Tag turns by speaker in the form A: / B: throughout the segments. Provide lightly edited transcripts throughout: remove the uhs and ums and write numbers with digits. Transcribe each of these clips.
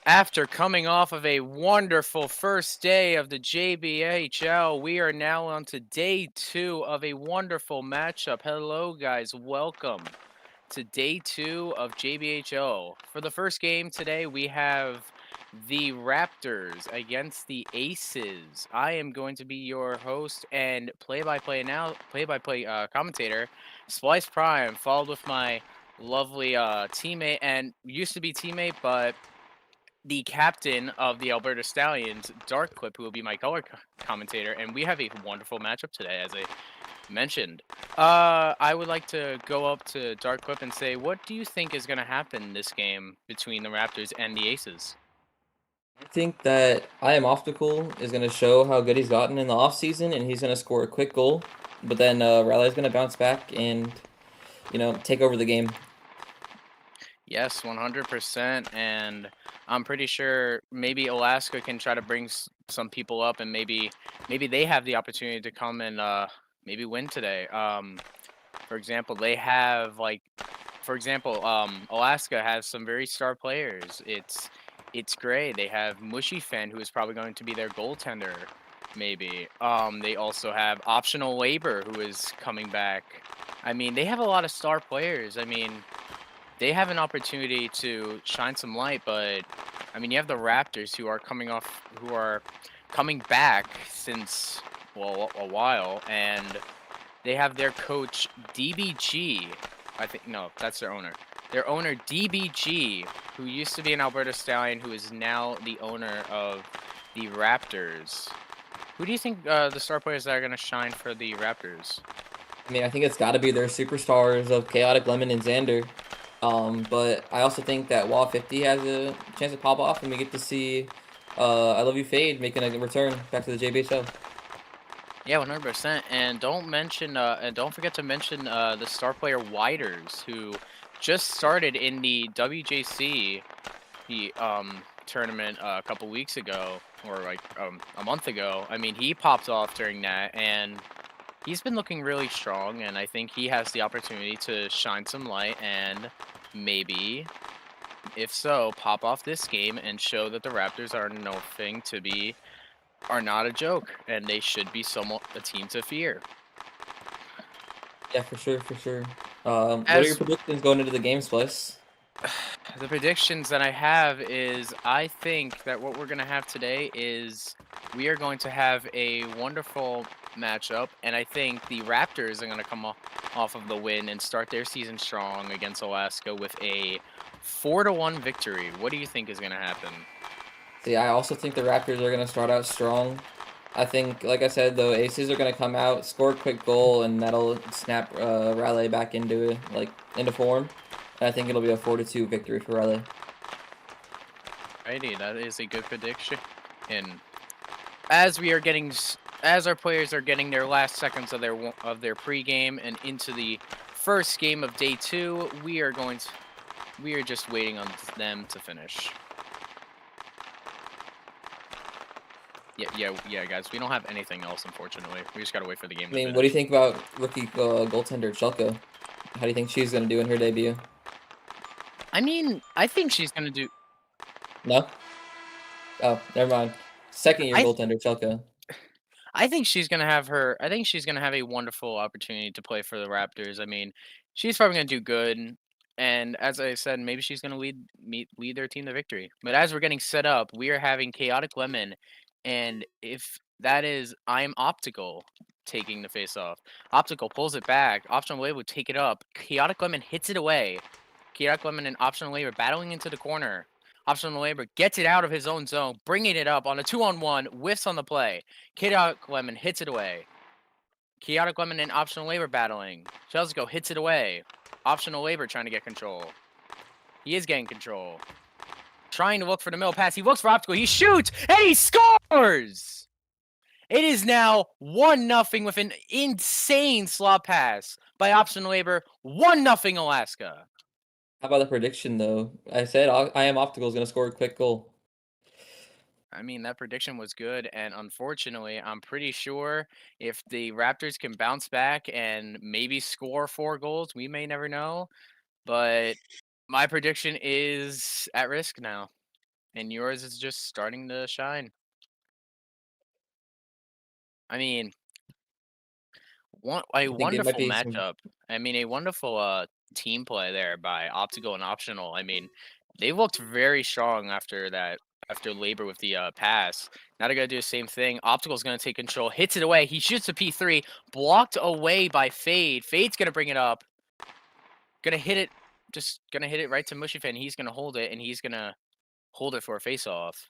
A: After coming off of a wonderful first day of the JBHL, we are now on to day 2 of a wonderful matchup. Hello, guys. Welcome to day 2 of JBHL. For the first game today, we have the Raptors against the Aces. I am going to be your host and play-by-play commentator, Splice Prime, followed with my lovely teammate and used to be teammate, but the captain of the Alberta Stallions, Dark Clip, who will be my color commentator, and we have a wonderful matchup today, as I mentioned. I would like to go up to Dark Clip and say, what do you think is going to happen this game between the Raptors and the Aces?
B: I think that I Am Optical is going to show how good he's gotten in the offseason, and he's going to score a quick goal. But then Riley's going to bounce back and, take over the game.
A: Yes, 100%. And I'm pretty sure maybe Alaska can try to bring some people up, and maybe they have the opportunity to come and maybe win today. For example, they have Alaska has some very star players. It's great. They have Mushy Fan, who is probably going to be their goaltender, maybe. They also have Optional Labor, who is coming back. I mean, they have a lot of star players. I mean, they have an opportunity to shine some light, but I mean, you have the Raptors who are coming back since a while, and they have their coach DBG. I think no, that's their owner. Their owner DBG, who used to be an Alberta Stallion, who is now the owner of the Raptors. Who do you think the star players that are going to shine for the Raptors?
B: I mean, I think it's got to be their superstars of Chaotic Lemon and Xander. But I also think that Wall 50 has a chance to pop off, and we get to see I Love You Fade making a return back to the JBHL.
A: Yeah, 100%. And don't forget to mention the star player Widers, who just started in the WJC the tournament a couple weeks ago, or like a month ago. I mean, he popped off during that, and he's been looking really strong. And I think he has the opportunity to shine some light and maybe, if so, pop off this game and show that the Raptors are not a joke, and they should be somewhat a team to fear.
B: Yeah, for sure, for sure. What are your
A: As
B: predictions going into the game, Splice?
A: the predictions that I have is I think that what we're going to have today is we are going to have a wonderful matchup, and I think the Raptors are going to come off of the win and start their season strong against Alaska with a 4-1 victory. What do you think is going to happen?
B: See, I also think the Raptors are going to start out strong. I think, like I said, the Aces are going to come out, score a quick goal, and that'll snap Raleigh back into form. And I think it'll be a 4-2 victory for Raleigh.
A: Righty, that is a good prediction. And as we are getting as our players are getting their last seconds of their pregame and into the first game of day 2, we are just waiting on them to finish. Yeah, guys. We don't have anything else, unfortunately. We just gotta wait for the game
B: I
A: to
B: mean, what do you
A: finish.
B: think about rookie goaltender Chelko? How do you think she's going to do in her debut?
A: I mean, I think she's gonna do.
B: No? Oh, never mind. Second year
A: I
B: goaltender Chelko.
A: I think she's gonna have her. I think she's gonna have a wonderful opportunity to play for the Raptors. I mean, she's probably gonna do good, and as I said, maybe she's gonna lead their team to victory. But as we're getting set up, we are having Chaotic Lemon, and if that is, I'm Optical taking the face off. Optical pulls it back. Optional Wave would take it up. Chaotic Lemon hits it away. Chaotic Lemon and Optional Labor battling into the corner. Optional Labor gets it out of his own zone, bringing it up on a 2-on-1, whiffs on the play. Chaotic Lemon hits it away. Chaotic Lemon and Optional Labor battling. Chelsico hits it away. Optional Labor trying to get control. He is getting control. Trying to look for the middle pass. He looks for Optical. He shoots, and he scores! It is now 1-0 with an insane slot pass by Optional Labor. 1-0 Alaska.
B: How about the prediction, though? I said I Am Optical is going to score a quick goal.
A: I mean, that prediction was good, and unfortunately, I'm pretty sure if the Raptors can bounce back and maybe score 4 goals, we may never know, but my prediction is at risk now. and yours is just starting to shine. I mean, a
B: I think it might
A: wonderful
B: be some.
A: matchup. I mean, a wonderful team play there by Optical and Optional. I mean, they looked very strong after that. After Labor with the pass. Now they're gonna do the same thing. Optical's gonna take control, hits it away. He shoots a P3, blocked away by Fade. Fade's gonna bring it up. Gonna hit it. Just gonna hit it right to Mushifan. He's gonna hold it, and he's gonna hold it for a face-off.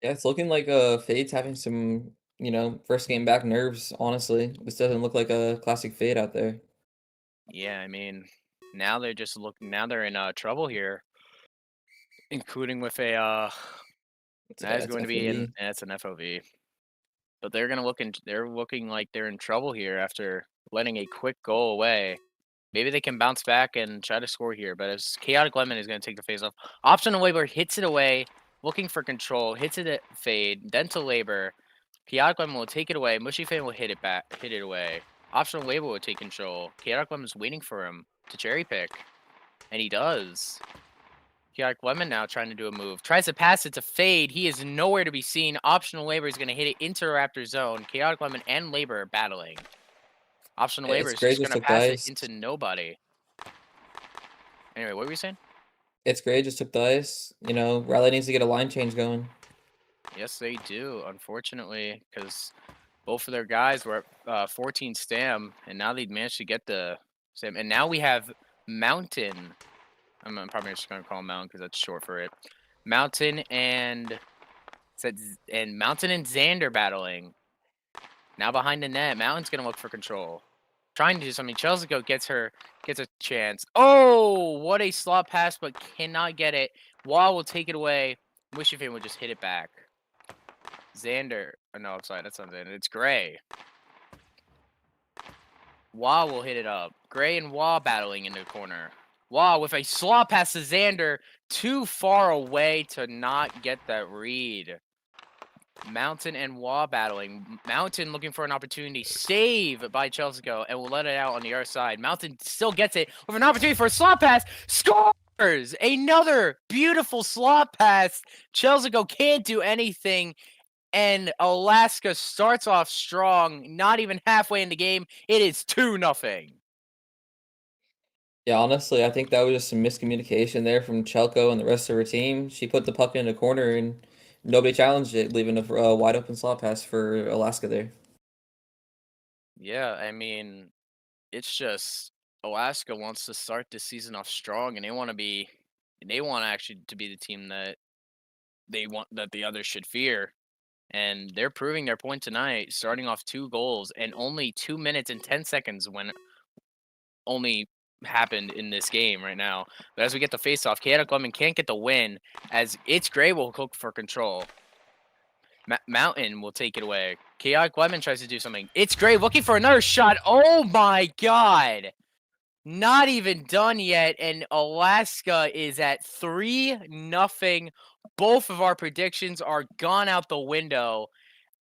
B: Yeah, it's looking like Fade's having some, first game back nerves. Honestly, this doesn't look like a classic Fade out there.
A: Yeah, I mean, now they're just looking. Now they're in trouble here, including with a that is
B: That's
A: going to be
B: FOV.
A: that's an FOV. But they're gonna look in. They're looking like they're in trouble here after letting a quick goal away. Maybe they can bounce back and try to score here. But as Chaotic Lemon is gonna take the face off, Optional Labor hits it away, looking for control, hits it at Fade, then to Labor. Chaotic Lemon will take it away. Mushy Fan will hit it back, hit it away. Optional Label will take control. Chaotic Lemon's waiting for him to cherry pick, and he does. Chaotic Lemon now trying to do a move. Tries to pass it to Fade. He is nowhere to be seen. Optional Labor is going to hit it into Raptor zone. Chaotic Lemon and Labor are battling. Optional Labor
B: It's
A: is
B: great.
A: just
B: Just
A: going to
B: took
A: pass it
B: dice.
A: into nobody. Anyway, what were you saying?
B: It's great. Just took dice. Rally needs to get a line change going.
A: Yes, they do, unfortunately, because both of their guys were at 14 stam, and now they've managed to get the stam. And now we have Mountain. I'm probably just going to call him Mountain because that's short for it. Mountain and Mountain and Xander battling. Now behind the net, Mountain's gonna look for control. Trying to do something. Chelsea gets a chance. Oh, what a slot pass, but cannot get it. Wall will take it away. Wishifan will just hit it back. Xander. Oh, no, I'm sorry, that's not Xander. It's Gray. Wall will hit it up. Gray and Wall battling in the corner. Wall with a slot pass to Xander. Too far away to not get that read. Mountain and Wah battling. Mountain looking for an opportunity. Save by Chelsea and will let it out on the other side. Mountain still gets it with an opportunity for a slot pass. Scores! Another beautiful slot pass. Chelsea can't do anything. And Alaska starts off strong. Not even halfway in the game. It is 2-0.
B: Yeah, honestly, I think that was just some miscommunication there from Chelko and the rest of her team. She put the puck in a corner and nobody challenged it, leaving a wide open slot pass for Alaska there.
A: Yeah, I mean, it's just Alaska wants to start the season off strong, and they want actually to be the team that the others should fear. And they're proving their point tonight, starting off 2 goals and only 2 minutes and 10 seconds when only happened in this game right now. But as we get the face-off, Chaotic Lemon can't get the win as It's Gray will hook for control. Mountain will take it away. Chaotic Lemon tries to do something. It's Gray looking for another shot. Oh my god! Not even done yet, and Alaska is at 3-0. Both of our predictions are gone out the window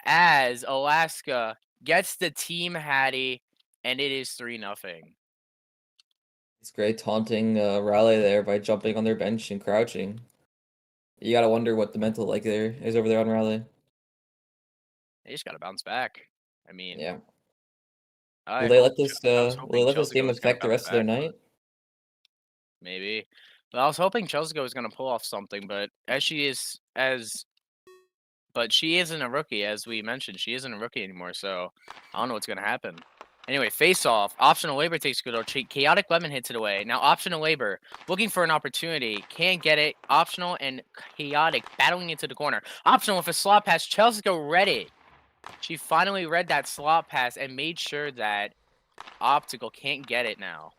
A: as Alaska gets the team Hattie, and it is 3-0.
B: It's great taunting Raleigh there by jumping on their bench and crouching. You gotta wonder what the mental like there is over there on Raleigh.
A: They just got to bounce back. I mean,
B: Yeah.
A: I hope. I was
B: Will they
A: hoping
B: let this
A: Chelsea
B: game
A: was going to
B: affect the
A: bounce
B: rest of their
A: back, but
B: night?
A: maybe. But I was hoping Chelsea was going to pull off something, but but she isn't a rookie, as we mentioned. She isn't a rookie anymore, so I don't know what's going to happen. Anyway, face off. Optional Labor takes good. Chaotic Lemon hits it away. Now Optional Labor looking for an opportunity. Can't get it. Optional and Chaotic battling into the corner. Optional with a slot pass. Chelsea read it. She finally read that slot pass and made sure that Optical can't get it now.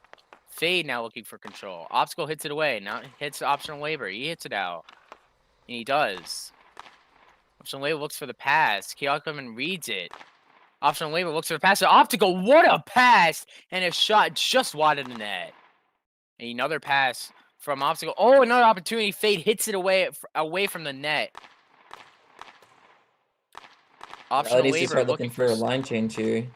A: Fade now looking for control. Optical hits it away. Now hits Optional Labor. He hits it out. And he does. Optional Labor looks for the pass. Chaotic Lemon reads it. Optional Labor looks for the pass to Optical. What a pass! And a shot just wide of the net. Another pass from Optical. Oh, another opportunity. Fade hits it away from the net.
B: Raleigh
A: Optional
B: needs to
A: Labor
B: start looking
A: looking for.
B: for a line change here.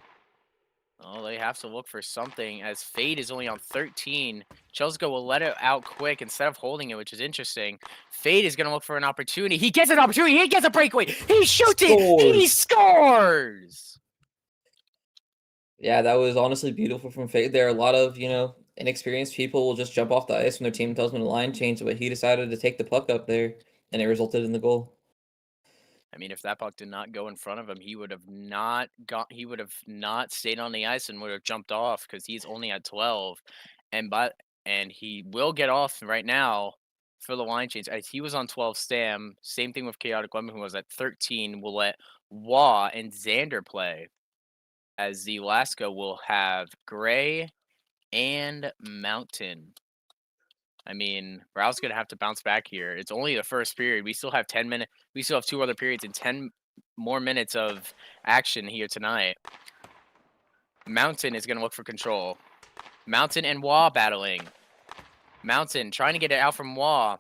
A: Oh, they have to look for something as Fade is only on 13. Chelsea will let it out quick instead of holding it, which is interesting. Fade is going to look for an opportunity. He gets an opportunity. He gets a breakaway. He shoots it. He scores.
B: Yeah, that was honestly beautiful from Fade. There are a lot of, inexperienced people will just jump off the ice when their team tells them to line change, but he decided to take the puck up there, and it resulted in the goal.
A: I mean, if that puck did not go in front of him, he would have not stayed on the ice and would have jumped off because he's only at 12. And he will get off right now for the line change. As he was on 12 Stam. Same thing with Chaotic Lemon, who was at 13. We'll let Wah and Xander play. As the Alaska will have Gray and Mountain. I mean, Rao's going to have to bounce back here. It's only the first period. We still have 10 minutes. We still have 2 other periods and 10 more minutes of action here tonight. Mountain is going to look for control. Mountain and Wah battling. Mountain trying to get it out from Wah.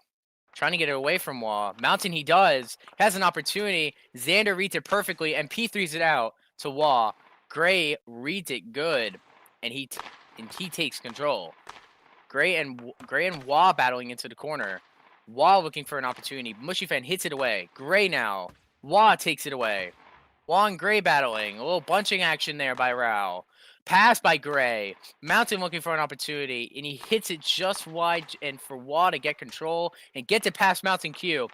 A: Trying to get it away from Wah. Mountain, he does. Has an opportunity. Xander reads it perfectly, and P3's it out to Wah. Gray reads it good, and he takes control. Gray and Wah battling into the corner. Wah looking for an opportunity. Mushy Fan hits it away. Gray now. Wah takes it away. Wah and Gray battling. A little bunching action there by Rao. Pass by Gray. Mountain looking for an opportunity, and he hits it just wide, and for Wah to get control and get to pass Mountain Q.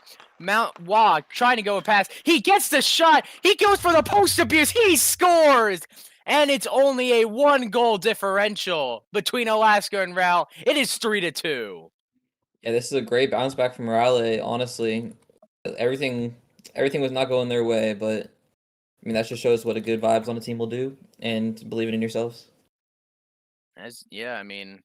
A: Wah trying to go past. He gets the shot. He goes for the post abuse. He scores. And it's only a 1-goal differential between Alaska and Rao. It is 3-2.
B: Yeah, this is a great bounce back from Raleigh, honestly. Everything was not going their way, but I mean that just shows what a good vibes on a team will do, and believing in yourselves.
A: I mean,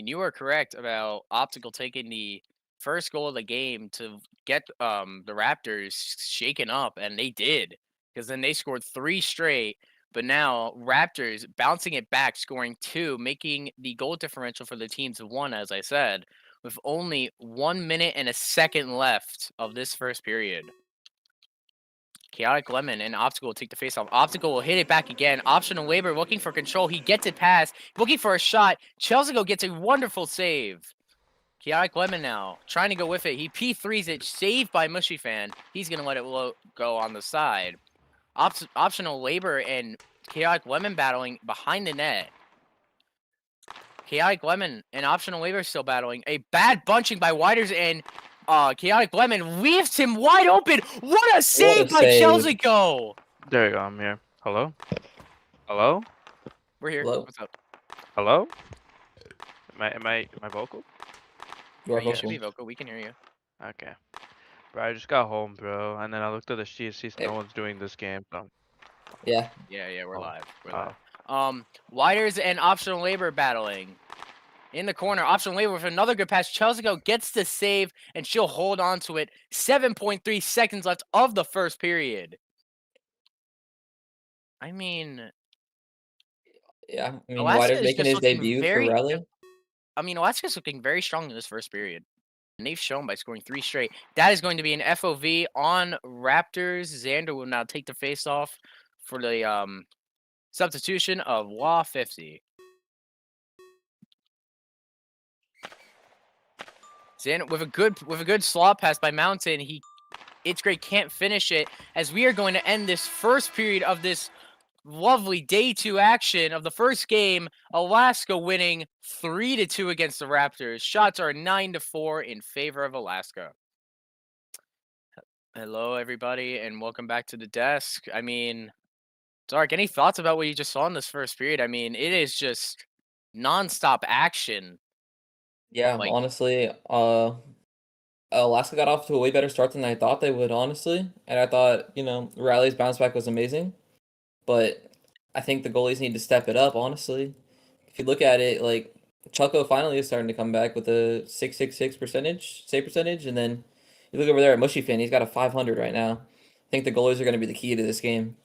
A: you were correct about Optical taking the first goal of the game to get the Raptors shaken up, and they did, because then they scored 3 straight. But now Raptors bouncing it back, scoring 2, making the goal differential for the teams 1, as I said, with only 1 minute and a second left of this first period. Chaotic Lemon and Optical will take the face off. Optical will hit it back again. Optional Labor looking for control. He gets it past. Looking for a shot. Chelsea gets a wonderful save. Chaotic Lemon now trying to go with it. He P3s it. Saved by Mushy Fan. He's going to let it go on the side. Optional Labor and Chaotic Lemon battling behind the net. Chaotic Lemon and Optional Labor still battling. A bad bunching by Widers and Chaotic Lemon leaves him wide open. What a save by Chelsea!
C: There you go. I'm here. Hello? Hello?
A: We're here.
B: Hello?
A: What's up?
C: Hello? Am I vocal?
B: You are
A: You should
B: vocal.
A: be vocal. We can hear you.
C: Okay. Bro, I just got home, bro, and then I looked at the sheet, sees
B: Yeah.
C: no one's doing this game. So.
B: Yeah.
A: Yeah, we're
C: Oh.
A: live. We're live. Widers and Optional Labor battling. In the corner, Optional Labor with another good pass. Chelsea gets the save, and she'll hold on to it. 7.3 seconds left of the first period. I mean...
B: Yeah, I mean,
A: Alaska
B: Whiter's
A: is
B: making
A: just
B: his
A: looking
B: debut for
A: very...
B: Raleigh.
A: I mean, Alaska's looking very strong in this first period. And they've shown by scoring 3 straight. That is going to be an FOV on Raptors. Xander will now take the face-off for the substitution of Wah 50. Xander with a good slot pass by Mountain. It's great, can't finish it, as we are going to end this first period of this lovely day 2 action of the first game. Alaska winning 3-2 against the Raptors. Shots are 9-4 in favor of Alaska. Hello, everybody, and welcome back to the desk. I mean, Dark, any thoughts about what you just saw in this first period? I mean, it is just nonstop action.
B: Yeah,
A: Like,
B: honestly, Alaska got off to a way better start than I thought they would, honestly. And I thought, Riley's bounce back was amazing. But I think the goalies need to step it up, honestly. If you look at it, like, Choco finally is starting to come back with a 666 save percentage, and then you look over there at Mushy Fin, he's got a 500 right now. I think the goalies are going to be the key to this game.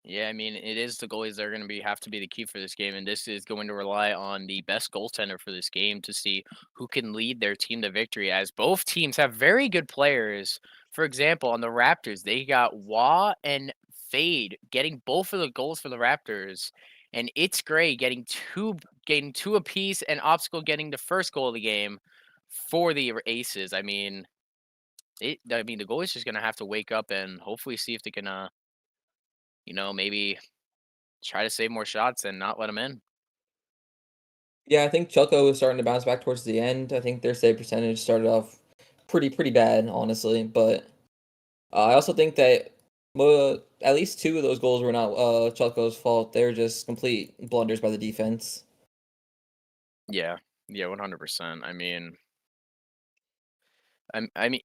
A: yeah, I mean, it is the goalies that are going to have to be the key for this game, and this is going to rely on the best goaltender for this game to see who can lead their team to victory, as both teams have very good players. For example, on the Raptors, they got Wah and Fade getting both of the goals for the Raptors, and It's Gray getting two apiece, and Obstacle getting the first goal of the game for the Aces. I mean, the goalie's just gonna have to wake up and hopefully see if they can, maybe try to save more shots and not let them in.
B: Yeah, I think Chelco was starting to bounce back towards the end. I think their save percentage started off pretty bad, honestly. But I also think that at least 2 of those goals were not Chelco's fault. They were just complete blunders by the defense.
A: Yeah, 100%. I mean,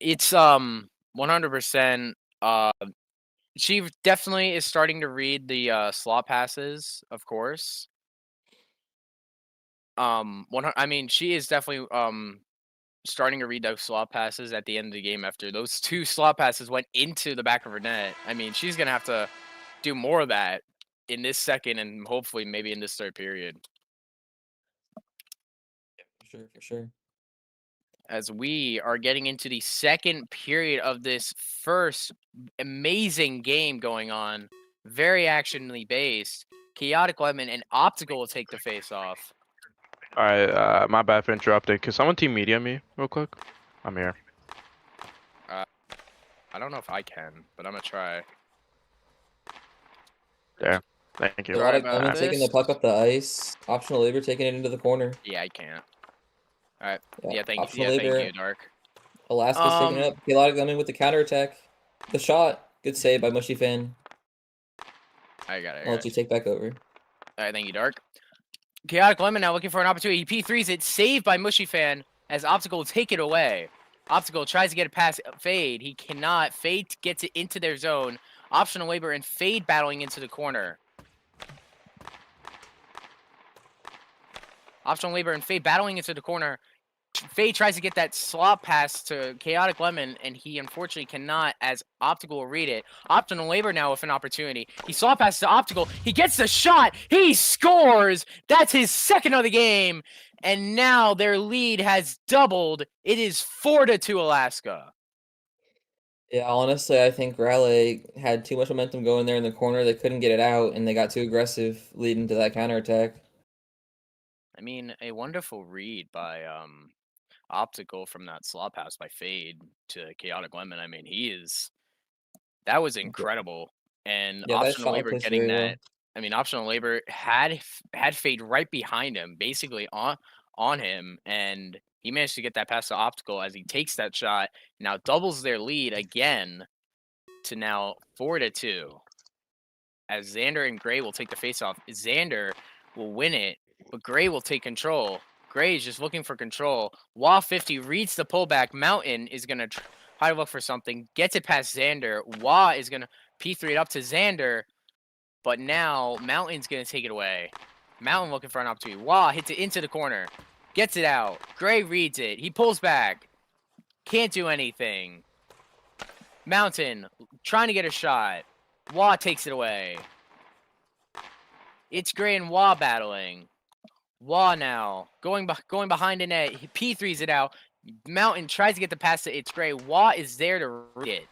A: it's 100%. She definitely is starting to read the slot passes, of course. She is definitely starting to read those slot passes at the end of the game after those 2 slot passes went into the back of her net. I mean, she's gonna have to do more of that in this second and hopefully maybe in this third period.
B: For sure.
A: As we are getting into the second period of this first amazing game going on, very actionally based. Chaotic Lemon and Optical will take the face off.
C: Alright, my bad for interrupting. Can someone team media me real quick? I'm here.
A: I don't know if I can, but I'm gonna try.
C: There. Thank you.
A: Sorry
B: Chaotic
A: about
B: Lemon taking the
A: this.
B: puck up the ice. Optional Labor taking it into the corner.
A: Yeah, I can't. All right.
B: Yeah,
A: Thank
B: optional
A: you.
B: Labor.
A: Thank you, Dark.
B: Alaska's taking it up. Chaotic Lemon with the counterattack. The shot. Good save by Mushy Fan.
A: I got it.
B: I'll let you take back over.
A: All right, thank you, Dark. Chaotic Lemon now looking for an opportunity. He P3s it, saved by Mushy Fan as Optical will take it away. Optical tries to get it past Fade. He cannot. Fade gets it into their zone. Optional Labor and Fade battling into the corner. Optional Labor and Fade battling into the corner. Fade tries to get that slot pass to Chaotic Lemon, and he unfortunately cannot, as Optical will read it. Optional Labor now with an opportunity. He slot passes to Optical. He gets the shot. He scores. That's his second of the game. And now their lead has doubled. It is 4-2 Alaska.
B: Yeah, honestly, I think Raleigh had too much momentum going there in the corner. They couldn't get it out, and they got too aggressive leading to that counterattack.
A: I mean, a wonderful read by Optical from that slot pass by Fade to Chaotic Lemon. I mean, that was incredible. And
B: Yeah, that
A: Optional
B: shot was
A: Labor
B: placed
A: getting
B: very
A: that.
B: well.
A: I mean, Optional Labor had Fade right behind him, basically on him, and he managed to get that pass to Optical as he takes that shot. Now doubles their lead again to now 4-2. As Xander and Gray will take the faceoff. Xander will win it, but Gray will take control. Gray is just looking for control. Wah 50 reads the pullback. Mountain is going to try to look for something. Gets it past Xander. Wah is going to P3 it up to Xander. But now Mountain's going to take it away. Mountain looking for an opportunity. Wah hits it into the corner. Gets it out. Gray reads it. He pulls back. Can't do anything. Mountain trying to get a shot. Wah takes it away. It's Gray and Wah battling. Wah now going behind the net. He P3s it out. Mountain tries to get the pass to It's Gray. Wah is there to read it.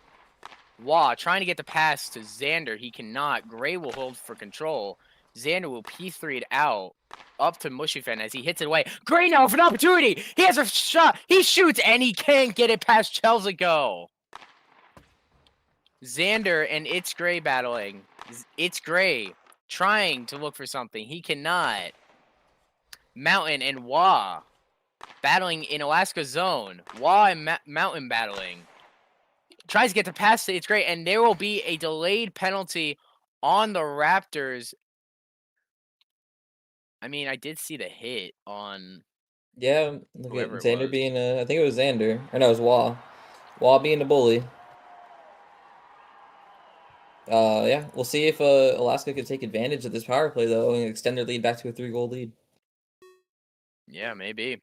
A: Wah trying to get the pass to Xander. He cannot. Gray will hold for control. Xander will P3 it out up to Mushy Fan as he hits it away. Gray now with an opportunity. He has a shot. He shoots and he can't get it past Chelsea. Go. Xander and It's Gray battling. It's Gray trying to look for something. He cannot. Mountain and Wah battling in Alaska's zone. Wah and Mountain battling. Tries to get the pass to It's Gray, and there will be a delayed penalty on the Raptors. I mean, I did see the hit on.
B: Yeah, look at
A: Whoever it
B: Xander
A: was.
B: being I think it was Xander. Or no, it was Wah. Wah being the bully. Yeah, we'll see if Alaska could take advantage of this power play though and extend their lead back to a 3-goal lead.
A: Yeah, maybe.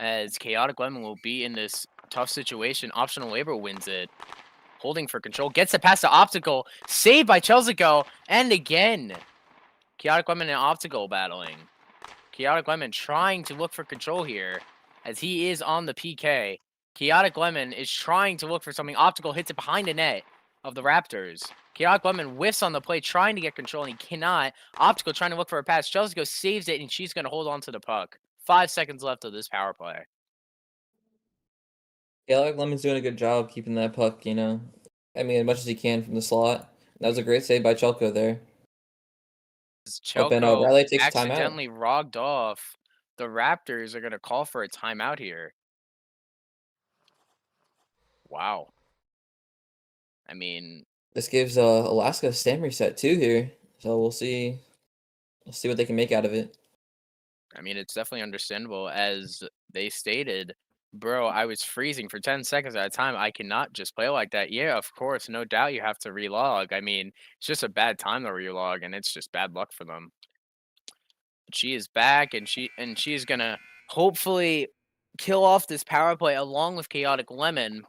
A: As Chaotic Lemon will be in this tough situation. Optional Labor wins it. Holding for control. Gets the pass to Optical. Saved by Chelsico. And again. Chaotic Lemon and Optical battling. Chaotic Lemon trying to look for control here. As he is on the PK. Chaotic Lemon is trying to look for something. Optical hits it behind the net. of the Raptors. Chaotic Lemon whiffs on the play, trying to get control, and he cannot. Optical trying to look for a pass. Chelsea saves it, and she's going to hold on to the puck. 5 seconds left of this power play.
B: Yeah, like Lemon's doing a good job keeping that puck, you know. I mean, as much as he can from the slot. That was a great save by Chelko there. Oh, Ben,
A: Chelko
B: Riley takes a timeout.
A: accidentally rogged off. The Raptors are going to call for a timeout here. Wow. I mean,
B: This gives Alaska a stamina reset too here. So we'll see. We'll see what they can make out of it.
A: I mean, it's definitely understandable. As they stated, bro, I was freezing for 10 seconds at a time. I cannot just play like that. Yeah, of course, no doubt you have to relog. I mean, it's just a bad time to relog, and it's just bad luck for them. But she is back, and she is gonna hopefully kill off this power play along with Chaotic Lemon.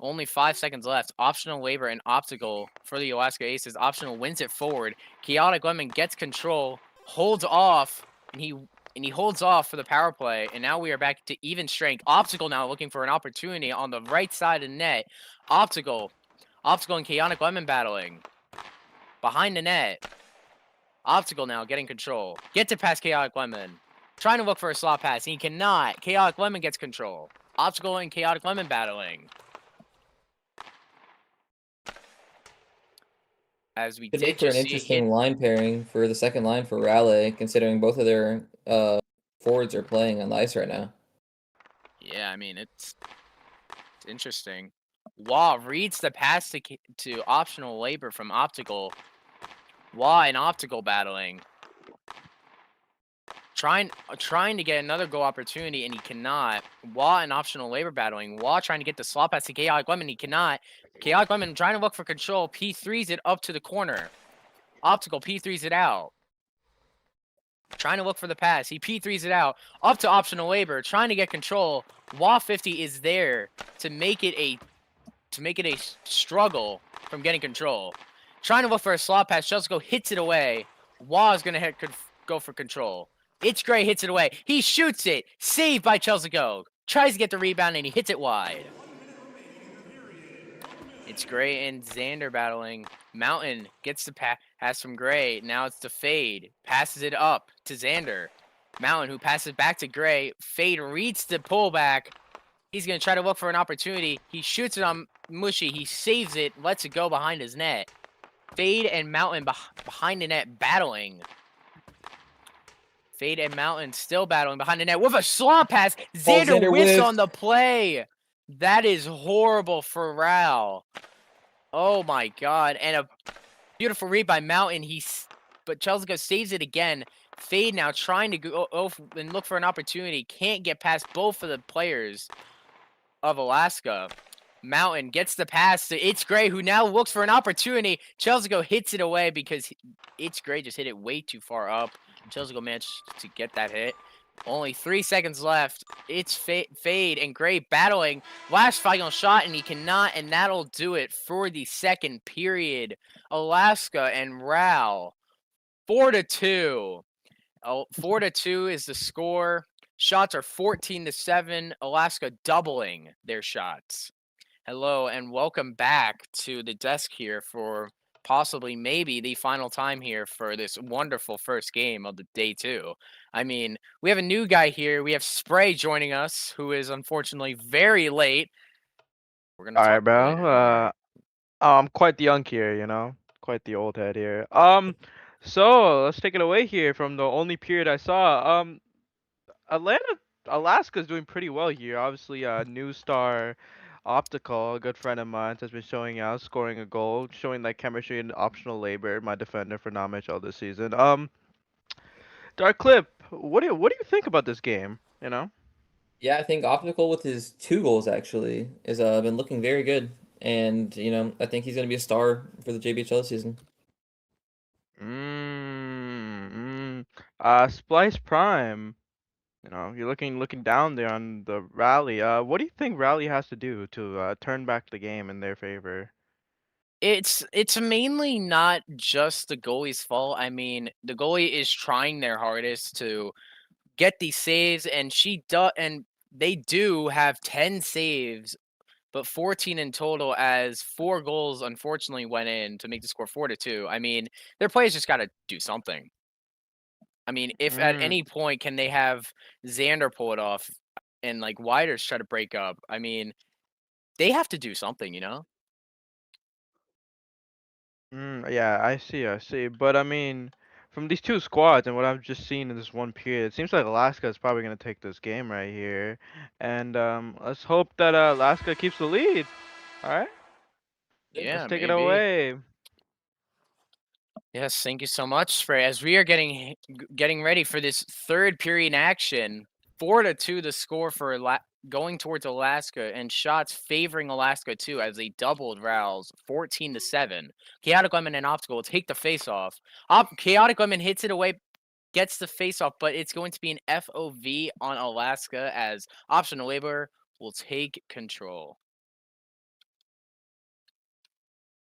A: Only 5 seconds left. Optional Labor and Optical for the Alaska Aces. Optional wins it forward. Chaotic Lemon gets control, holds off, and he holds off for the power play. And now we are back to even strength. Optical now looking for an opportunity on the right side of the net. Optical and Chaotic Lemon battling behind the net. Optical now getting control. Gets it past Chaotic Lemon. Trying to look for a slot pass. And he cannot. Chaotic Lemon gets control. Optical and Chaotic Lemon battling. As we
B: Could
A: did
B: make for an
A: just see
B: interesting line pairing for the second line for Raleigh, considering both of their forwards are playing on the ice right now.
A: Yeah, I mean, it's interesting. Waugh reads the pass to Optional Labor from Optical. Waugh and Optical battling. Trying to get another goal opportunity, and he cannot. Waugh and Optional Labor battling. Waugh trying to get the slot pass to Chaotic Lemon. He cannot. Chaotic Lemon trying to look for control. P3's it up to the corner. Optical P3's it out. Trying to look for the pass. He P3's it out. Up to Optional Labor. Trying to get control. Waugh 50 is there to make it a struggle from getting control. Trying to look for a slot pass. Chelsea hits it away. Waugh is going to go for control. It's Gray hits it away. He shoots it. Saved by Chelsea. Tries to get the rebound, and he hits it wide. It's Gray and Xander battling. Mountain gets the pass from Gray. Now it's to Fade. Passes it up to Xander. Mountain, who passes back to Gray. Fade reads the pullback. He's going to try to look for an opportunity. He shoots it on Mushy. He saves it. Lets it go behind his net. Fade and Mountain behind the net battling. Fade and Mountain still battling behind the net with a slot pass. Xander whiffs on the play. That is horrible for Rao. Oh my god. And a beautiful read by Mountain. But Chelsea saves it again. Fade now trying to go and look for an opportunity. Can't get past both of the players of Alaska. Mountain gets the pass to It's Gray, who now looks for an opportunity. Chelsea hits it away because It's Gray just hit it way too far up. Chelsea managed to get that hit. Only 3 seconds left. It's Fade and Gray battling. Last final shot, and he cannot, and that'll do it for the second period. Alaska and Rao, 4-2. 4-2 is the score. Shots are 14-7. Alaska doubling their shots. Hello and welcome back to the desk here for possibly maybe the final time here for this wonderful first game of the day 2. I mean, we have a new guy here. We have Spray joining us, who is unfortunately very late. We're gonna.
C: All right, bro. I'm quite the young here, you know, quite the old head here. So let's take it away here from the only period I saw. Alaska's doing pretty well here. Obviously, new star Optical, a good friend of mine, has been showing out, scoring a goal, showing that chemistry and Optional Labor, my defender for non-MHL this season. Dark Clip, what do you think about this game? You know?
B: Yeah, I think Optical with his 2 goals actually is been looking very good, and you know I think he's gonna be a star for the JBHL season.
C: Splice Prime. You know, you're looking down there on the rally. What do you think Rally has to do to turn back the game in their favor?
A: It's mainly not just the goalie's fault. I mean, the goalie is trying their hardest to get these saves, and they do have 10 saves. but 14 in total as 4 goals unfortunately went in to make the score 4-2. I mean, their players just got to do something. I mean, if at
C: Mm,
A: any point can they have Xander pull it off and like Widers try to break up, I mean, they have to do something, you know?
C: yeah, I see, I see. But I mean, from these two squads and what I've just seen in this one period, it seems like Alaska is probably gonna take this game right here. And let's hope that Alaska keeps the lead. All right, let's
A: Yeah,
C: take it
A: maybe.
C: away.
A: Yes, thank you so much, Spray. As we are getting ready for this third period in action, 4-2 the score for going towards Alaska, and shots favoring Alaska too, as they doubled Rouse 14-7. Chaotic Lemon and Optical will take the face off. Chaotic Lemon hits it away, gets the face off, but it's going to be an FOV on Alaska as Optional Labor will take control.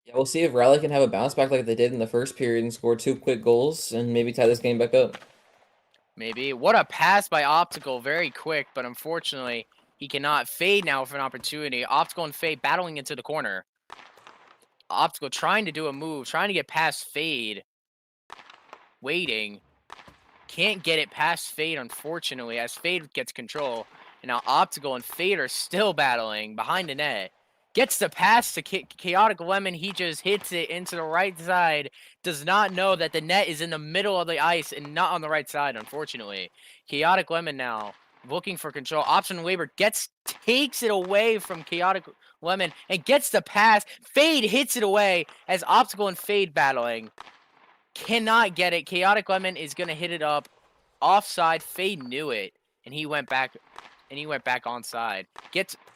B: Yeah, we'll see if Raleigh can have a bounce back like they did in the first period and score 2 quick goals and maybe tie this game back up.
A: Maybe. What a pass by Optical. Very quick, but unfortunately, he cannot. Fade now for an opportunity. Optical and Fade battling into the corner. Optical trying to do a move, trying to get past Fade. Waiting. Can't get it past Fade, unfortunately, as Fade gets control. And now Optical and Fade are still battling behind the net. Gets the pass to Chaotic Lemon. He just hits it into the right side. Does not know that the net is in the middle of the ice and not on the right side, unfortunately. Chaotic Lemon now looking for control. Option Labor takes it away from Chaotic Lemon and gets the pass. Fade hits it away as Optical and Fade battling. Cannot get it. Chaotic Lemon is going to hit it up. Offside. Fade knew it. And he went back onside.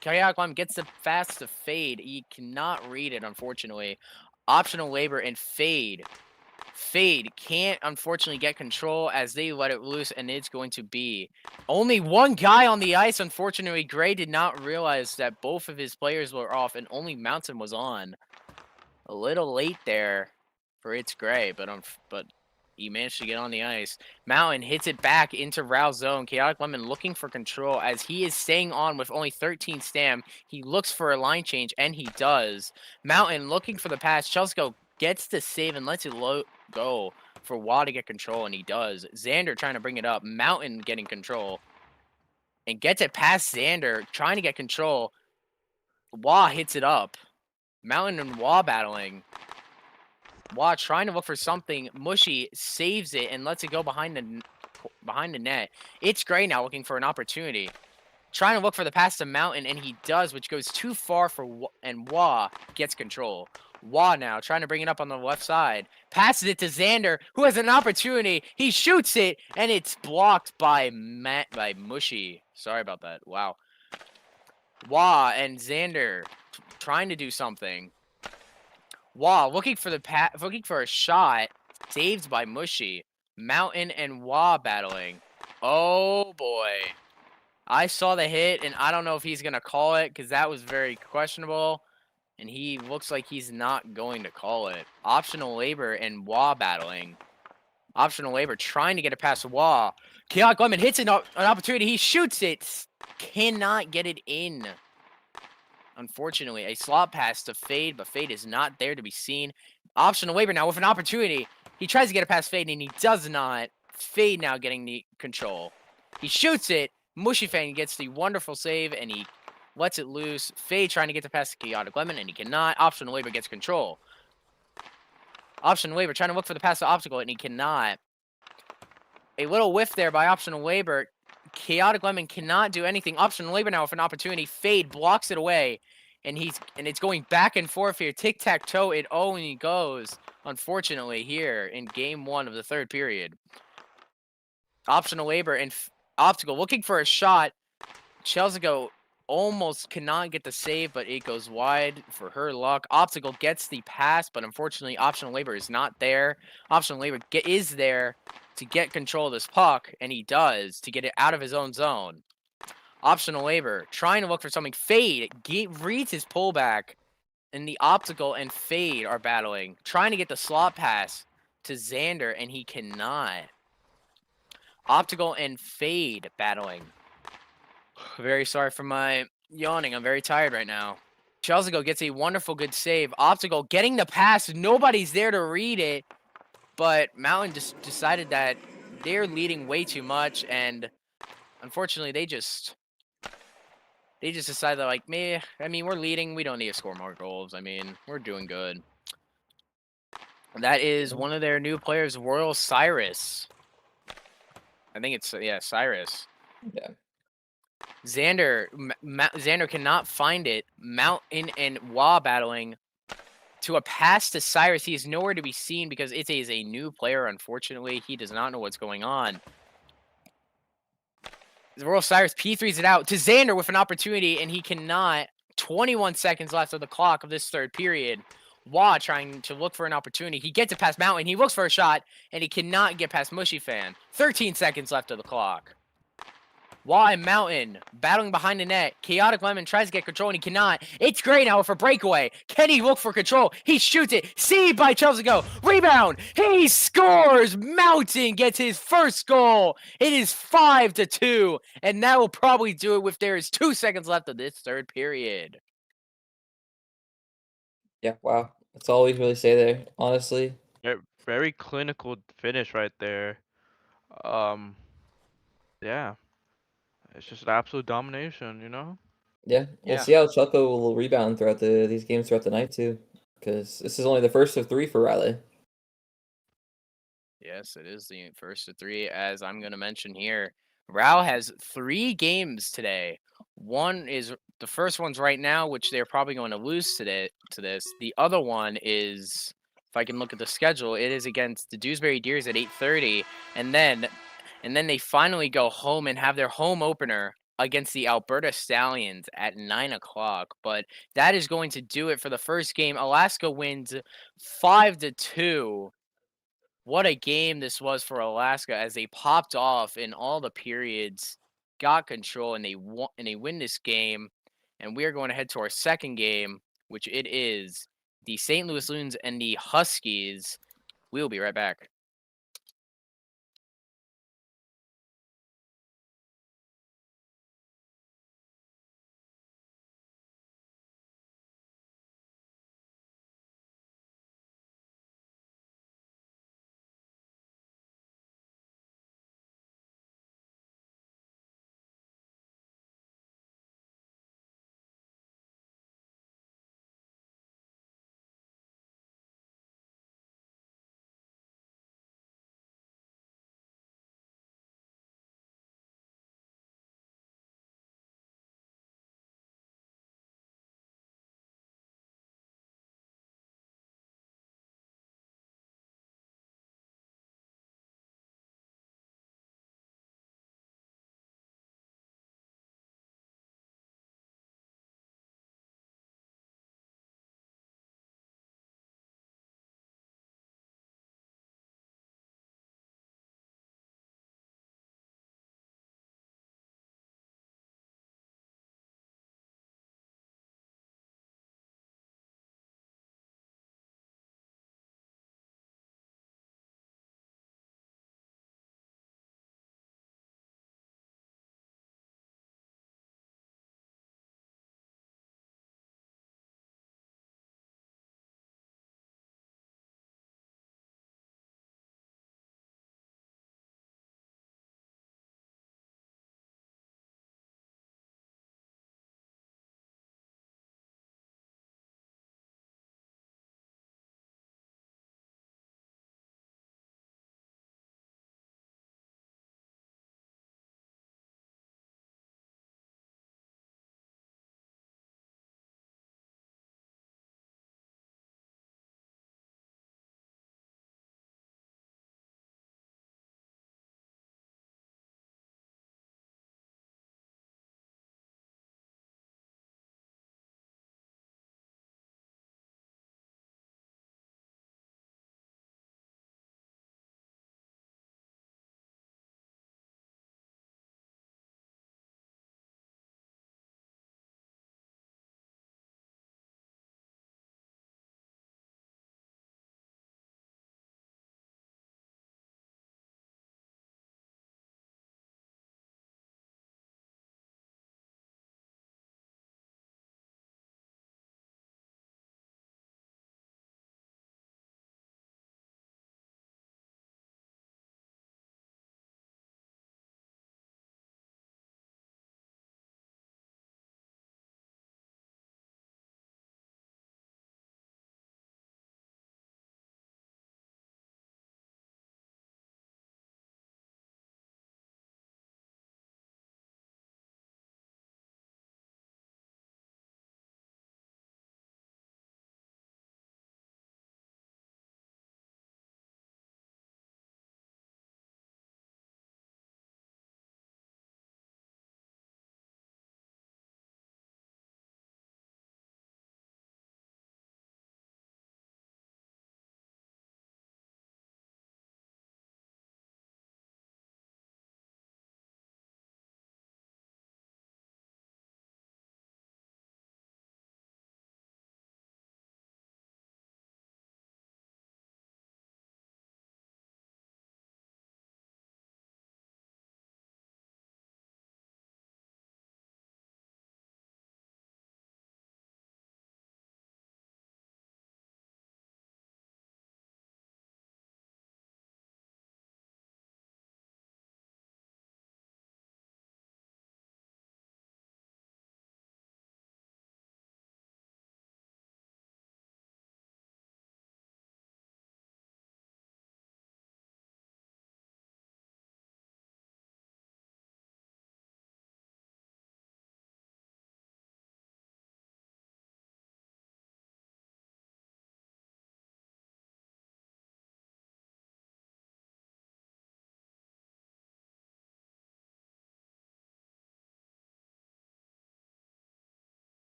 A: Chaotic Lemon gets the fast to Fade. He cannot read it, unfortunately. Optional Labor and Fade. Fade can't, unfortunately, get control as they let it loose, and it's going to be only one guy on the ice. Unfortunately, Gray did not realize that both of his players were off, and only Mountain was on. A little late there for It's Gray, but he managed to get on the ice. Mountain hits it back into Rao's zone. Chaotic Lemon looking for control as he is staying on with only 13 stam. He looks for a line change, and he does. Mountain looking for the pass. Chelsea gets the save and lets it go for Wah to get control, and he does. Xander trying to bring it up. Mountain getting control and gets it past Xander, trying to get control. Wah hits it up. Mountain and Wah battling. Wah trying to look for something. Mushy saves it and lets it go behind the net. It's Gray now looking for an opportunity. Trying to look for the pass to Mountain, and he does, which goes too far for and Wah gets control. Wah now trying to bring it up on the left side. Passes it to Xander, who has an opportunity. He shoots it, and it's blocked by Mushy. Sorry about that. Wow. Wah and Xander trying to do something. Wah looking for a shot, saved by Mushy. Mountain and Wah battling. Oh boy. I saw the hit, and I don't know if he's going to call it because that was very questionable. And he looks like he's not going to call it. Optional Labor and Wah battling. Optional Labor trying to get it past Wah. Chaotic Lemon hits an opportunity. He shoots it. Cannot get it in. Unfortunately, a slot pass to Fade, but Fade is not there to be seen. Optional Labor now with an opportunity. He tries to get it past Fade, and he does not. Fade now getting the control. He shoots it. Mushy Fang gets the wonderful save, and he lets it loose. Fade trying to get the pass to Chaotic Lemon, and he cannot. Optional Labor gets control. Optional Labor trying to look for the pass to Optical, and he cannot. A little whiff there by Optional Labor. Chaotic Lemon cannot do anything. Optional Labor now with an opportunity. Fade blocks it away, and it's going back and forth here. Tic-tac-toe, it only goes, unfortunately, here in game 1 of the third period. Optional Labor and Optical looking for a shot. Chelsea almost cannot get the save, but it goes wide for her luck. Optical gets the pass, but unfortunately, Optional Labor is not there. Optional Labor is there to get control of this puck, and he does, to get it out of his own zone. Optional Labor trying to look for something. Fade reads his pullback, and the Optical and Fade are battling, trying to get the slot pass to Xander, and he cannot. Optical and Fade battling. Very sorry for my yawning. I'm very tired right now. Chelseago gets a wonderful good save. Optical getting the pass. Nobody's there to read it. But Mountain just decided that they're leading way too much. And unfortunately, they just decided that, like, I mean, we're leading. We don't need to score more goals. I mean, we're doing good. That is one of their new players, Royal Cyrus. I think it's, yeah, Cyrus.
B: Yeah.
A: Xander cannot find it. Mountain and Wah battling to a pass to Cyrus. He is nowhere to be seen because it is a new player, unfortunately. He does not know what's going on. Royal Cyrus P3s it out to Xander with an opportunity, and he cannot. 21 seconds left of the clock of this third period. Wah trying to look for an opportunity. He gets it past Mountain. He looks for a shot, and he cannot get past Mushy Fan. 13 seconds left of the clock. Wah and Mountain battling behind the net. Chaotic Lemon tries to get control, and he cannot. It's great now for breakaway. Kenny look for control. He shoots it. Saved by Chelsea. Go. Rebound. He scores. Mountain gets his first goal. It is 5-2, and that will probably do it with there is 2 seconds left of this third period.
B: Yeah, wow. That's all we can really say there, honestly.
C: Very clinical finish right there. Yeah, it's just an absolute domination, you know?
B: Yeah, we'll
A: Yeah.
B: see how Chucko will rebound throughout these games throughout the night too, because this is only the first of 3 for Riley.
A: Yes, it is the first of 3, as I'm going to mention here. Rao has 3 games today. The first one's right now, which they're probably going to lose today to this. The other one is, if I can look at the schedule, it is against the Dewsbury Deers at 8:30, and then they finally go home and have their home opener against the Alberta Stallions at 9 o'clock. But that is going to do it for the first game. Alaska wins 5-2. What a game this was for Alaska as they popped off in all the periods, got control, and they win this game. And we are going to head to our second game, which it is the St. Louis Loons and the Huskies. We'll be right back.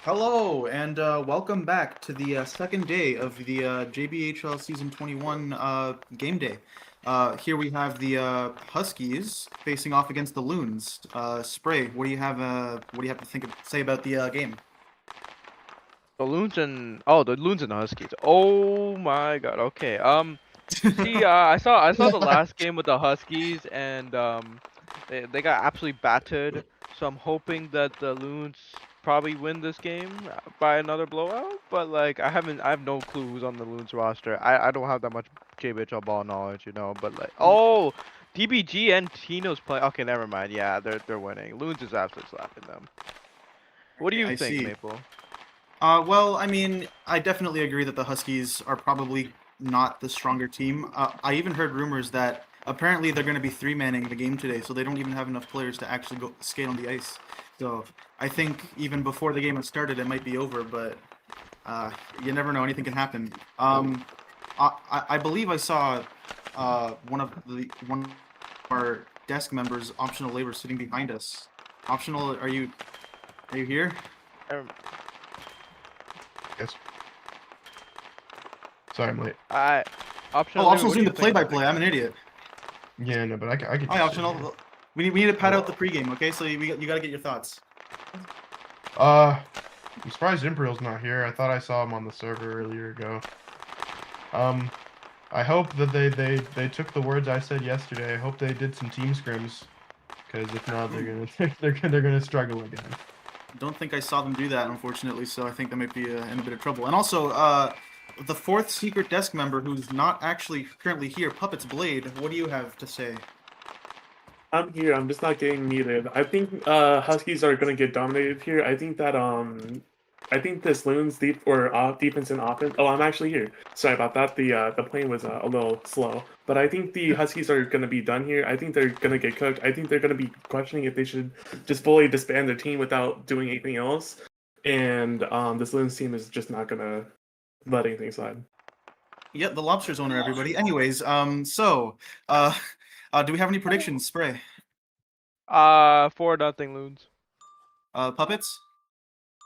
D: Hello, and welcome back to the second day of the JBHL Season 21 game day. Here we have the Huskies facing off against the Loons. Spray, what do you have? What do you have to say about the game?
C: The Loons and the Huskies. Oh my God. Okay. See, I saw the last game with the Huskies, and they got absolutely battered. So I'm hoping that the Loons probably win this game by another blowout. But like, I have no clue who's on the Loons roster. I don't have that much JBHL ball knowledge, you know. But like, oh, DBG and Tino's playing. Okay, never mind. Yeah, they're winning. Loons is absolutely slapping them. What do you
D: I
C: think,
D: see.
C: Maple?
D: Well, I mean, I definitely agree that the Huskies are probably not the stronger team. I even heard rumors that apparently they're going to be three-manning the game today, so they don't even have enough players to actually go skate on the ice. So I think even before the game has started, it might be over, but you never know. Anything can happen. I believe I saw one of our desk members, Optional Labor, sitting behind us. Optional, are you here?
C: Um,
E: Yes. Sorry, I'm late.
C: I
D: Oh,
C: optional labor.
D: Optional's
C: What do
D: doing
C: you
D: the
C: think about
D: play-by-play. I'm an idiot.
E: Yeah, no, but I can
D: Hi,
E: just sit here.
D: Optional. We need to pad out the pregame, okay? So you got to get your thoughts.
E: I'm surprised Imperial's not here. I thought I saw him on the server earlier ago. I hope that they took the words I said yesterday. I hope they did some team scrims, because if not, they're gonna they're gonna struggle again.
D: Don't think I saw them do that, unfortunately. So I think they might be in a bit of trouble. And also, the fourth secret desk member, who's not actually currently here, Puppet's Blade. What do you have to say?
F: I'm here. I'm just not getting muted. I think Huskies are gonna get dominated here. I think this Loons defense and offense. Oh, I'm actually here. Sorry about that. The plane was a little slow, but I think the Huskies are gonna be done here. I think they're gonna get cooked. I think they're gonna be questioning if they should just fully disband their team without doing anything else. And this Loons team is just not gonna let anything slide.
D: Yep, the Lobster's owner, everybody. Anyways, do we have any predictions, Spray?
C: 4-0 Loons.
D: Puppets?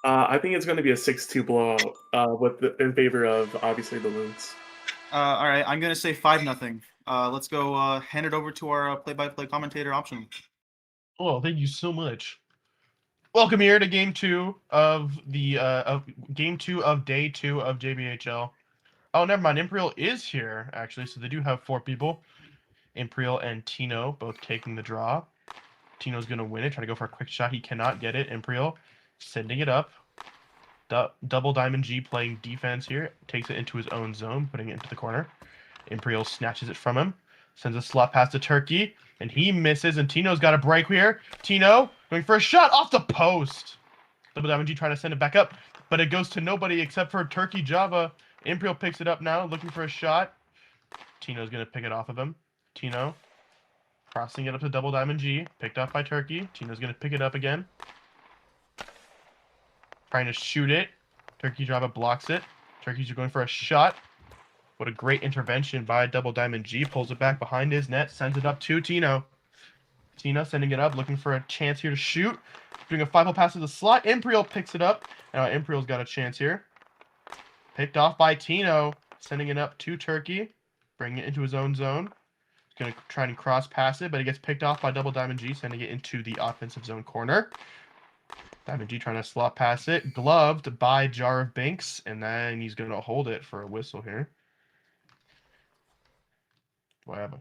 F: I think it's going to be a 6-2 blowout in favor of obviously the Loons.
D: All right, I'm gonna say 5-0. Let's go. Hand it over to our play-by-play commentator, Optional.
E: Oh, thank you so much. Welcome here to game two of day two of JBHL. Oh, never mind. Imperial is here actually, so they do have 4 people. Imperial and Tino both taking the draw. Tino's gonna win it. Try to go for a quick shot. He cannot get it. Imperial sending it up. Double Diamond G playing defense here. Takes it into his own zone, putting it into the corner. Imperial snatches it from him. Sends a slot pass to Turkey, and he misses, and Tino's got a break here. Tino going for a shot off the post. Double Diamond G trying to send it back up, but it goes to nobody except for Turkey Java. Imperial picks it up now, looking for a shot. Tino's going to pick it off of him. Tino crossing it up to Double Diamond G. Picked up by Turkey. Tino's going to pick it up again. Trying to shoot it. Turkey Java blocks it. Turkey's going for a shot. What a great intervention by Double Diamond G. Pulls it back behind his net. Sends it up to Tino. Tino sending it up. Looking for a chance here to shoot. Doing a 5-hole pass to the slot. Imperial picks it up. Now Imperial's got a chance here. Picked off by Tino. Sending it up to Turkey. Bringing it into his own zone. He's going to try and cross pass it, but it gets picked off by Double Diamond G. Sending it into the offensive zone corner. Diamond G trying to slot pass it. Gloved by Jar of Binks. And then he's going to hold it for a whistle here.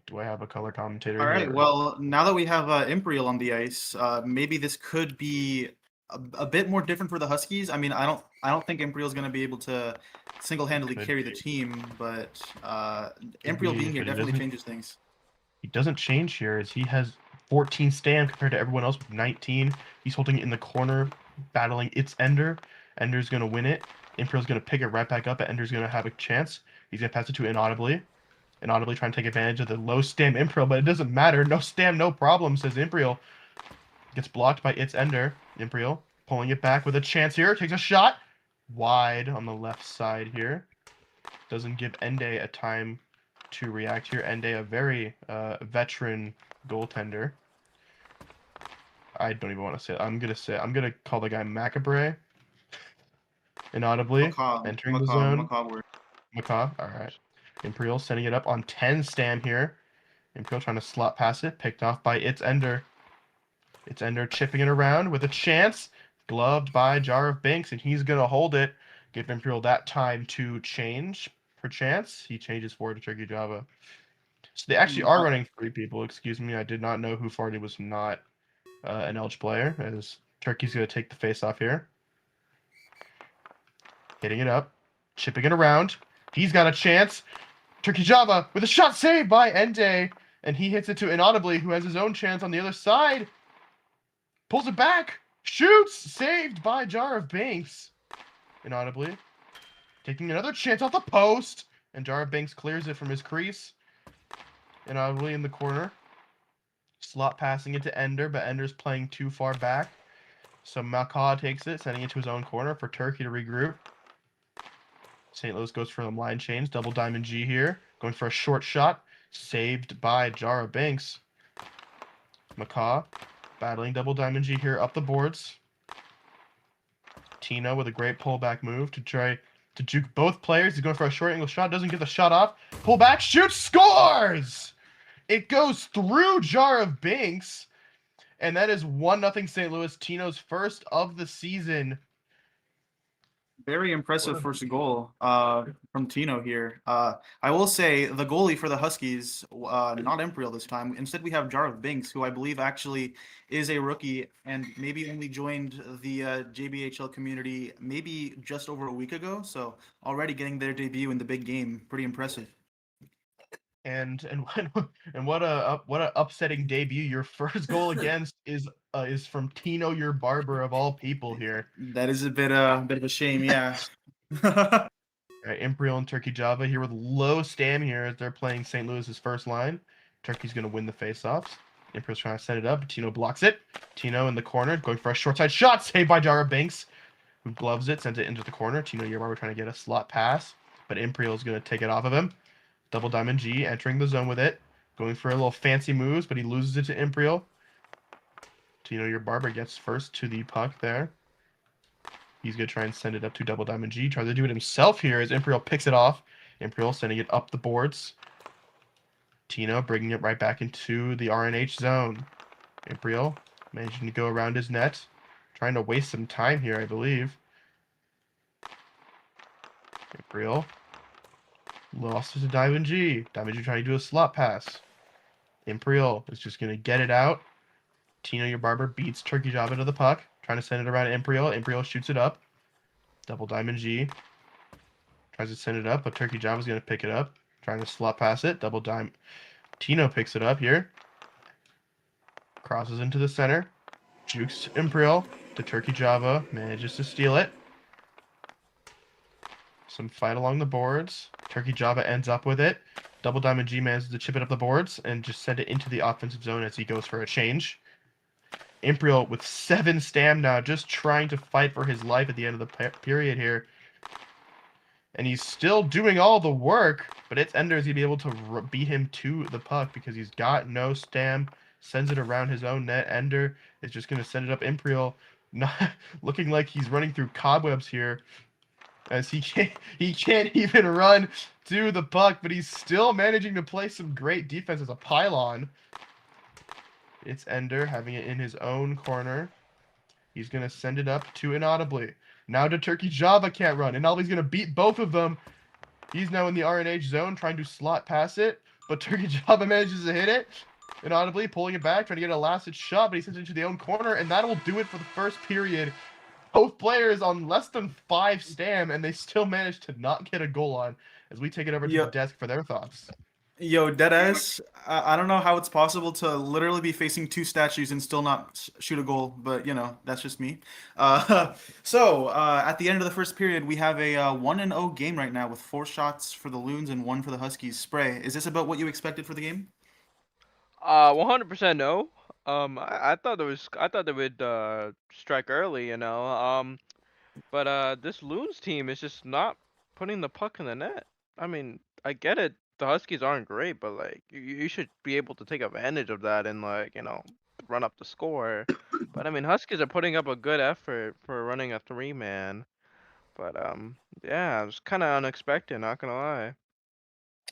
E: Do I have a color commentator?
D: All right.
E: Here?
D: Well, now that we have Imperial on the ice, maybe this could be a bit more different for the Huskies. I mean, I don't think Imperial's going to be able to single-handedly
E: Could
D: carry
E: be.
D: the team, but Imperial being here
E: but it
D: definitely
E: doesn't-
D: changes things.
E: He doesn't change here as he has 14 stam compared to everyone else with 19. He's holding it in the corner, battling its Ender. Ender's going to win it. Imperial's going to pick it right back up, but Ender's going to have a chance. He's going to pass it to Inaudibly. Inaudibly trying to take advantage of the low stam Imperial, but it doesn't matter. No stam, no problem, says Imperial. Gets blocked by its Ender. Imperial pulling it back with a chance here. Takes a shot. Wide on the left side here. Doesn't give Ende a time to react here. Ende, a very veteran goaltender. I don't even want to say it. I'm gonna call the guy Macabre. Inaudibly
D: Macaw,
E: entering the
D: macaw,
E: zone.
D: macaw word.
E: Macaw. All right. Imperial sending it up on 10 stam here. Imperial trying to slot pass it. Picked off by its Ender. Its Ender chipping it around with a chance. Gloved by Jar of Binks, and he's going to hold it. Give Imperial that time to change, perchance. He changes forward to Turkey Java. So they actually are running 3 people. Excuse me. I did not know who Farty was not an Elch player, as Turkey's going to take the face off here. Hitting it up. Chipping it around. He's got a chance. Turkey Java with a shot saved by Ende. And he hits it to Inaudibly, who has his own chance on the other side. Pulls it back. Shoots. Saved by Jar of Banks. Inaudibly. Taking another chance off the post. And Jar of Banks clears it from his crease. Inaudibly in the corner. Slot passing it to Ender, but Ender's playing too far back. So Macaw takes it, sending it to his own corner for Turkey to regroup. St. Louis goes for the line change. Double Diamond G here. Going for a short shot. Saved by Jar of Banks. Macaw battling Double Diamond G here up the boards. Tino with a great pullback move to try to juke both players. He's going for a short angle shot. Doesn't get the shot off. Pull back. Shoots. Scores! It goes through Jar of Banks. And that is 1-0 St. Louis. Tino's first of the season.
D: Very impressive first goal from Tino here. I will say the goalie for the Huskies, not Imperial this time. Instead, we have Jar of Binks, who I believe actually is a rookie and maybe only joined the JBHL community maybe just over a week ago. So already getting their debut in the big game, pretty impressive.
E: And what a upsetting debut! Your first goal against is from Tino, your barber of all people here.
D: That is a bit of a shame, yeah.
E: Right, Imperial and Turkey Java here with low stam here as they're playing St. Louis's first line. Turkey's going to win the faceoffs. Imperial's trying to set it up. Tino blocks it. Tino in the corner going for a short side shot. Saved by Jar of Banks, who gloves it, sends it into the corner. Tino, your barber trying to get a slot pass, but Imperial's going to take it off of him. Double Diamond G entering the zone with it. Going for a little fancy moves, but he loses it to Imperial. Tino, your barber gets first to the puck there. He's going to try and send it up to Double Diamond G. Tries to do it himself here as Imperial picks it off. Imperial sending it up the boards. Tino bringing it right back into the RNH zone. Imperial managing to go around his net. Trying to waste some time here, I believe. Imperial lost it to Diamond G. Diamond G trying to do a slot pass. Imperial is just going to get it out. Tino, your barber, beats Turkey Java to the puck. Trying to send it around to Imperial. Imperial shoots it up. Double Diamond G. Tries to send it up, but Turkey Java's going to pick it up. Trying to slot pass it. Double Diamond. Tino picks it up here. Crosses into the center. Jukes Imperial to Turkey Java. Manages to steal it. Some fight along the boards. Turkey Java ends up with it. Double Diamond G manages to chip it up the boards and just send it into the offensive zone as he goes for a change. Imperial with 7 stam now, just trying to fight for his life at the end of the period here. And he's still doing all the work, but it's Ender is going to be able to beat him to the puck because he's got no stam. Sends it around his own net. Ender is just going to send it up. Imperial not looking like he's running through cobwebs here, as he can't even run to the puck, but he's still managing to play some great defense as a pylon. It's Ender having it in his own corner. He's going to send it up to Inaudibly. Now to Turkey Java can't run. Inaudibly's going to beat both of them. He's now in the RNH zone trying to slot pass it, but Turkey Java manages to hit it. Inaudibly pulling it back, trying to get a last-hit shot, but he sends it into the own corner, and that'll do it for the first period. Both players on less than 5 stam, and they still managed to not get a goal on as we take it over to the desk for their thoughts.
D: Yo, deadass, I don't know how it's possible to literally be facing 2 statues and still not shoot a goal, but, you know, that's just me. So, at the end of the first period, we have a 1-0 game right now with 4 shots for the Loons and 1 for the Huskies. Spray, is this about what you expected for the game?
C: 100% no. I thought they would strike early, you know. But this Loons team is just not putting the puck in the net. I mean, I get it. The Huskies aren't great, but like you should be able to take advantage of that and like, you know, run up the score. But I mean, Huskies are putting up a good effort for running a 3-man. But yeah, it was kind of unexpected. Not gonna lie.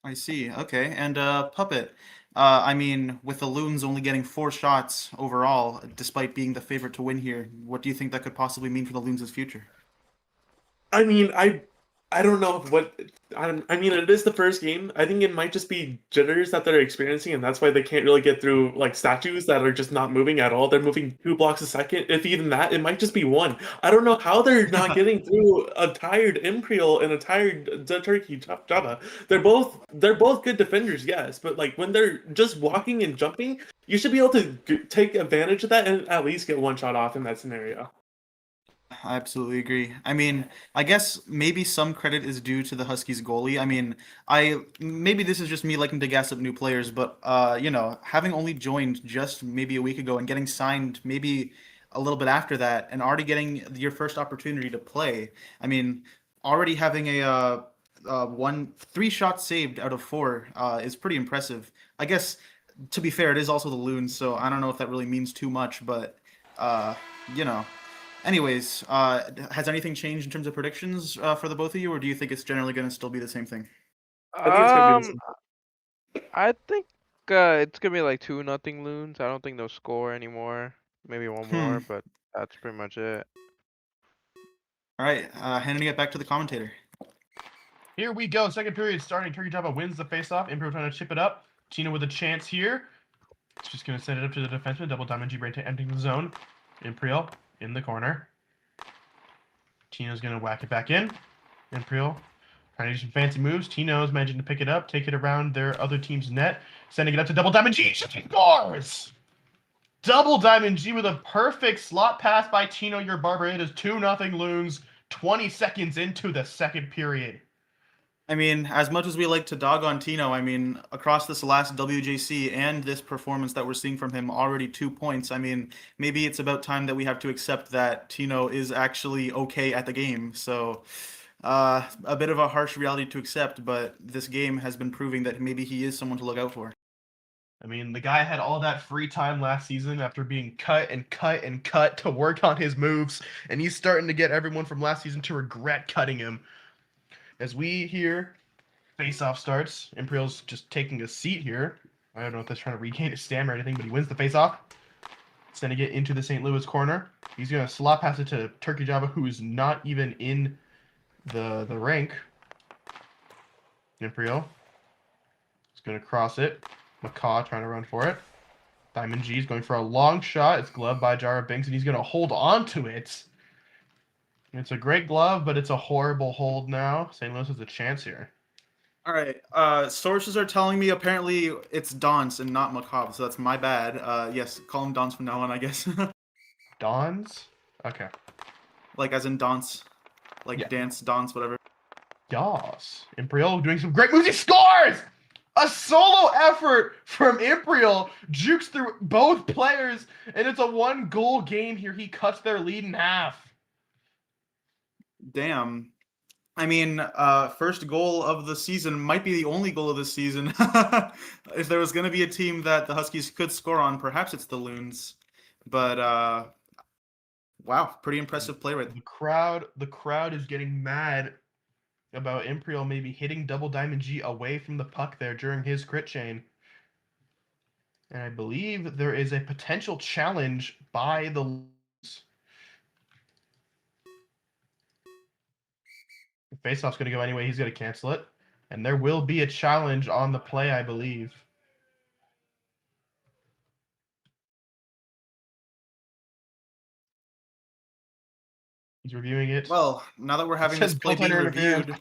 D: I see. Okay. And Puppet, I mean, with the Loons only getting 4 shots overall, despite being the favorite to win here, what do you think that could possibly mean for the Loons' future?
F: I mean, I don't know what I mean. It is the first game. I think it might just be jitters that they're experiencing, and that's why they can't really get through like statues that are just not moving at all. They're moving 2 blocks a second. If even that, it might just be 1. I don't know how they're not getting through a tired Imperial and a tired Turkey Java. They're both good defenders, yes, but like when they're just walking and jumping, you should be able to take advantage of that and at least get 1 shot off in that scenario.
D: I absolutely agree. I mean, I guess maybe some credit is due to the Huskies goalie. I mean, maybe this is just me liking to gas up new players, but you know, having only joined just maybe a week ago and getting signed maybe a little bit after that and already getting your first opportunity to play. I mean, already having a 3 shots saved out of 4 is pretty impressive. I guess to be fair, it is also the Loons, so I don't know if that really means too much, but you know. Anyways, has anything changed in terms of predictions for the both of you, or do you think it's generally going to still be the same thing?
F: I think it's gonna be the
C: Um,
F: same.
C: I think it's gonna be like 2-0 Loons. I don't think they'll score anymore. Maybe one more, but that's pretty much it.
D: All right, handing it back to the commentator.
E: Here we go. Second period starting. Turkey Java wins the faceoff. Imperial trying to chip it up. Tina with a chance here. It's just going to send it up to the defenseman. Double diamond G brain to emptying the zone. Imperial in the corner. Tino's going to whack it back in. Imperial trying to do some fancy moves. Tino's managing to pick it up, take it around their other team's net, sending it up to Double Diamond G. She scores! Double Diamond G with a perfect slot pass by Tino Your Barber. It is 2-0 Loons, 20 seconds into the second period.
D: I mean, as much as we like to dog on Tino, I mean, across this last WJC and this performance that we're seeing from him, already 2 points. I mean, maybe it's about time that we have to accept that Tino is actually okay at the game. So, a bit of a harsh reality to accept, but this game has been proving that maybe he is someone to look out for.
E: I mean, the guy had all that free time last season after being cut and cut and cut to work on his moves, and he's starting to get everyone from last season to regret cutting him. As we hear face-off starts, Imperial's just taking a seat here. I don't know if that's trying to regain his stamina or anything, but he wins the face-off. Sending it into the St. Louis corner. He's going to slot pass it to Turkey Java, who is not even in the rink. Imperial is going to cross it. Macaw trying to run for it. Diamond G is going for a long shot. It's gloved by Jara Binks, and he's going to hold on to it. It's a great glove, but it's a horrible hold now. St. Louis has a chance here.
D: All right. Sources are telling me apparently it's Dons and not Macabre, so that's my bad. Yes, call him Dons from now on, I guess.
E: Dons? Okay.
D: Like as in dance, like
E: Yeah.
D: dance, dance, whatever.
E: Yas. Imperial doing some great moves. He scores! A solo effort from Imperial jukes through both players, and it's a 1-goal game here. He cuts their lead in half.
D: Damn. I mean, first goal of the season might be the only goal of the season. If there was going to be a team that the Huskies could score on, perhaps it's the Loons. But wow, pretty impressive play right there.
E: The crowd is getting mad about Imperial maybe hitting Double Diamond G away from the puck there during his crit chain. And I believe there is a potential challenge by the Loons. The faceoff's going to go anyway. He's going to cancel it. And there will be a challenge on the play, I believe. He's reviewing it.
D: Well, now that we're having
E: says
D: this play being
E: goaltender interference.
D: reviewed,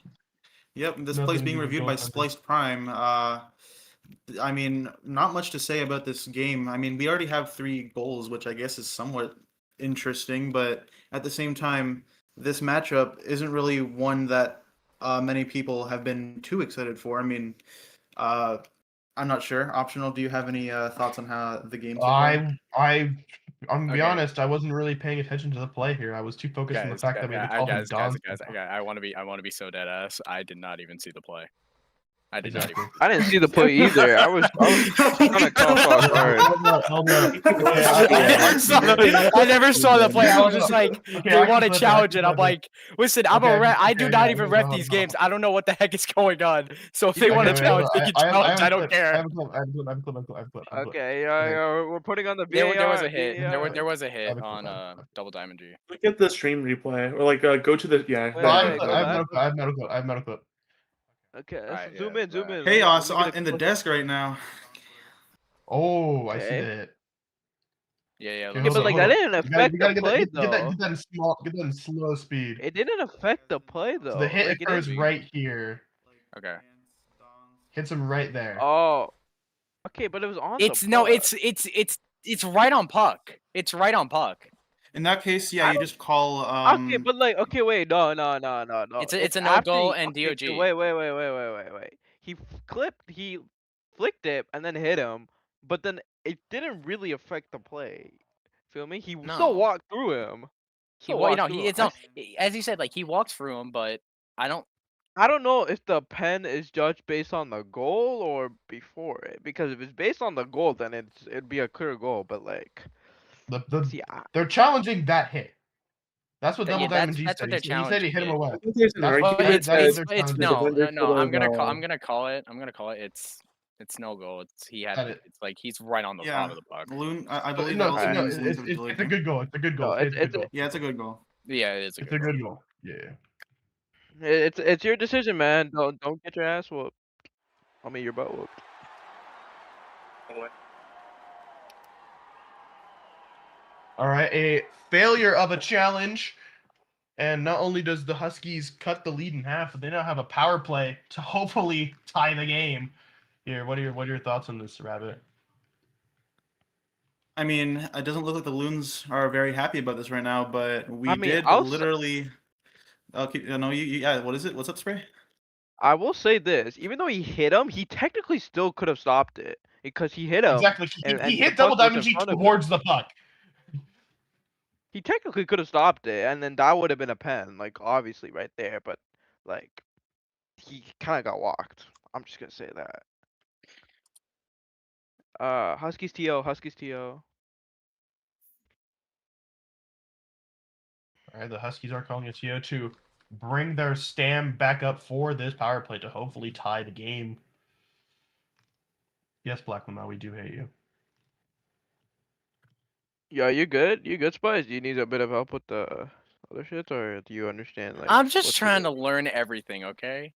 D: yep, this
E: Nothing
D: play's
E: to
D: being
E: do with
D: reviewed by
E: goaltender.
D: Spliced Prime. I mean, not much to say about this game. I mean, we already have 3 goals, which I guess is somewhat interesting, but at the same time, this matchup isn't really one that many people have been too excited for. I mean, I'm not sure. Optional, do you have any thoughts on how the game?
E: I'm gonna be
A: Okay.
E: honest. I wasn't really paying attention to the play here. I was too focused on the fact that we had to call him Don.
A: I want to be so dead ass. I did not even see the play. I did not
E: Exactly.
A: even.
C: I didn't see the play either. I was kind of caught off guard.
A: I never saw the play. I was just like,
E: Okay,
A: they
E: I can
A: want to
E: flip it, I
A: challenge
E: can
A: it. I'm
E: flip it.
A: like, listen, I'm
E: Okay,
A: a ref. I
E: okay,
A: do not
E: yeah,
A: even
E: wait,
A: ref
E: hold on,
A: these
E: hold on.
A: games. I don't know what the heck is going on. So if they
C: Okay,
A: want to
C: wait,
A: challenge,
C: hold
A: they
E: I
A: can challenge. I
E: have a
A: don't
E: clip,
A: care.
E: I have a clip, I have a clip, I have a clip, I have a clip, I have a clip.
C: Okay,
E: Okay.
C: we're putting on the
A: There
C: VAR.
A: was a hit.
C: VAR.
A: There was a
E: I
A: hit
E: have a clip,
A: on
E: I have a clip.
A: Double Diamond G.
F: Look at the stream replay, or like go to the
C: Wait,
E: No, I
F: there
E: have
F: you
C: go
F: go.
E: I have
C: back.
E: medical, I have medical, I have medical clip.
C: Okay,
A: Alright,
C: zoom
A: yeah,
C: in, zoom
A: but-
C: in.
D: Chaos
C: Let me get a
D: in the
C: close-up.
D: desk right now.
E: Oh, I see
C: Okay.
E: the hit.
A: Yeah,
E: Okay,
C: Okay,
E: hold
C: but
E: on,
C: like
E: hold
C: that
E: on.
C: didn't
E: You
C: affect the
E: gotta get
C: play
E: that,
C: though.
E: get that in slow speed.
C: It didn't affect the play though.
E: So the hit
C: Like, it
E: occurs
C: didn't...
E: right here.
A: Okay.
E: Hits him right there.
C: Oh. Okay, but it was on
A: It's
C: the
A: no,
C: puck.
A: it's right on puck. It's right on puck.
D: In that case, yeah,
C: I
D: you
C: don't-
D: just call.
C: Okay, but like, okay, wait, no.
A: It's a no
C: after
A: goal
C: he-
A: and
C: okay,
A: DOG.
C: Wait. He flicked it and then hit him, but then it didn't really affect the play. Feel me? He
A: No.
C: still walked through him.
A: It's not, as you said, like he walks through him, but I
C: I don't know if the pen is judged based on the goal or before it. Because if it's based on the goal, then it'd be a clear goal. But like, see,
E: They're challenging that hit. That's what
A: Yeah,
E: Double Diamond G
A: that's
E: said.
A: what they're
E: He said he hit him
A: challenging,
E: away.
F: I think there's an
E: That's
F: argument
E: what
A: it's
F: that
E: they're
A: it's
E: challenging.
F: the
A: no.
F: defender
A: I'm
F: could
A: gonna call it. It's no goal. It's like he's right on the
D: yeah,
A: bottom of the puck.
D: Balloon. I believe
E: No,
D: that also
C: Alright.
D: means Loons have
E: it's
D: delayed
E: a
D: game.
E: good goal. It's a good goal.
C: No,
E: It's a good goal.
D: Yeah, it's a good goal.
A: Yeah, it is.
E: It's a good goal. Yeah.
C: It's your decision, man. Don't get your ass whooped. I mean, your butt whooped.
E: All right, a failure of a challenge, and not only does the Huskies cut the lead in half, but they now have a power play to hopefully tie the game. Here, what are your thoughts on this, Rabbit?
D: I mean, it doesn't look like the Loons are very happy about this right now, but we
C: I mean,
D: did
C: I'll
D: literally. Okay, no, yeah. What is it? What's up, Spray?
C: I will say this: even though he hit him, he technically still could have stopped it because he hit him.
E: Exactly.
C: and
E: He
C: the
E: hit
C: puck
E: Double
C: was
E: Diamond
C: in
E: G
C: front of him.
E: towards the puck.
C: He technically could have stopped it, and then that would have been a pen, like obviously right there. But like, he kind of got walked. I'm just gonna say that. Huskies TO.
E: All right, the Huskies are calling a TO to bring their stam back up for this power play to hopefully tie the game. Yes, Black Lamau, we do hate you.
C: Yeah, you good? You good, Spice? Do you need a bit of help with the other shit, or do you understand? Like,
A: I'm just
C: what's the
A: trying to
C: deal?
A: learn everything, okay?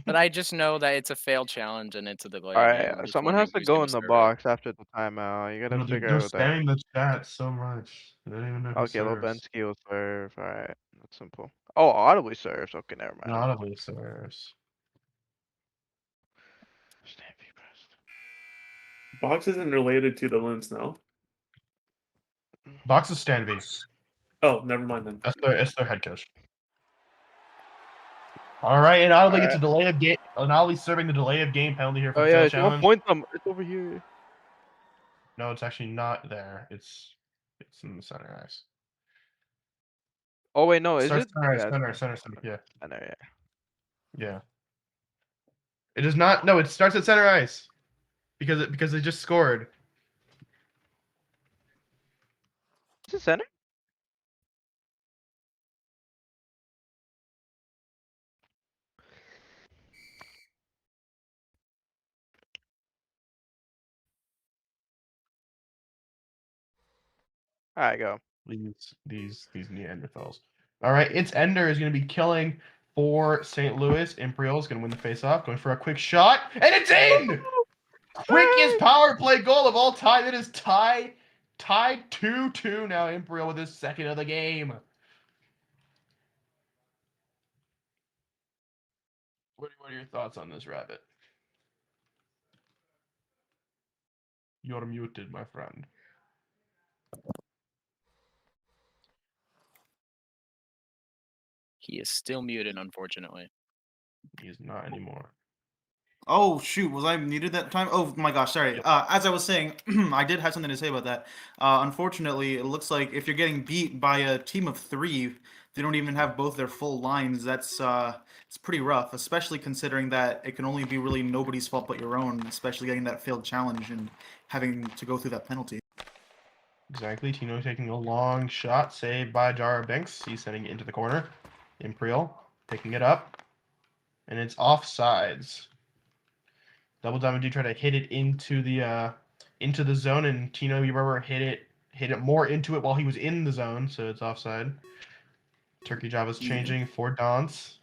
A: But I just know that it's a failed challenge and it's a delay
C: All
A: game.
C: right,
A: I'm just
C: someone
A: wondering
C: has to
A: who's gonna
C: go in the
A: serve it.
C: box after the timeout. You gotta
E: No,
C: figure
E: they're
C: out that.
E: spamming the chat so much. They don't even know who
C: Okay,
E: serves.
C: Lobensky will serve. All right, that's simple. Oh, audibly serves. Okay, never mind.
E: Not a least serves.
C: Stampede pressed.
F: Box isn't related to the Loons, no.
E: Box is Stanby.
F: Oh, never mind then.
E: It's their head coach. All right, and Audibly gets a delay of game. And Audibly serving the delay of game penalty here for
C: Oh
E: the
C: yeah,
E: failed
C: if you want
E: challenge.
C: point them, it's over here.
E: No, it's actually not there. It's in the center ice.
C: Oh wait, no, is
E: Starts
C: it?
E: center,
C: Yeah,
E: center. Yeah,
C: I know. Yeah.
E: yeah. It does not. No, it starts at center ice because they just scored.
C: Is it center? All right, go.
E: These Neanderthals. All right, it's Ender is going to be killing for St. Louis. Imperial is going to win the faceoff, going for a quick shot, and it's in. Quickest power play goal of all time. It is tied 2-2 now. Imperial with his second of the game. What are your thoughts on this, Rabbit? You're muted, my friend.
A: He is still muted, unfortunately.
E: He is not anymore.
D: Oh shoot, was I muted that time? Oh my gosh, sorry. As I was saying, I did have something to say about that. Unfortunately, it looks like if you're getting beat by a team of 3, they don't even have both their full lines. That's it's pretty rough, especially considering that it can only be really nobody's fault but your own, especially getting that failed challenge and having to go through that penalty.
E: Exactly. Tino taking a long shot, saved by Jara Banks. He's sending it into the corner. Imperial picking it up, and it's offsides. Double Diamond do try to hit it into the zone, and Tino Yubber hit it more into it while he was in the zone, so it's offside. Turkey Java's changing for Dance.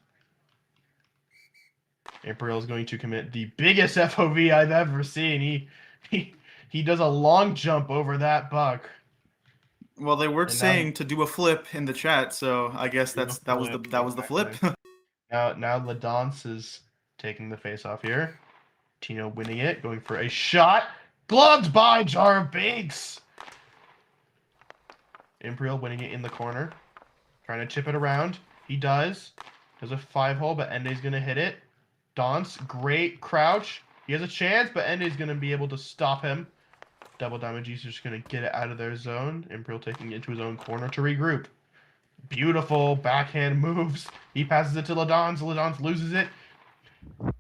E: Imperial is going to commit the biggest FOV I've ever seen. He does a long jump over that puck.
D: Well, they were
E: And
D: saying to do a flip in the chat, so I guess that was the flip.
E: Now Ladance is taking the face off here. Tino winning it, going for a shot. Gloved by Jar Banks. Imperial winning it in the corner. Trying to chip it around. He does. Does a 5-hole, but Ende's going to hit it. Dance, great crouch. He has a chance, but Ende's going to be able to stop him. Double Diamond G's just going to get it out of their zone. Imperial taking it into his own corner to regroup. Beautiful backhand moves. He passes it to Ladance. Ladance loses it.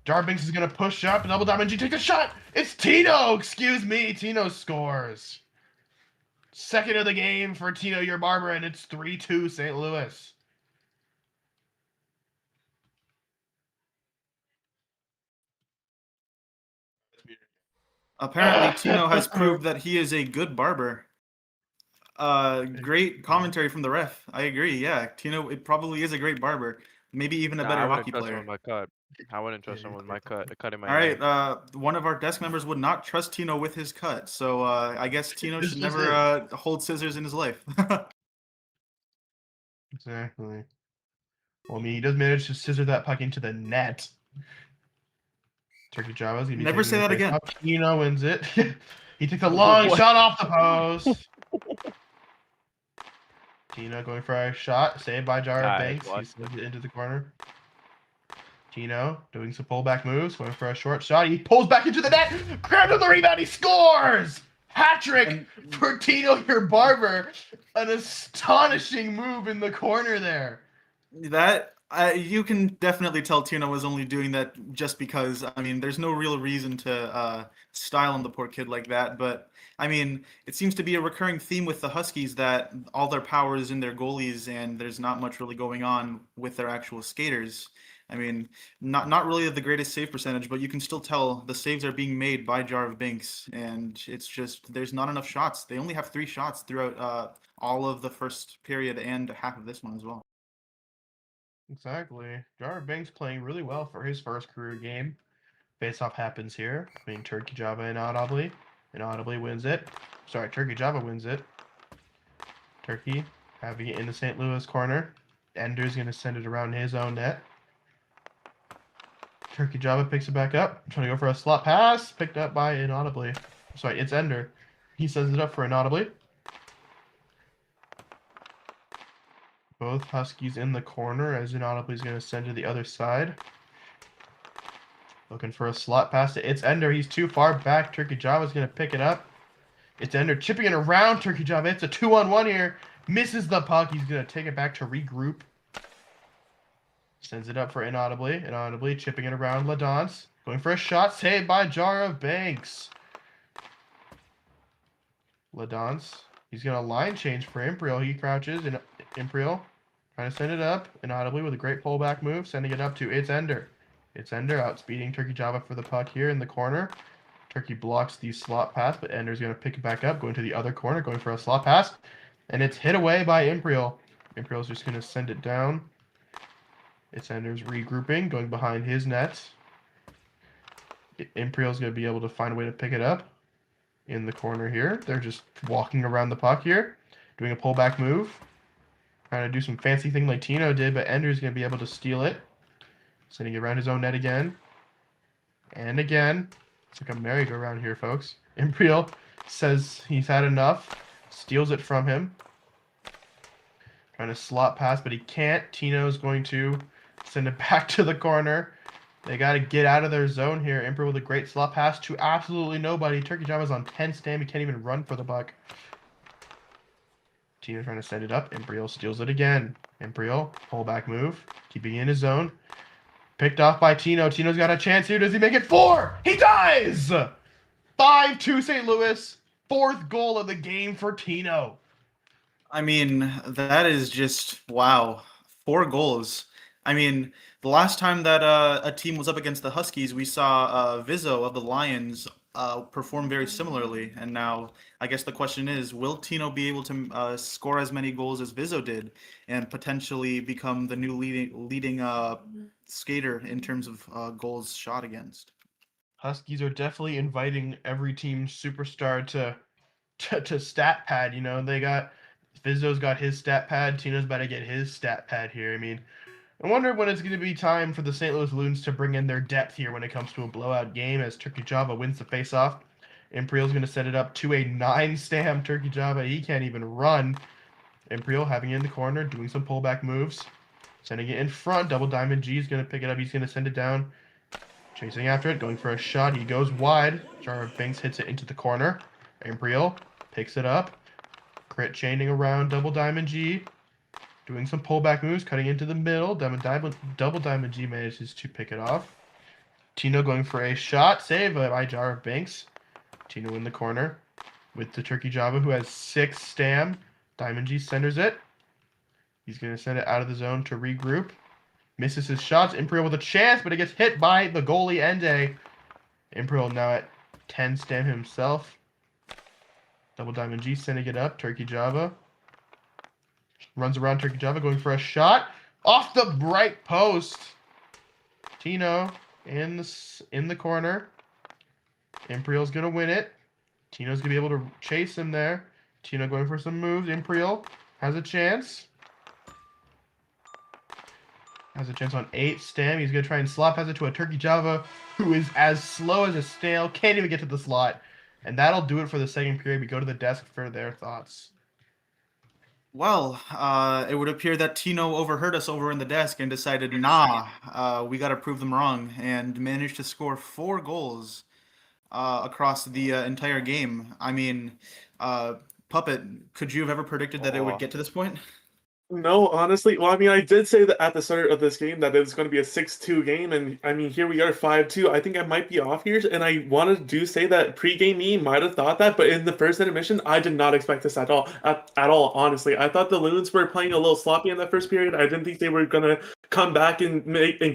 E: Jarbinks is going to push up. Double Diamond G takes a shot. It's Tino. Excuse me. Tino scores. Second of the game for Tino Your Barber, and it's 3-2 St. Louis.
D: Apparently, Tino has proved that he is a good barber. Great commentary from the ref. I agree. Yeah, Tino, it probably is a great barber. Maybe even a better hockey player.
C: I wouldn't trust someone with my cut. Cutting my
D: All
C: hair.
D: right. One of our desk members would not trust Tino with his cut, so I guess Tino
E: This
D: should
E: is
D: never hold scissors in his life.
E: Exactly. Well, I mean, he does manage to scissor that puck into the net. Turkey Java's gonna be
D: Never
E: taking
D: say
E: the
D: that
E: face
D: again.
E: off. Tino wins it. He takes a long shot off the post. Tino going for a shot, saved by Jara Banks. He sends it into the corner. Tino doing some pullback moves, going for a short shot. He pulls back into the net, grabs on the rebound, he scores! Hat-trick for Tino Your Barber. An astonishing move in the corner there.
D: That you can definitely tell Tino was only doing that just because. I mean, there's no real reason to style on the poor kid like that. But I mean, it seems to be a recurring theme with the Huskies that all their power is in their goalies, and there's not much really going on with their actual skaters. I mean, not really the greatest save percentage, but you can still tell the saves are being made by Jar of Binks, and it's just there's not enough shots. They only have 3 shots throughout all of the first period and half of this one as well.
E: Exactly. Jar Banks playing really well for his first career game. Face-off happens here between Turkey Java and Audibly. And Audibly wins it. Sorry, Turkey Java wins it. Turkey having it in the St. Louis corner. Ender's going to send it around his own net. Turkey Java picks it back up. Trying to go for a slot pass. Picked up by Inaudibly. Sorry, it's Ender. He sends it up for Inaudibly. Both Huskies in the corner as Inaudibly is going to send to the other side. Looking for a slot pass to It's Ender. He's too far back. Turkey Java is going to pick it up. It's Ender chipping it around Turkey Java. It's a 2-on-1 here. Misses the puck. He's going to take it back to regroup. Sends it up for Inaudibly. Inaudibly chipping it around Ladance. Going for a shot. Saved by Jar of Banks. Ladance. He's going to line change for Imperial. He crouches. And Imperial trying to send it up. Inaudibly with a great pullback move. Sending it up to It's Ender. It's Ender outspeeding Turkey Java for the puck here in the corner. Turkey blocks the slot pass, but Ender's going to pick it back up, going to the other corner, going for a slot pass. And it's hit away by Imperial. Imperial's just going to send it down. It's Ender's regrouping, going behind his net. Imperial's going to be able to find a way to pick it up in the corner here. They're just walking around the puck here, doing a pullback move. Trying to do some fancy thing like Tino did, but Ender's going to be able to steal it. Sending it around his own net again. And again. It's like a merry-go-round here, folks. Imperial says he's had enough. Steals it from him. Trying to slot pass, but he can't. Tino's going to send it back to the corner. They got to get out of their zone here. Emperor with a great slot pass to absolutely nobody. Turkey Java's on 10 stam. He can't even run for the buck. Tino trying to set it up. Imperial steals it again. Imperial, pullback move. Keeping in his zone. Picked off by Tino. Tino's got a chance here. Does he make it 4? He does! 5-2 St. Louis. 4th goal of the game for Tino.
D: I mean, that is just wow. 4 goals. I mean, the last time that a team was up against the Huskies, we saw Vizzo of the Lions perform very similarly. And now, I guess the question is, will Tino be able to score as many goals as Vizzo did, and potentially become the new leading skater in terms of goals shot against?
E: Huskies are definitely inviting every team superstar to stat pad. You know, they got Vizzo's got his stat pad. Tino's about to get his stat pad here. I mean, I wonder when it's going to be time for the St. Louis Loons to bring in their depth here when it comes to a blowout game as Turkey Java wins the faceoff. Imperial's going to set it up to a 9-stam Turkey Java. He can't even run. Imperial having it in the corner, doing some pullback moves. Sending it in front. Double Diamond G is going to pick it up. He's going to send it down. Chasing after it, going for a shot. He goes wide. Jarvis Banks hits it into the corner. Imperial picks it up. Crit chaining around Double Diamond G. Doing some pullback moves, cutting into the middle. Double Diamond G manages to pick it off. Tino going for a shot. Save by Jarvis Banks. Tino in the corner with the Turkey Java, who has 6 stam. Diamond G centers it. He's going to send it out of the zone to regroup. Misses his shots. Imperial with a chance, but it gets hit by the goalie, Ende. Imperial now at 10 stam himself. Double Diamond G sending it up. Turkey Java. Runs around Turkey Java, going for a shot. Off the right post. Tino in the corner. Imperial's going to win it. Tino's going to be able to chase him there. Tino going for some moves. Imperial has a chance. Has a chance on 8 stam. He's going to try and slot pass it to a Turkey Java who is as slow as a snail. Can't even get to the slot. And that'll do it for the second period. We go to the desk for their thoughts.
D: Well, it would appear that Tino overheard us over in the desk and decided, nah, we got to prove them wrong, and managed to score 4 goals across the entire game. I mean, Puppet, could you have ever predicted that it would get to this point?
F: No, honestly. Well, I mean, I did say that at the start of this game that it was going to be a 6-2 game, and I mean, here we are 5-2. I think I might be off here, and I wanted to say that pre-game me might have thought that, but in the first intermission, I did not expect this at all. At all, honestly. I thought the Loons were playing a little sloppy in that first period. I didn't think they were going to come back and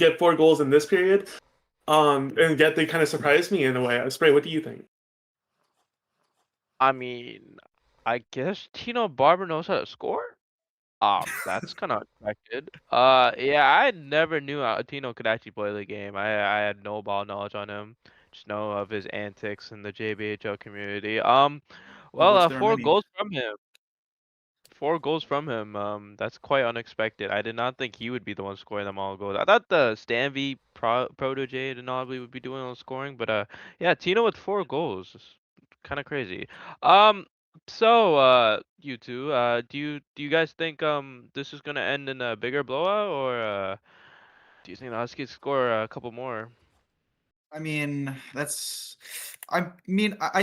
F: get 4 goals in this period. And yet they kind of surprised me in a way. Spray, what do you think?
C: I mean, I guess Tino Barber knows how to score. That's kind of expected. Yeah, I never knew Tino could actually play the game. I had no ball knowledge on him. Just know of his antics in the JBHL community. Well,
D: Which there are
C: 4
D: many.
C: goals from him. 4 goals from him. That's quite unexpected. I did not think he would be the one scoring them all goals. I thought the Stanvey protege and Obviously would be doing all the scoring, but yeah, Tino with 4 goals. Kind of crazy. So, you two, do you guys think this is gonna end in a bigger blowout, or do you think the Huskies score a couple more?
D: I mean, I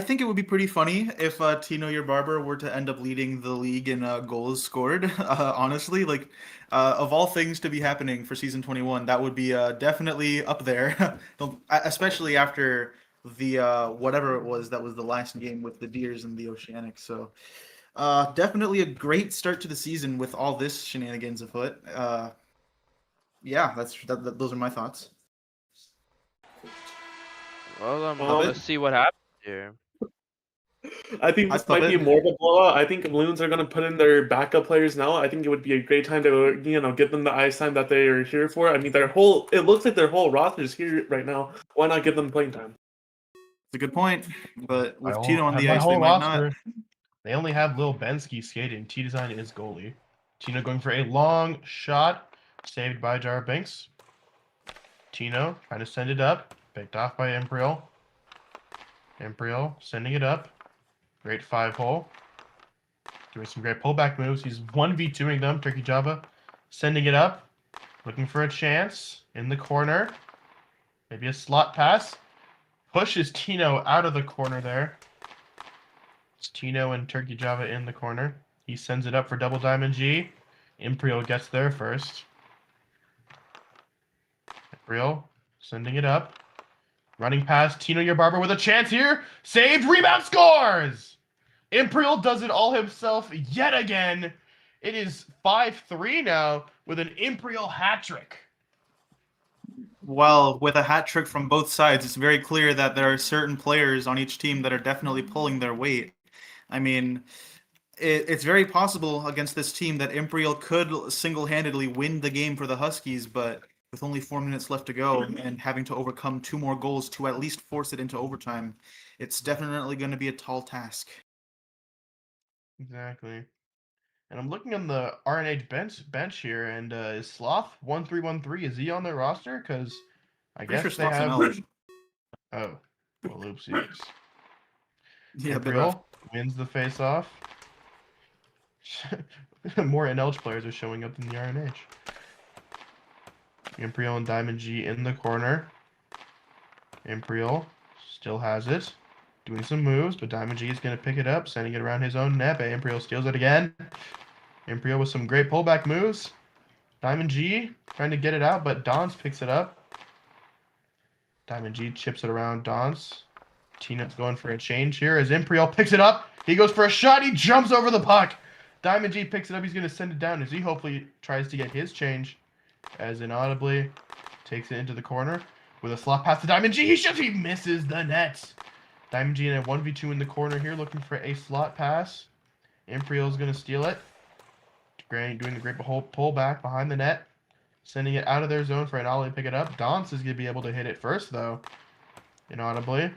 D: think it would be pretty funny if Tino your barber were to end up leading the league in goals scored. Honestly, like of all things to be happening for season 21, that would be definitely up there. Especially after the whatever it was that was the last game with the Deers and the Oceanics. So definitely a great start to the season with all this shenanigans afoot. Yeah, those are my thoughts.
C: Well,
F: Puppet?
C: let's see what happens here.
F: I think this might be more of a blowout. I think Loons are going to put in their backup players now. I think it would be a great time to, give them the ice time that they are here for. I mean, it looks like their whole roster is here right now. Why not give them playing time?
D: It's a good point, but with
E: My
D: Tino on the
E: my
D: ice,
E: whole
D: they might
E: roster,
D: not.
E: They only have Lil Bensky skating. T-Design is goalie. Tino going for a long shot. Saved by Jar Banks. Tino trying to send it up. Picked off by Imperial. Imperial sending it up. Great 5-hole. Doing some great pullback moves. He's 1v2ing them. Turkey Java sending it up. Looking for a chance in the corner. Maybe a slot pass. Pushes Tino out of the corner there. It's Tino and Turkey Java in the corner. He sends it up for double diamond G. Imperial gets there first. Imperial sending it up. Running past Tino Barber with a chance here. Saved, rebound, scores! Imperial does it all himself yet again. It is 5-3 now with an Imperial hat trick.
D: Well, with a hat trick from both sides, it's very clear that there are certain players on each team that are definitely pulling their weight. I mean, it's very possible against this team that Imperial could single-handedly win the game for the Huskies, but with only 4 minutes left to go and having to overcome 2 more goals to at least force it into overtime, it's definitely going to be a tall task.
E: Exactly. And I'm looking on the RNH bench here, and is Sloth 1313? Is he on their roster? Because I
D: Pretty
E: guess
D: sure
E: they
D: Sloth's an
E: have.
D: Elch.
E: Oh, well, oopsies.
D: Yeah, a bit rough.
E: Imperial wins the face-off. More NLH players are showing up than the RNH. Imperial and Diamond G in the corner. Imperial still has it. Doing some moves, but Diamond G is going to pick it up, sending it around his own net. But Imperial steals it again. Imperial with some great pullback moves. Diamond G trying to get it out, but Dons picks it up. Diamond G chips it around Dons. Tina's going for a change here as Imperial picks it up. He goes for a shot. He jumps over the puck. Diamond G picks it up. He's going to send it down as he hopefully tries to get his change. As inaudibly takes it into the corner with a slot pass to Diamond G. He shoots. He misses the net. Diamond G in a 1v2 in the corner here looking for a slot pass. Imperial's going to steal it. Doing the great pull back behind the net. Sending it out of their zone for an ollie to pick it up. Dons is going to be able to hit it first, though. Inaudibly.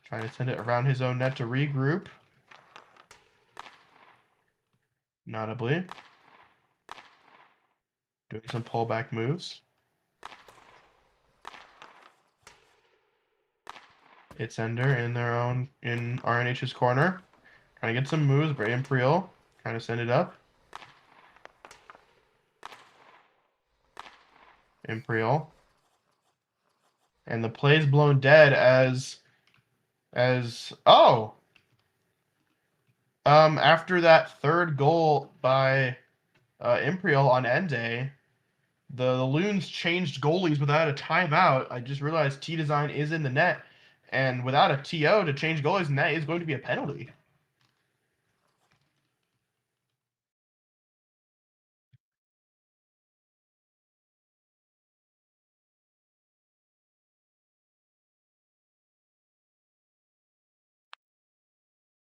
E: Trying to send it around his own net to regroup. Inaudibly. Doing some pullback moves. It's Ender in RNH's corner. Trying to get some moves, but Imperial trying to send it up. Imperial. And the play's blown dead after that third goal by Imperial on end day, the Loons changed goalies without a timeout. I just realized T-Design is in the net, and without a TO to change goalies in that is going to be a penalty.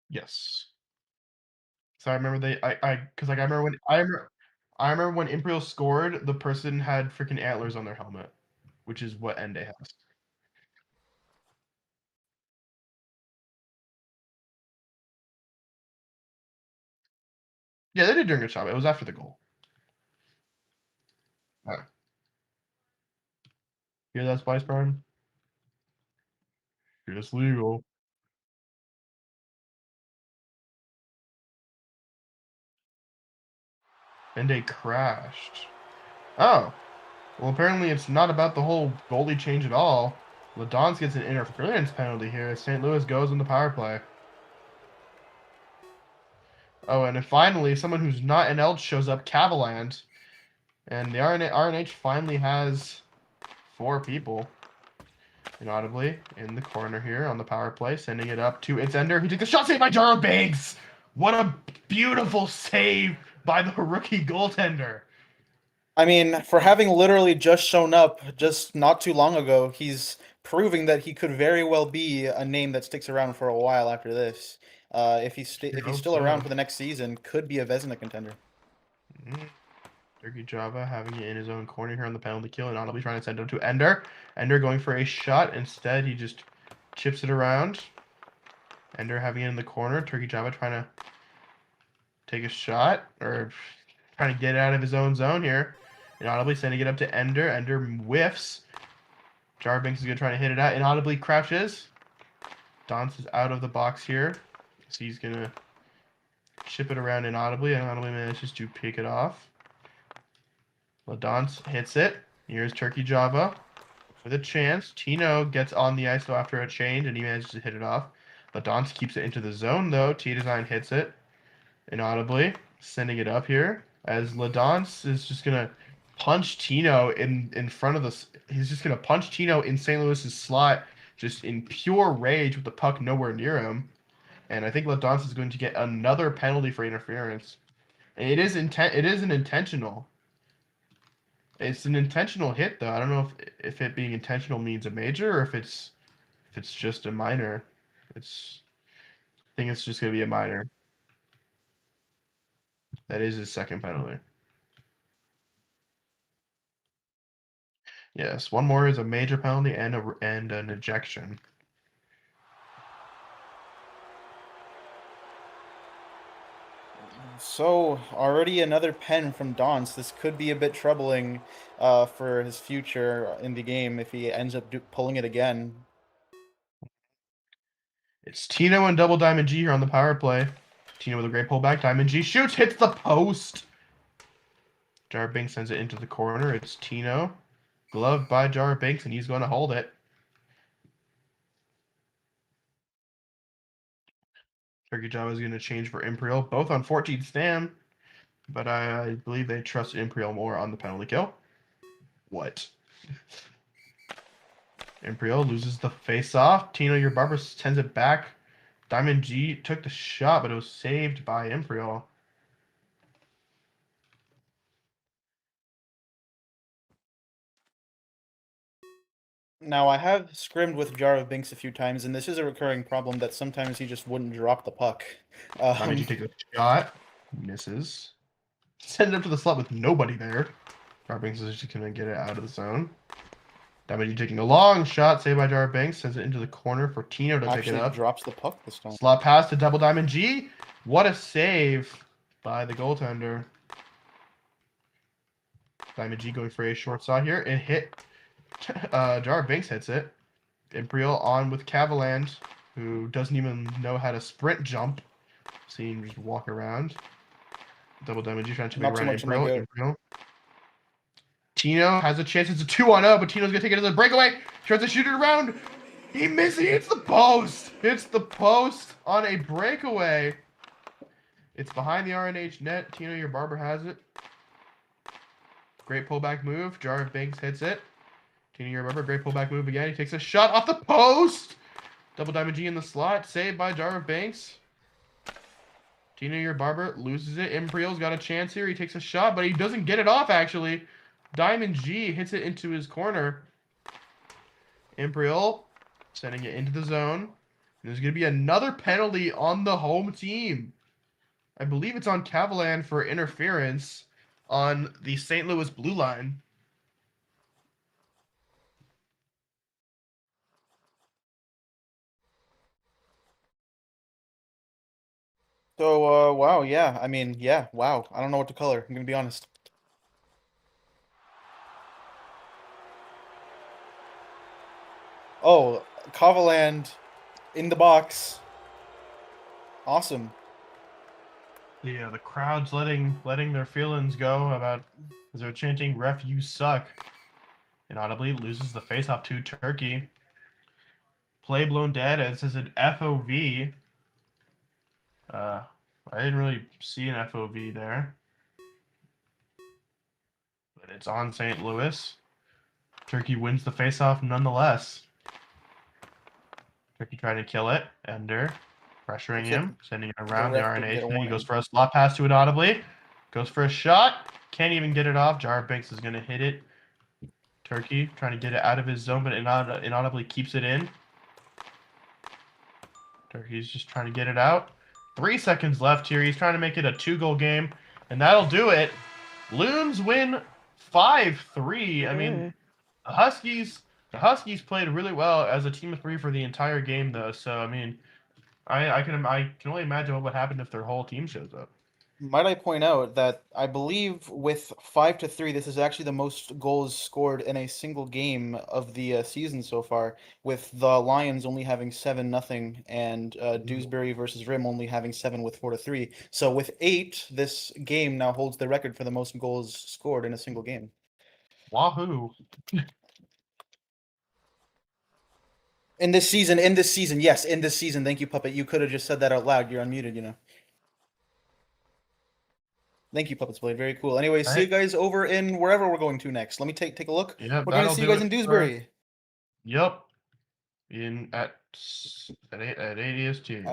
E: Yes. So I remember I remember when Imperial scored, the person had freaking antlers on their helmet, which is what Ende has. Yeah, they did doing a good job. It was after the goal. Alright. Hear that, Spice Burn? It's legal. Ende crashed. Oh. Well, apparently it's not about the whole goalie change at all. Ladons gets an interference penalty here as St. Louis goes on the power play. Oh, and then finally, someone who's not an Elch shows up, Cavaland. And the RNH finally has 4 people, inaudibly, in the corner here on the power play, sending it up to its Ender. He takes a shot saved by Jaro Banks! What a beautiful save by the rookie goaltender.
D: I mean, for having literally just shown up just not too long ago, he's proving that he could very well be a name that sticks around for a while after this. If he's still around for the next season, could be a Vezina contender.
E: Turkey Java having it in his own corner here on the penalty kill, and audibly trying to send it to Ender. Ender going for a shot. Instead, he just chips it around. Ender having it in the corner. Turkey Java trying to take a shot, or trying to get it out of his own zone here. Inaudibly sending it up to Ender. Ender whiffs. Jarbanks is going to try to hit it out. Inaudibly crouches. Dons is out of the box here. So he's going to chip it around inaudibly. Inaudibly manages to pick it off. Ladons hits it. Here's Turkey Java. with a chance. Tino gets on the ice though after a change, and he manages to hit it off. Ladance keeps it into the zone though. T-Design hits it inaudibly, sending it up here as Ladance is just gonna punch Tino in front of the. He's just gonna punch Tino in St. Louis's slot, just in pure rage with the puck nowhere near him. And I think Ladance is going to get another penalty for interference. It is It is an intentional. It's an intentional hit though. I don't know if it being intentional means a major or if it's just a minor. I think it's just gonna be a minor. That is his second penalty. Yes, one more is a major penalty and an ejection.
D: So already another pen from Dons. This could be a bit troubling for his future in the game if he ends up pulling it again.
E: It's Tino and Double Diamond G here on the power play. Tino with a great pullback. Diamond G shoots, hits the post. Jar Binks sends it into the corner. It's Tino. Gloved by Jar Binks, and he's going to hold it. Turkey Java is going to change for Imperial, both on 14 stam, but I believe they trust Imperial more on the penalty kill. What? Imperial loses the face-off. Tino, your barber sends it back. Diamond G took the shot, but it was saved by Imperial.
D: Now, I have scrimmed with Jar of Binks a few times, and this is a recurring problem that sometimes he just wouldn't drop the puck.
E: Diamond G takes a shot, misses. Send it up to the slot with nobody there. Jar Binks is just going to get it out of the zone. Diamond G taking a long shot, saved by Jar Binks, sends it into the corner for Tino to pick it up.
D: Drops the puck this time.
E: Slot pass to Double Diamond G. What a save by the goaltender. Diamond G going for a short shot here. It hit. Jar Binks hits it. Imperial on with Cavaland, who doesn't even know how to sprint jump. Seeing him just walk around. Double Diamond G trying to make around Imperial. Tino has a chance. It's a 2-on-0, but Tino's going to take it as a breakaway. Tries to shoot it around. He misses. It's the post. It's the post on a breakaway. It's behind the RNH net. Tino, your barber has it. Great pullback move. Jar Binks hits it. Tino, your barber, great pullback move again. He takes a shot off the post. Double Diamond G in the slot. Saved by Jar Binks. Tino, your barber, loses it. Imperial's got a chance here. He takes a shot, but he doesn't get it off, actually. Diamond G hits it into his corner. Imperial sending it into the zone. There's going to be another penalty on the home team. I believe it's on Cavaland for interference on the St. Louis blue line.
D: So, wow, yeah. I mean, yeah, wow. I don't know what to color. I'm going to be honest. Oh, Cavaland in the box. Awesome.
E: Yeah, the crowd's letting their feelings go about as they're chanting "Ref, you suck." Inaudibly loses the faceoff to Turkey. Play blown dead. It says an FOV. I didn't really see an FOV there, but it's on St. Louis. Turkey wins the faceoff nonetheless. Turkey trying to kill it. Ender pressuring him, sending it around the RNH. Then he goes for a slot pass to Inaudibly. Goes for a shot. Can't even get it off. Jar Binks is going to hit it. Turkey trying to get it out of his zone, but Inaudibly keeps it in. Turkey's just trying to get it out. 3 seconds left here. He's trying to make it a 2-goal game, and that'll do it. Loons win 5-3. I mean, the Huskies played really well as a team of 3 for the entire game, though. So I mean, I can only imagine what would happen if their whole team shows up.
D: Might I point out that I believe with 5-3, this is actually the most goals scored in a single game of the season so far, with the Lions only having 7-0 and Dewsbury versus Rim only having 7 with 4-3. So with 8, this game now holds the record for the most goals scored in a single game.
E: Wahoo!
D: In this season, yes, in this season. Thank you, Puppet. You could have just said that out loud. You're unmuted, you know. Thank you, Puppet's Blade. Very cool. Anyway, see you guys over in wherever we're going to next. Let me take a look.
E: Yeah,
D: We're going to see you guys in Dewsbury.
E: Yep. At 8 EST.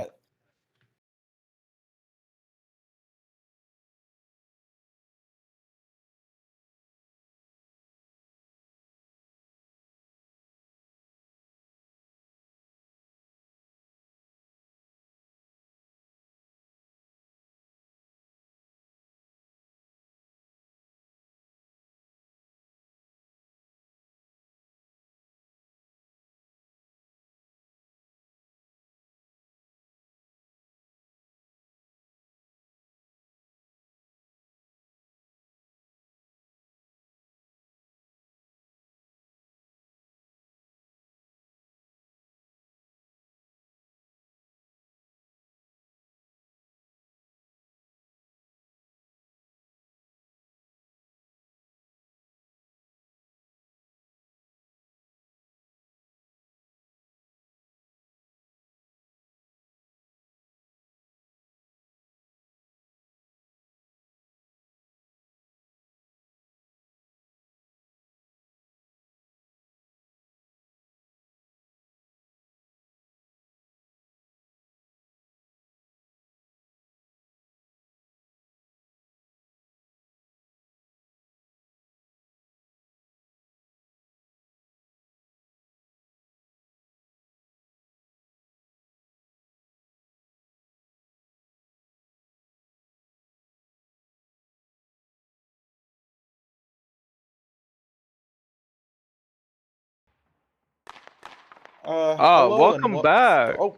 D: Hello
C: welcome back.
D: Oh,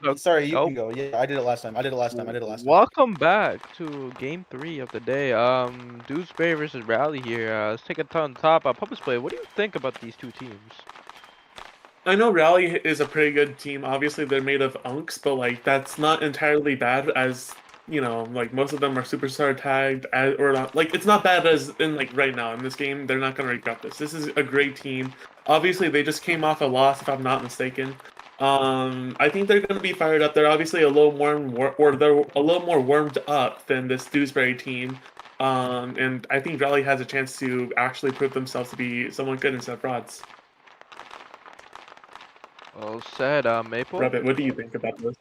C: Oh,
D: sorry, you
C: oh,
D: can go. Yeah, I did it last time.
C: welcome back to game 3 of the day. Dewsbury versus Rally here. Let's take it on top. Puppet Play, what do you think about these two teams?
F: I know Rally is a pretty good team. Obviously, they're made of unks, but like that's not entirely bad. As you know, like most of them are superstar tagged, or not. Like it's not bad as in like right now in this game. They're not gonna regret this. This is a great team. Obviously, they just came off a loss, if I'm not mistaken. I think they're gonna be fired up. They're obviously a little more, or they're a little more warmed up than this Dewsbury team. And I think Rally has a chance to actually prove themselves to be someone good instead of frauds.
C: Well said, Maple.
F: Rabbit, what do you think about this?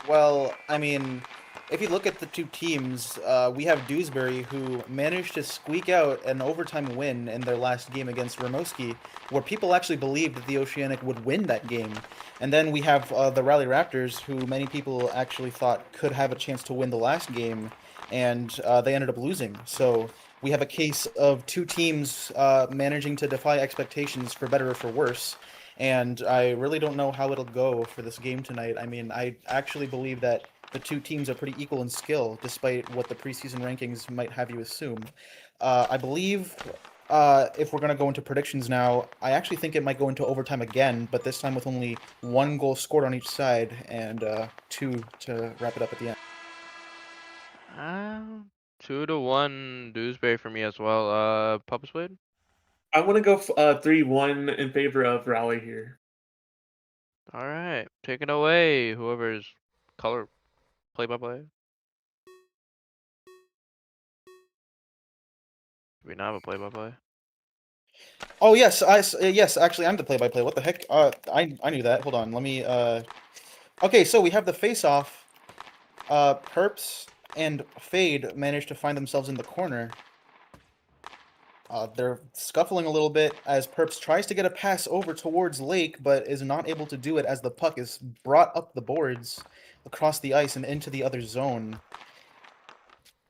D: Well, I mean, if you look at the two teams, we have Dewsbury, who managed to squeak out an overtime win in their last game against Rimouski, where people actually believed that the Oceanic would win that game. And then we have the Rally Raptors, who many people actually thought could have a chance to win the last game, and they ended up losing. So we have a case of two teams managing to defy expectations, for better or for worse. And I really don't know how it'll go for this game tonight. I mean, I actually believe that the two teams are pretty equal in skill, despite what the preseason rankings might have you assume. I believe if we're going to go into predictions now, I actually think it might go into overtime again, but this time with only 1 goal scored on each side and 2 to wrap it up at the end.
C: 2-1 Dewsbury for me as well. Puppet Blade?
F: I want to go 3-1 in favor of Rally here.
C: All right, take it away. Whoever's color play-by-play. Do we not have a play-by-play?
D: Oh yes, yes. Actually, I'm the play-by-play. What the heck? I knew that. Hold on. Let me. Okay, so we have the face-off. Perps and Fade managed to find themselves in the corner. They're scuffling a little bit as Perps tries to get a pass over towards Lake, but is not able to do it as the puck is brought up the boards across the ice and into the other zone.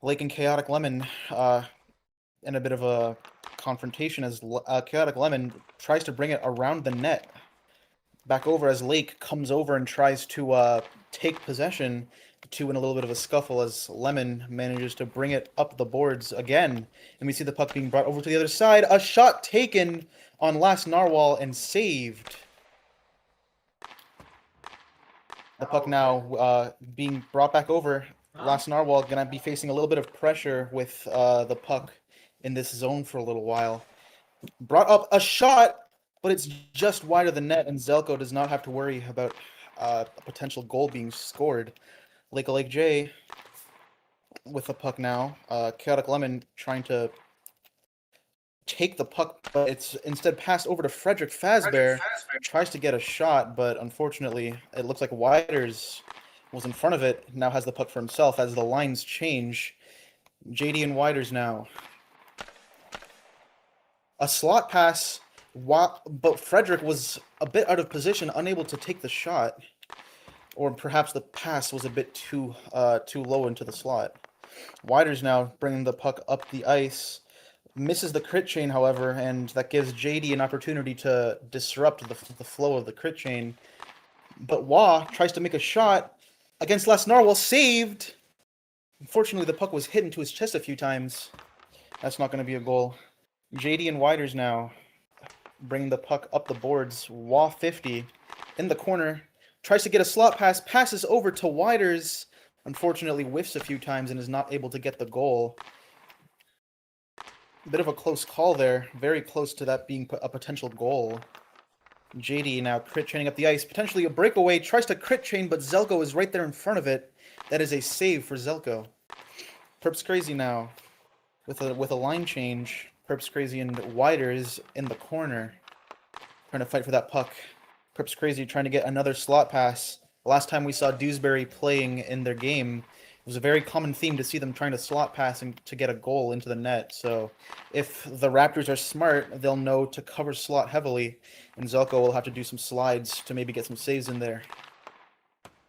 D: Lake and Chaotic Lemon in a bit of a confrontation as Chaotic Lemon tries to bring it around the net. Back over as Lake comes over and tries to take possession. The two in a little bit of a scuffle as Lemon manages to bring it up the boards again. And we see the puck being brought over to the other side. A shot taken on last Narwhal and saved. The puck now being brought back over. Last Narwhal going to be facing a little bit of pressure with the puck in this zone for a little while. Brought up a shot. but it's just wide of the net, and Zelko does not have to worry about a potential goal being scored. Lake J with the puck now. Chaotic Lemon trying to take the puck, but it's instead passed over to Frederick Fazbear. Tries to get a shot, but unfortunately, it looks like Widers was in front of it. Now has the puck for himself as the lines change. JD and Widers now. A slot pass, but Frederick was a bit out of position, unable to take the shot. Or perhaps the pass was a bit too low into the slot. Widers now bringing the puck up the ice. Misses the crit chain, however, and that gives JD an opportunity to disrupt the flow of the crit chain. But Wah tries to make a shot against Last Narwhal, saved! Unfortunately, the puck was hit into his chest a few times. That's not going to be a goal. JD and Widers now bring the puck up the boards. Wah 50 in the corner. Tries to get a slot pass, passes over to Widers. Unfortunately, whiffs a few times and is not able to get the goal. Bit of a close call there. Very close to that being a potential goal. JD now crit chaining up the ice. Potentially a breakaway. Tries to crit chain, but Zelko is right there in front of it. That is a save for Zelko. Perps Crazy now with a line change. Perps Crazy and Widers in the corner. Trying to fight for that puck. Perps Crazy trying to get another slot pass. Last time we saw Dewsbury playing in their game, it was a very common theme to see them trying to slot pass and to get a goal into the net. So if the Raptors are smart, they'll know to cover slot heavily, and Zelko will have to do some slides to maybe get some saves in there.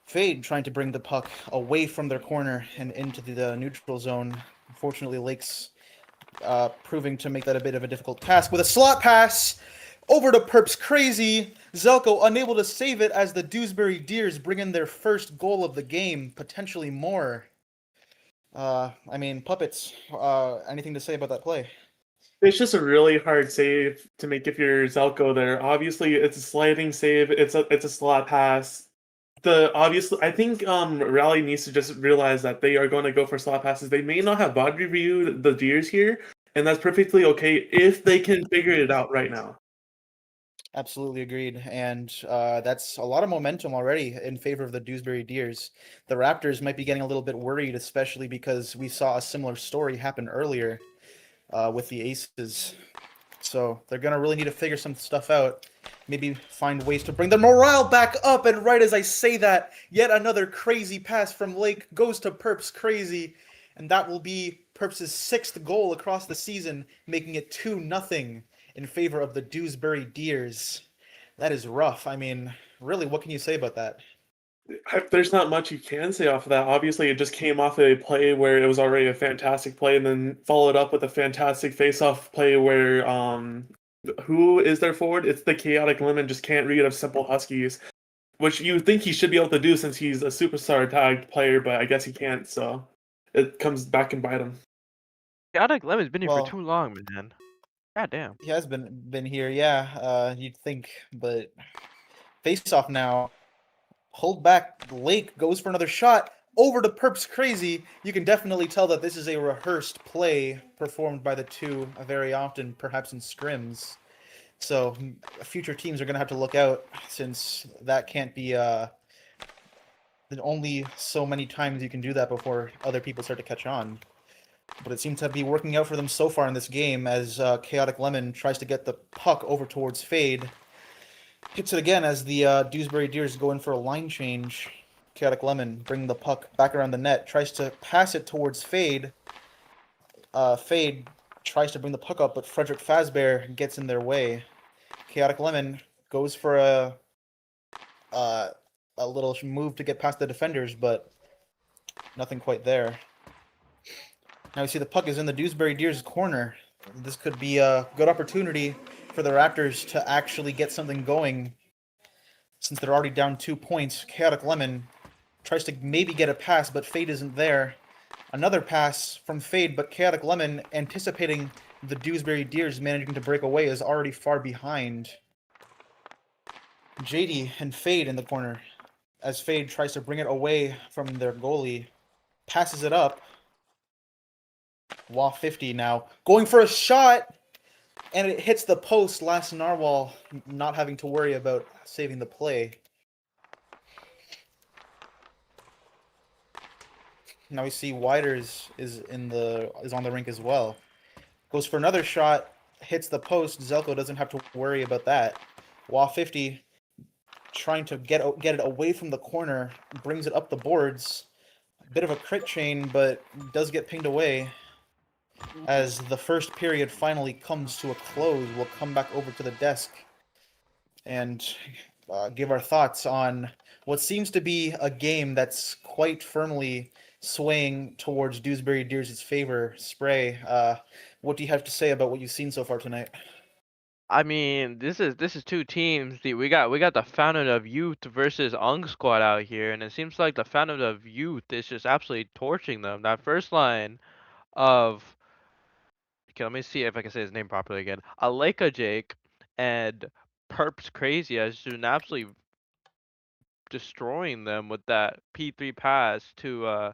D: Fade trying to bring the puck away from their corner and into the neutral zone. Unfortunately, Lake's proving to make that a bit of a difficult task with a slot pass over to Perps Crazy. Zelko unable to save it as the Dewsbury Deers bring in their first goal of the game, potentially more. I mean, Puppets, anything to say about that play?
F: It's just a really hard save to make if you're Zelko there. Obviously, it's a sliding save. It's a slot pass. I think Raleigh needs to just realize that they are going to go for slot passes. They may not have body reviewed the Deers here, and that's perfectly okay if they can figure it out right now.
D: Absolutely agreed, and that's a lot of momentum already in favor of the Dewsbury Deers. The Raptors might be getting a little bit worried, especially because we saw a similar story happen earlier with the Aces. So they're going to really need to figure some stuff out, maybe find ways to bring their morale back up, and right as I say that, yet another crazy pass from Lake goes to Perps Crazy, and that will be Perps' 6th goal across the season, making it 2-0 in favor of the Dewsbury Deers. That is rough. I mean, really, what can you say about that?
F: There's not much you can say off of that. Obviously, it just came off a play where it was already a fantastic play, and then followed up with a fantastic face-off play where who is their forward? It's the Chaotic Lemon, just can't read of simple Huskies, which you think he should be able to do since he's a superstar tagged player, but I guess he can't. So it comes back and bite him.
C: Chaotic Lemon's been here
D: Well,
C: for too long, man. God damn.
D: He has been here, yeah. You'd think, but face-off now. Hold back. Lake goes for another shot. Over to Perps Crazy. You can definitely tell that this is a rehearsed play performed by the two very often, perhaps in scrims. So future teams are going to have to look out, since that can't be only so many times you can do that before other people start to catch on. But it seems to be working out for them so far in this game as Chaotic Lemon tries to get the puck over towards Fade. Hits it again as the Dewsbury Deers go in for a line change. Chaotic Lemon bringing the puck back around the net. Tries to pass it towards Fade. Fade tries to bring the puck up, but Frederick Fazbear gets in their way. Chaotic Lemon goes for a little move to get past the defenders, but nothing quite there. Now we see the puck is in the Dewsbury Deers' corner. This could be a good opportunity for the Raptors to actually get something going, since they're already down 2 points. Chaotic Lemon tries to maybe get a pass, but Fade isn't there. Another pass from Fade, but Chaotic Lemon, anticipating the Dewsbury Deers managing to break away, is already far behind. JD and Fade in the corner, as Fade tries to bring it away from their goalie. Passes it up. Wah 50 now. Going for a shot. And it hits the post. Last Narwhal not having to worry about saving the play. Now we see Widers is on the rink as well. Goes for another shot, hits the post. Zelko doesn't have to worry about that. ohLuvv trying to get it away from the corner, brings it up the boards. Bit of a crit chain, but does get pinged away. As the first period finally comes to a close, we'll come back over to the desk and give our thoughts on what seems to be a game that's quite firmly swaying towards Dewsbury Deers' favor. Spray, what do you have to say about what you've seen so far tonight?
C: I mean, this is two teams. We got the Fountain of Youth versus Ung Squad out here, and it seems like the Fountain of Youth is just absolutely torching them. That first line of, okay, let me see if I can say his name properly again. Aleka Jake and Perps Crazy has been absolutely destroying them with that P3 pass to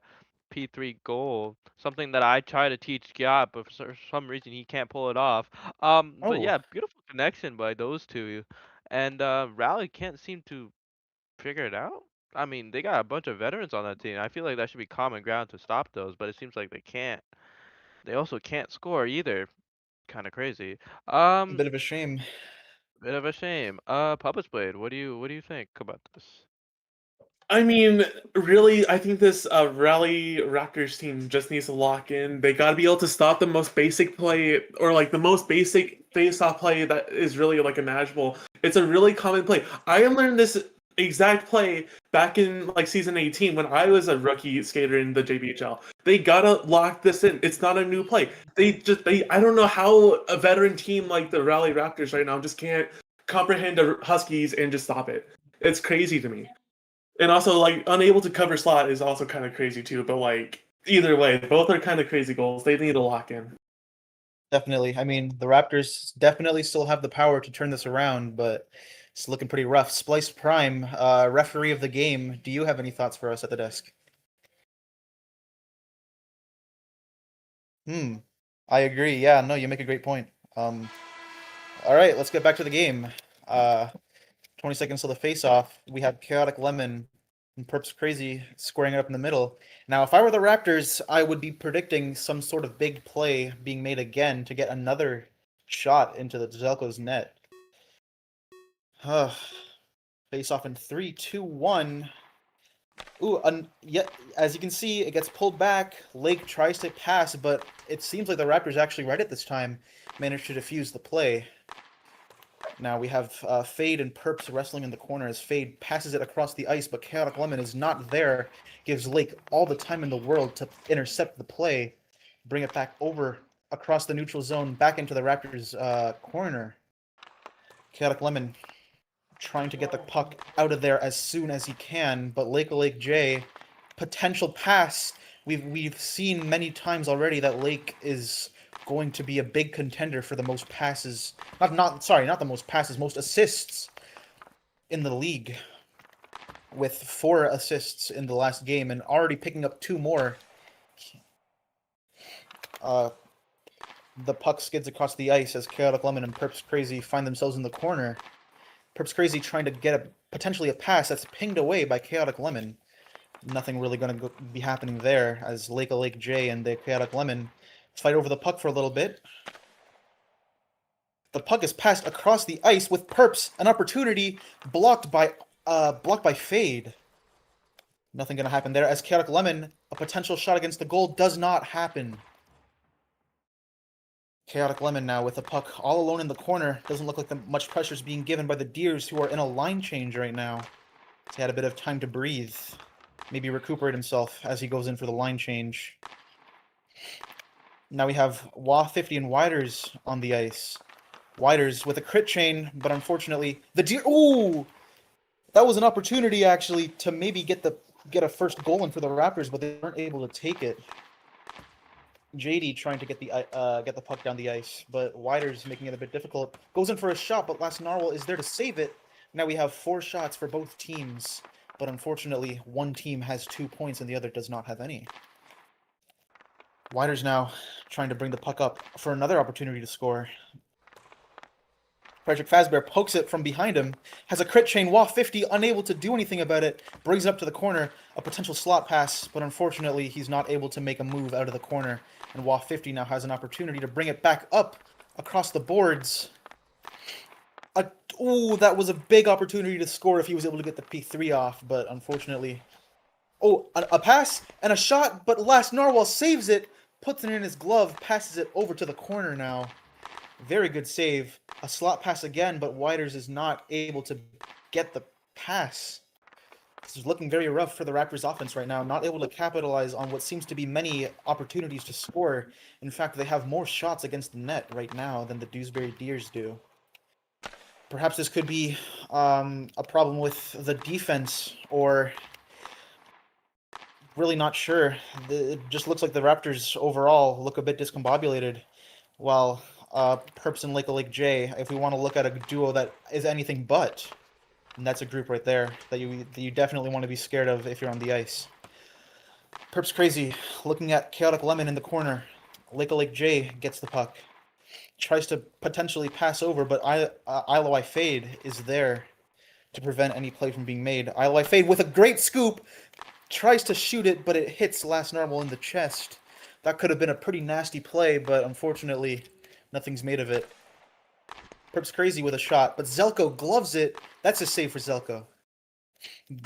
C: P3 goal. Something that I try to teach Gyat, but for some reason he can't pull it off. But
D: Oh,
C: yeah, beautiful connection by those two, and Rally can't seem to figure it out. I mean, they got a bunch of veterans on that team. I feel like that should be common ground to stop those, but it seems like they can't. They also can't score either. Kind of crazy.
D: a bit of a shame.
C: Bit of a shame. Puppet Blade, what do you think about this?
F: I mean, really, I think this Rally Raptors team just needs to lock in. They got to be able to stop the most basic play, or like the most basic face-off play that is really like imaginable. It's a really common play. I learned this exact play back in like season 18 when I was a rookie skater in the JBHL. They gotta lock this in. It's not a new play. I don't know how a veteran team like the Rally Raptors right now just can't comprehend the Huskies and just stop it. It's crazy to me. And also, like, unable to cover slot is also kind of crazy too. But like, either way, both are kind of crazy goals. They need to lock in.
D: Definitely. I mean, the Raptors definitely still have the power to turn this around, but it's looking pretty rough. Splice Prime, referee of the game, do you have any thoughts for us at the desk? I agree. Yeah, no, you make a great point. All right, let's get back to the game. 20 seconds till the face-off. We have Chaotic Lemon and Perps Crazy squaring it up in the middle. Now, if I were the Raptors, I would be predicting some sort of big play being made again to get another shot into the Zelko's net. Face-off in 3, 2, 1. Ooh, yeah, as you can see, it gets pulled back. Lake tries to pass, but it seems like the Raptors actually right at this time managed to defuse the play. Now we have Fade and Perps wrestling in the corner as Fade passes it across the ice, but Chaotic Lemon is not there. Gives Lake all the time in the world to intercept the play, bring it back over across the neutral zone, back into the Raptors' corner. Chaotic Lemon trying to get the puck out of there as soon as he can, but Lake J, potential pass. We've seen many times already that Lake is going to be a big contender for the most passes. Not the most passes, most assists in the league, with 4 assists in the last game and already picking up 2 more. The puck skids across the ice as Chaotic Lemon and Perps Crazy find themselves in the corner. Perps Crazy trying to get potentially a pass that's pinged away by Chaotic Lemon. Nothing really going to be happening there as Lake J and the Chaotic Lemon fight over the puck for a little bit. The puck is passed across the ice with Perps, an opportunity blocked by Fade. Nothing going to happen there as Chaotic Lemon, a potential shot against the goal, does not happen. Chaotic Lemon now with the puck all alone in the corner. Doesn't look like much pressure is being given by the Deers, who are in a line change right now. He had a bit of time to breathe. Maybe recuperate himself as he goes in for the line change. Now we have ohLuvv and Widers on the ice. Widers with a crit chain, but unfortunately the Deer. Ooh, that was an opportunity actually to maybe get a first goal in for the Raptors, but they weren't able to take it. JD trying to get the puck down the ice, but Widers making it a bit difficult. Goes in for a shot, but Last Narwhal is there to save it. Now we have 4 shots for both teams, but unfortunately one team has 2 points and the other does not have any. Widers now trying to bring the puck up for another opportunity to score. Patrick Fazbear pokes it from behind him, has a crit chain, ohLuvv, unable to do anything about it, brings it up to the corner, a potential slot pass, but unfortunately he's not able to make a move out of the corner, and ohLuvv now has an opportunity to bring it back up across the boards. Ooh, that was a big opportunity to score if he was able to get the P3 off, but unfortunately... Oh, a pass and a shot, but Last Narwhal saves it, puts it in his glove, passes it over to the corner now. Very good save. A slot pass again, but Widers is not able to get the pass. This is looking very rough for the Raptors offense right now, not able to capitalize on what seems to be many opportunities to score. In fact, they have more shots against the net right now than the Dewsbury Deers do. Perhaps this could be a problem with the defense, or really not sure. It just looks like the Raptors overall look a bit discombobulated, while Perps and Lake J, if we want to look at a duo that is anything but, and that's a group right there that you definitely want to be scared of if you're on the ice. Perps Crazy looking at Chaotic Lemon in the corner. Lake J gets the puck. Tries to potentially pass over, but ohLuvv is there to prevent any play from being made. ohLuvv with a great scoop tries to shoot it, but it hits Last Narwhal in the chest. That could have been a pretty nasty play, but unfortunately, nothing's made of it. Perps Crazy with a shot, but Zelko gloves it. That's a save for Zelko.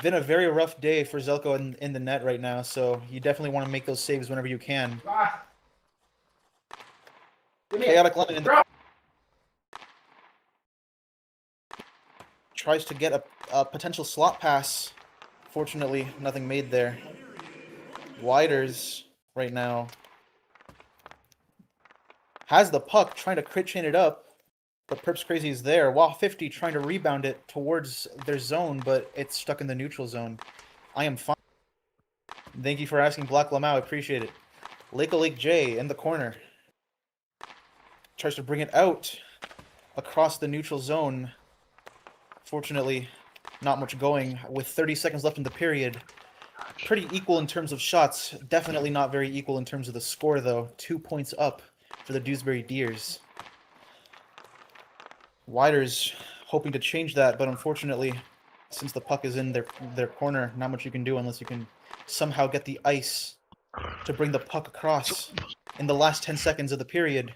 D: Been a very rough day for Zelko in the net right now, so you definitely want to make those saves whenever you can. Chaotic Lemon in the... Tries to get a potential slot pass. Fortunately, nothing made there. Widers right now has the puck, trying to crit chain it up, but Perps Crazy is there. ohLuvv trying to rebound it towards their zone, but it's stuck in the neutral zone. I am fine. Thank you for asking, Black Lamau. I appreciate it. Lake J in the corner. Tries to bring it out across the neutral zone. Fortunately, not much going. With 30 seconds left in the period. Pretty equal in terms of shots. Definitely not very equal in terms of the score, though. 2 points up for the Dewsbury Deers. Widers hoping to change that, but unfortunately, since the puck is in their corner, not much you can do unless you can somehow get the ice to bring the puck across in the last 10 seconds of the period.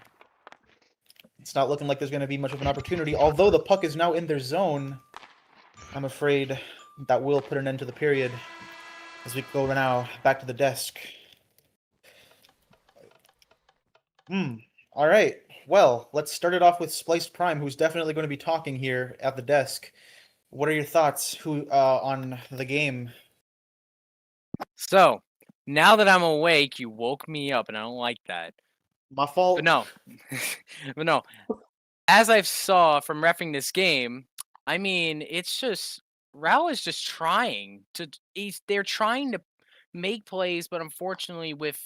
D: It's not looking like there's going to be much of an opportunity. Although the puck is now in their zone, I'm afraid that will put an end to the period as we go now back to the desk. All right. Well, let's start it off with Spliced Prime, who's definitely going to be talking here at the desk. What are your thoughts on the game?
A: So, now that I'm awake, you woke me up, and I don't like that.
D: My fault.
A: But no. But no. As I saw from reffing this game, I mean, it's just Raul is just trying to. They're trying to make plays, but unfortunately, with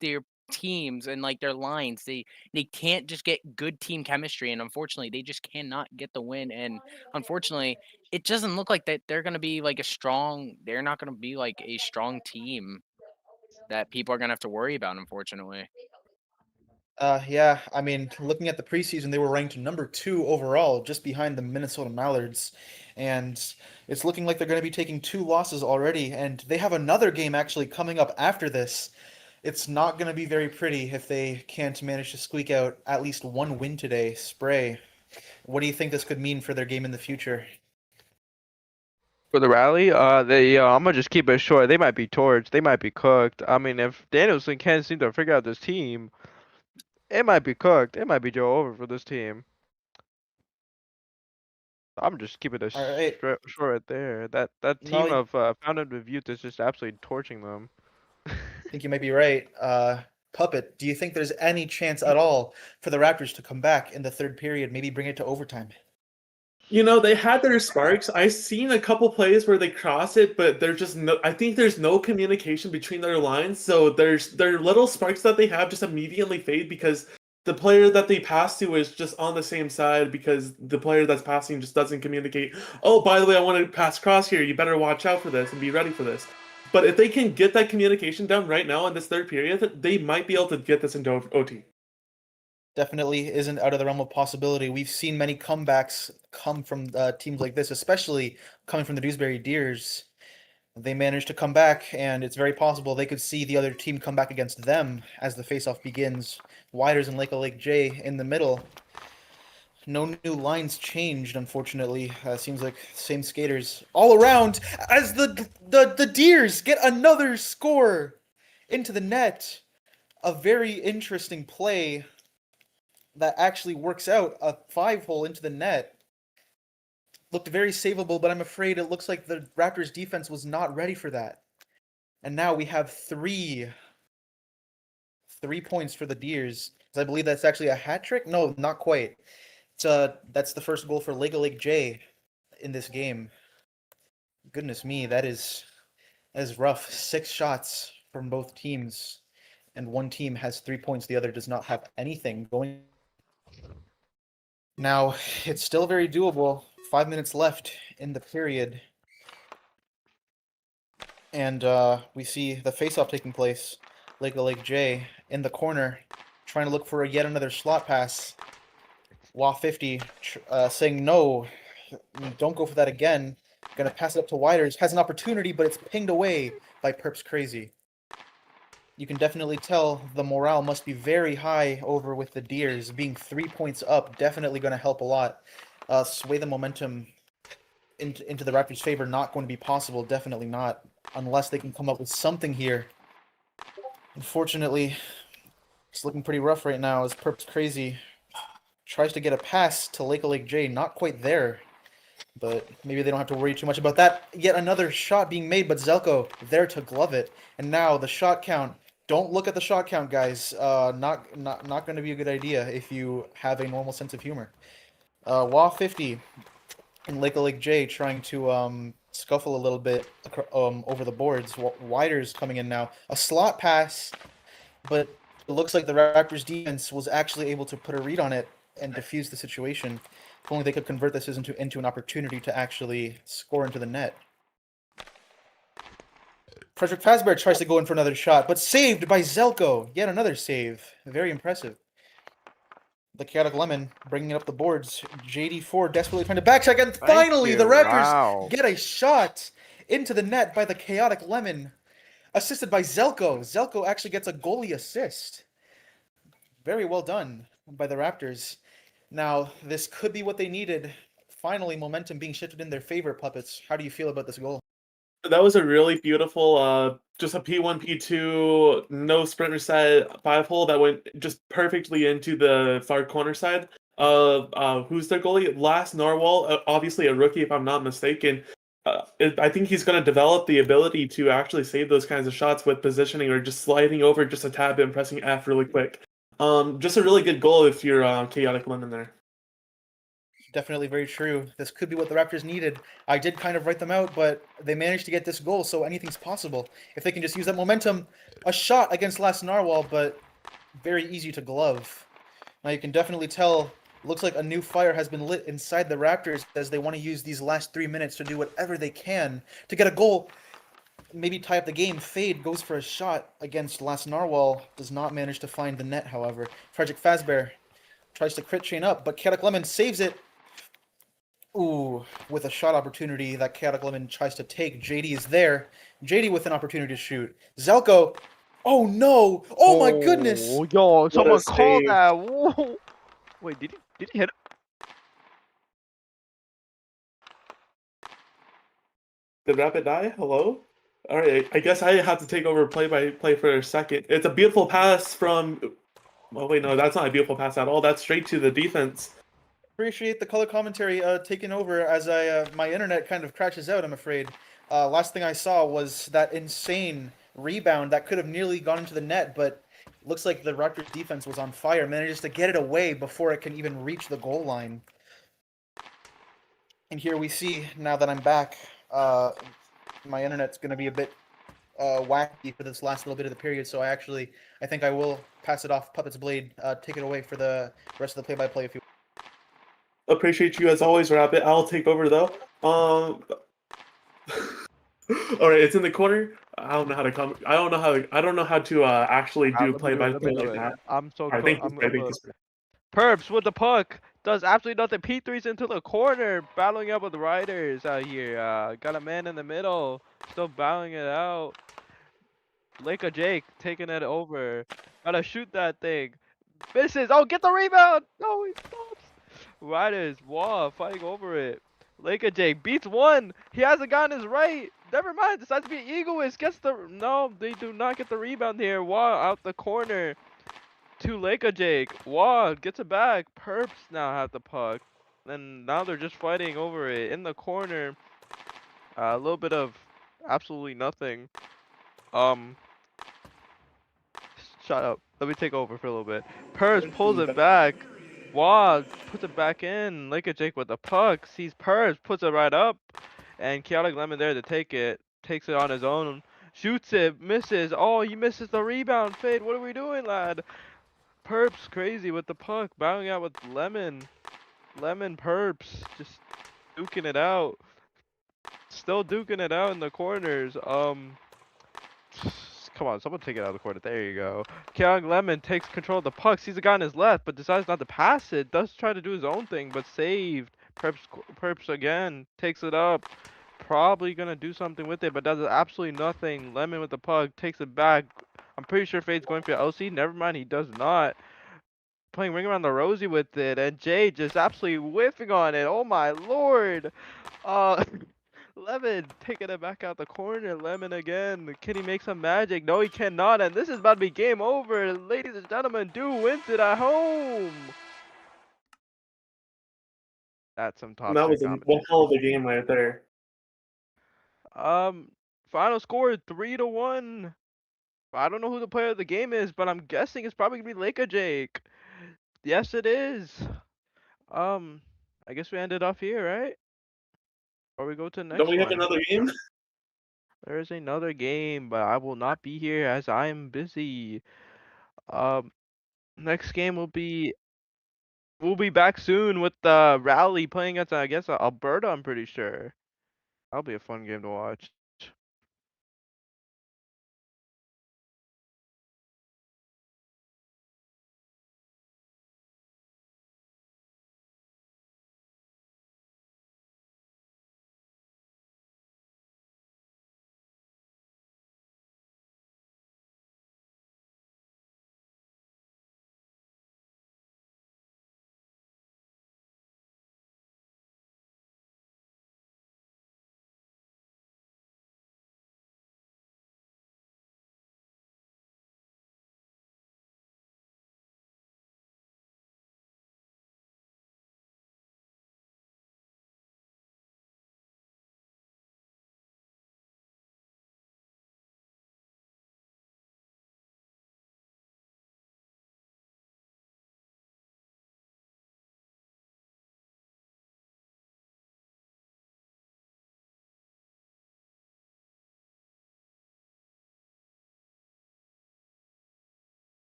A: their teams and like their lines, they can't just get good team chemistry, and unfortunately, they just cannot get the win. And unfortunately, it doesn't look like that they're gonna be like a strong. They're not gonna be like a strong team that people are gonna have to worry about. Unfortunately.
D: Yeah, I mean, looking at the preseason, they were ranked number 2 overall, just behind the Minnesota Mallards. And it's looking like they're going to be taking 2 losses already. And they have another game actually coming up after this. It's not going to be very pretty if they can't manage to squeak out at least 1 win today. Spray, what do you think this could mean for their game in the future?
C: For the rally, I'm gonna just keep it short. They might be torched. They might be cooked. I mean, if Danielson can't seem to figure out this team, it might be cooked. It might be Joe over for this team. I'm just keeping it
D: Alright.
C: short right there. That team of Fountain of Youth is just absolutely torching them.
D: I think you might be right. Puppet, do you think there's any chance at all for the Raptors to come back in the third period, maybe bring it to overtime?
F: You know, they had their sparks. I've seen a couple plays where they cross it, but there's just no. I think there's no communication between their lines. So their little sparks that they have just immediately fade because the player that they pass to is just on the same side because the player that's passing just doesn't communicate. Oh, by the way, I want to pass cross here. You better watch out for this and be ready for this. But if they can get that communication down right now in this third period, they might be able to get this into OT.
D: definitely isn't out of the realm of possibility. We've seen many comebacks come from teams like this, especially coming from the Dewsbury Deers. They managed to come back, and it's very possible they could see the other team come back against them as the face-off begins. Widers and Lake J in the middle. No new lines changed, unfortunately. Seems like same skaters all around as the Deers get another score into the net. A very interesting play that actually works out. A 5-hole into the net. Looked very savable, but I'm afraid it looks like the Raptors defense was not ready for that. And now we have three points for the Deers. I believe that's actually a hat trick. No, not quite. That's the first goal for Lake J in this game. Goodness me, that is rough. 6 shots from both teams, and one team has 3 points. The other does not have anything going. Now it's still very doable. 5 minutes left in the period, and we see the face-off taking place. Lake J in the corner, trying to look for yet another slot pass. ohLuvv saying no, don't go for that again. Gonna pass it up to Widers. Has an opportunity, but it's pinged away by Perps Crazy. You can definitely tell the morale must be very high over with the Deers. Being 3 points up, definitely going to help a lot. Sway the momentum into the Raptors' favor, not going to be possible. Definitely not, unless they can come up with something here. Unfortunately, it's looking pretty rough right now as Perps Crazy tries to get a pass to Lake J. Not quite there, but maybe they don't have to worry too much about that. Yet another shot being made, but Zelko there to glove it. And now the shot count. Don't look at the shot count, guys. Not going to be a good idea if you have a normal sense of humor. ohLuvv and Lake J trying to scuffle a little bit over the boards. Widers coming in now. A slot pass, but it looks like the Raptors defense was actually able to put a read on it and defuse the situation. If only they could convert this into an opportunity to actually score into the net. Frederick Fazbear tries to go in for another shot, but saved by Zelko. Yet another save. Very impressive. The Chaotic Lemon bringing it up the boards. JD4 desperately trying to backcheck, and finally the Raptors get a shot into the net by the Chaotic Lemon, assisted by Zelko. Zelko actually gets a goalie assist. Very well done by the Raptors. Now, this could be what they needed. Finally, momentum being shifted in their favor, Puppets. How do you feel about this goal?
F: That was a really beautiful, just a P1, P2, no sprinter set 5-hole that went just perfectly into the far corner side. Who's their goalie? Last Narwhal, obviously a rookie if I'm not mistaken. I think he's going to develop the ability to actually save those kinds of shots with positioning or just sliding over just a tab and pressing F really quick. Just a really good goal if you're Chaotic Lemon there.
D: Definitely very true. This could be what the Raptors needed. I did kind of write them out, but they managed to get this goal, so anything's possible. If they can just use that momentum, a shot against Last Narwhal, but very easy to glove. Now you can definitely tell, looks like a new fire has been lit inside the Raptors as they want to use these last 3 minutes to do whatever they can to get a goal. Maybe tie up the game. Fade goes for a shot against Last Narwhal. Does not manage to find the net, however. Frederick Fazbear tries to crit chain up, but Chaotic Lemon saves it. Ooh, with a shot opportunity that Chaotic Lemon tries to take. JD is there. JD with an opportunity to shoot. Zelko. Oh no! Oh my goodness!
C: Yo, someone called
F: save.
C: that. Whoa. Wait, did he hit it?
F: Did Rapid die? Hello? Alright, I guess I have to take over play-by-play for a second. It's a beautiful pass from... Oh wait, no, that's not a beautiful pass at all. That's straight to the defense.
D: Appreciate the color commentary taking over as my internet kind of crashes out, I'm afraid. Last thing I saw was that insane rebound that could have nearly gone into the net, but looks like the Raptors defense was on fire. Manages to get it away before it can even reach the goal line. And here we see, now that I'm back, my internet's going to be a bit wacky for this last little bit of the period, so I think I will pass it off. Puppet's Blade, take it away for the rest of the play-by-play if you
F: Appreciate you as always, Rapid. I'll take over though. All right, it's in the corner. I don't know how to come. I don't know how to actually do play-by-play like that.
C: I'm so
F: I think it's
C: Perps with the puck. Does absolutely nothing. P3's into the corner. Battling up with riders out here. Got a man in the middle. Still battling it out. Leica Jake taking it over. Gotta shoot that thing. Misses. Oh, get the rebound. No, he stops. Riders, Wall fighting over it. Leica Jake beats one. He has a guy on his right. Never mind. Decides to be egoist. Gets the. No, they do not get the rebound here. Wall out the corner to Leica Jake. Wall gets it back. Perps now have the puck. And now they're just fighting over it in the corner. A little bit of absolutely nothing. Shut up. Let me take over for a little bit. Purse pulls it back. Wad puts it back in. Leica Jake with the puck. Sees Purse, puts it right up. And Chaotic Lemon there to take it. Takes it on his own. Shoots it. Misses. Oh, he misses the rebound. Fade. What are we doing, lad? Perps crazy with the puck. Bowing out with Lemon. Lemon Perps. Just duking it out. Still duking it out in the corners. Come on, someone take it out of the corner. There you go. Kyung Lemon takes control of the puck. Sees a guy on his left, but decides not to pass it. Does try to do his own thing, but saved. Perps again. Takes it up. Probably gonna do something with it, but does absolutely nothing. Lemon with the puck. Takes it back. I'm pretty sure Fade's going for LC. Never mind, he does not. Playing Ring Around the Rosie with it, and Jay just absolutely whiffing on it. Oh my lord. Uh, Lemon taking it back out the corner. Lemon again. Can he make some magic? No, he cannot. And this is about to be game over. Ladies and gentlemen, Dew wins it at home. That's some top
F: That
C: tier
F: was one
C: commentary.
F: hell of a game right there.
C: Um, Final score 3-1. I don't know who the player of the game is, but I'm guessing it's probably gonna be Leica Jake. Yes, it is. Um, I guess we ended off here, right? Or we go to the next
F: Don't we have
C: one.
F: another game?
C: There is another game, but I will not be here as I am busy. Um, Next game will be we'll be back soon with the Rally playing against I guess Alberta. I'm pretty sure that'll be a fun game to watch.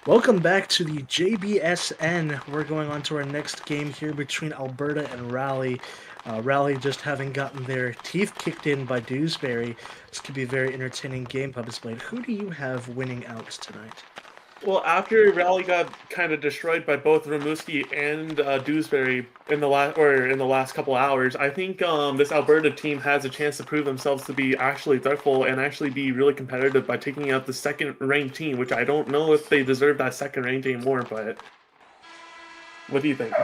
G: Welcome back to the JBSN. We're going on to our next game here between Alberta and Raleigh. Raleigh just having gotten their teeth kicked in by Dewsbury. This could be a very entertaining game, Puppets Blade. Who do you have winning out tonight?
F: Well, after Raleigh got kind of destroyed by both Rimouski and Dewsbury in the last couple hours, I think this Alberta team has a chance to prove themselves to be actually threatful and actually be really competitive by taking out the second-ranked team, which I don't know if they deserve that second rank anymore. But what do you think?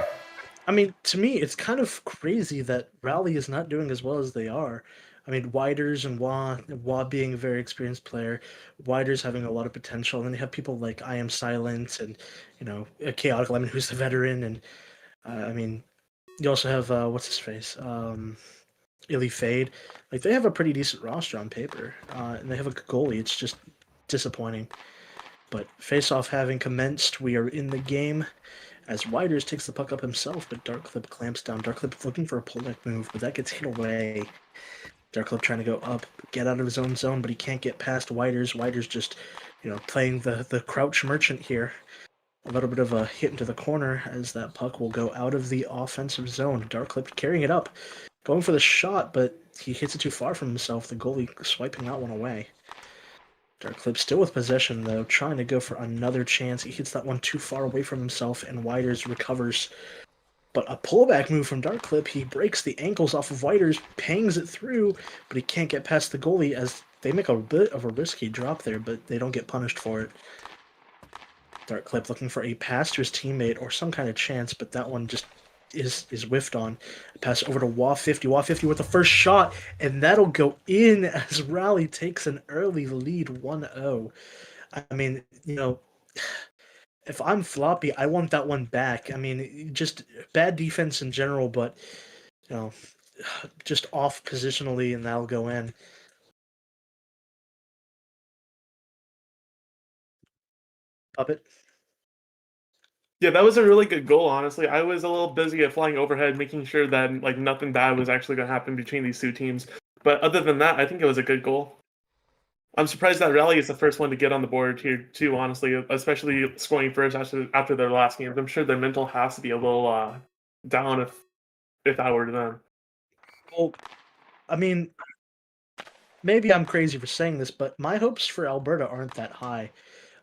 G: I mean, to me, it's kind of crazy that Raleigh is not doing as well as they are. I mean, Widers and Wah being a very experienced player, Widers having a lot of potential, and then you have people like I Am Silent and, Chaotic Lemon, who's the veteran, and I mean, you also have what's his face, Illy Fade. Like they have a pretty decent roster on paper, and they have a good goalie. It's just disappointing. But face-off having commenced, we are in the game. As Widers takes the puck up himself, but Darkclip clamps down. Darkclip looking for a pullback move, but that gets hit away. Darkclip trying to go up, get out of his own zone, but he can't get past Widers. Widers just, playing the crouch merchant here. A little bit of a hit into the corner as that puck will go out of the offensive zone. Darkclip carrying it up, going for the shot, but he hits it too far from himself. The goalie swiping that one away. Darkclip still with possession, though, trying to go for another chance. He hits that one too far away from himself, and Widers recovers. But a pullback move from Darkclip, he breaks the ankles off of Widers, pangs it through, but he can't get past the goalie as they make a bit of a risky drop there, but they don't get punished for it. Darkclip looking for a pass to his teammate or some kind of chance, but that one just is whiffed on. Pass over to WA50. WA50 with the first shot, and that'll go in as Raleigh takes an early lead 1-0. I mean, if I'm Floppy, I want that one back. I mean, just bad defense in general, but, just off positionally, and that'll go in. Puppet?
F: Yeah, that was a really good goal, honestly. I was a little busy at flying overhead, making sure that nothing bad was actually going to happen between these two teams. But other than that, I think it was a good goal. I'm surprised that Raleigh is the first one to get on the board here too, honestly, especially scoring first after their last games. I'm sure their mental has to be a little down if that were to them.
G: Well, I mean, maybe I'm crazy for saying this, but my hopes for Alberta aren't that high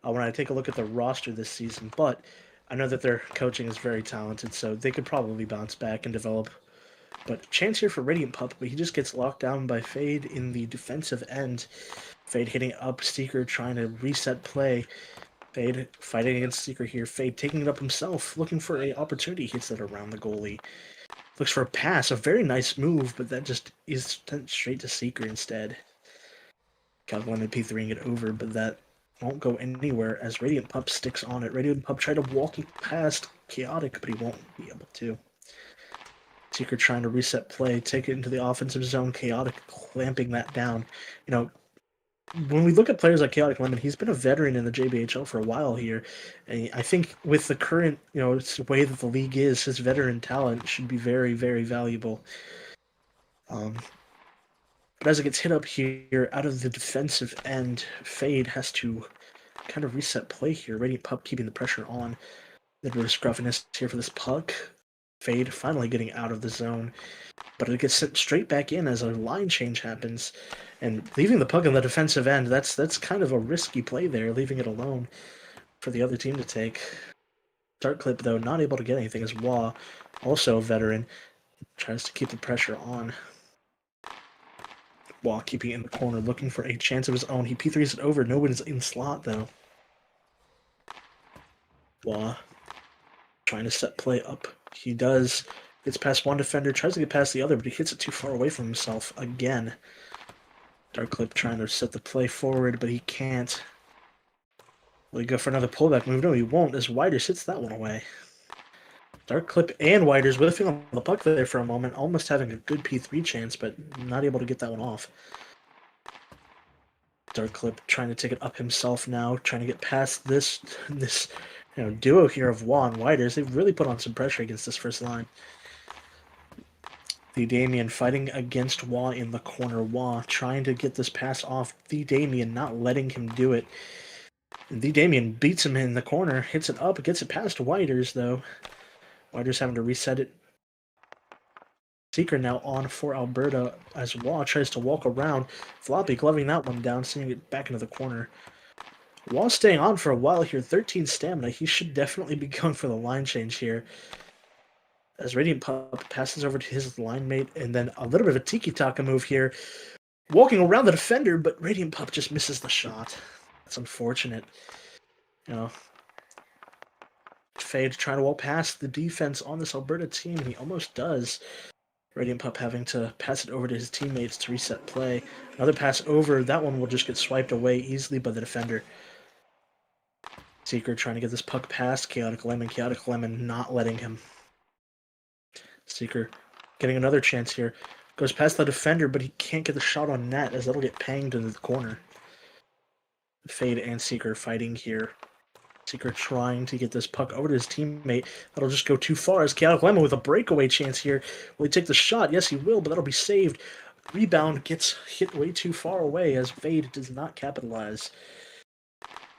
G: when I take a look at the roster this season. But I know that their coaching is very talented, so they could probably bounce back and develop. But chance here for Radiant Pup, but he just gets locked down by Fade in the defensive end. Fade hitting up, Seeker trying to reset play. Fade fighting against Seeker here. Fade taking it up himself, looking for an opportunity. Hits it around the goalie. Looks for a pass, a very nice move, but that just is sent straight to Seeker instead. Calvin P3ing it over, but that won't go anywhere as Radiant Pup sticks on it. Radiant Pup tried to walk past Chaotic, but he won't be able to. Seeker trying to reset play, take it into the offensive zone. Chaotic clamping that down. When we look at players like Chaotic Lemon, he's been a veteran in the JBHL for a while here. And I think with the current, way that the league is, his veteran talent should be very, very valuable. But as it gets hit up here, out of the defensive end, Fade has to kind of reset play here. Radiant Pup keeping the pressure on. The bit of scruffiness here for this puck. Fade finally getting out of the zone, but it gets sent straight back in as a line change happens, and leaving the puck on the defensive end. That's kind of a risky play there, leaving it alone for the other team to take. Darkclip though not able to get anything as Wah, also a veteran, tries to keep the pressure on. Wah keeping it in the corner, looking for a chance of his own. He P3s it over. No one's in slot though. Wah trying to set play up. He does. Gets past one defender, tries to get past the other, but he hits it too far away from himself again. Darkclip trying to set the play forward, but he can't. Will he go for another pullback move? No, he won't, as Widers hits that one away. Darkclip and Widers whiffing on the puck there for a moment, almost having a good P3 chance, but not able to get that one off. Darkclip trying to take it up himself now, trying to get past this duo here of Wah and Widers. They've really put on some pressure against this first line. The Damien fighting against Wah in the corner. Wah trying to get this pass off. The Damien not letting him do it. And the Damien beats him in the corner, hits it up, gets it past Whiters, though. Whiters having to reset it. Seeker now on for Alberta as Waugh tries to walk around. Floppy gloving that one down, sending it back into the corner. Waugh staying on for a while here, 13 stamina. He should definitely be going for the line change here. As Radiant Pup passes over to his line mate, and then a little bit of a tiki-taka move here. Walking around the defender, but Radiant Pup just misses the shot. That's unfortunate. You know, Fade trying to walk past the defense on this Alberta team, and he almost does. Radiant Pup having to pass it over to his teammates to reset play. Another pass over. That one will just get swiped away easily by the defender. Seeker trying to get this puck past Chaotic Lemon. Chaotic Lemon not letting him. Seeker getting another chance here. Goes past the defender, but he can't get the shot on net as that'll get panged into the corner. Fade and Seeker fighting here. Seeker trying to get this puck over to his teammate. That'll just go too far as Chaotic Lemon with a breakaway chance here. Will he take the shot? Yes, he will, but that'll be saved. Rebound gets hit way too far away as Fade does not capitalize.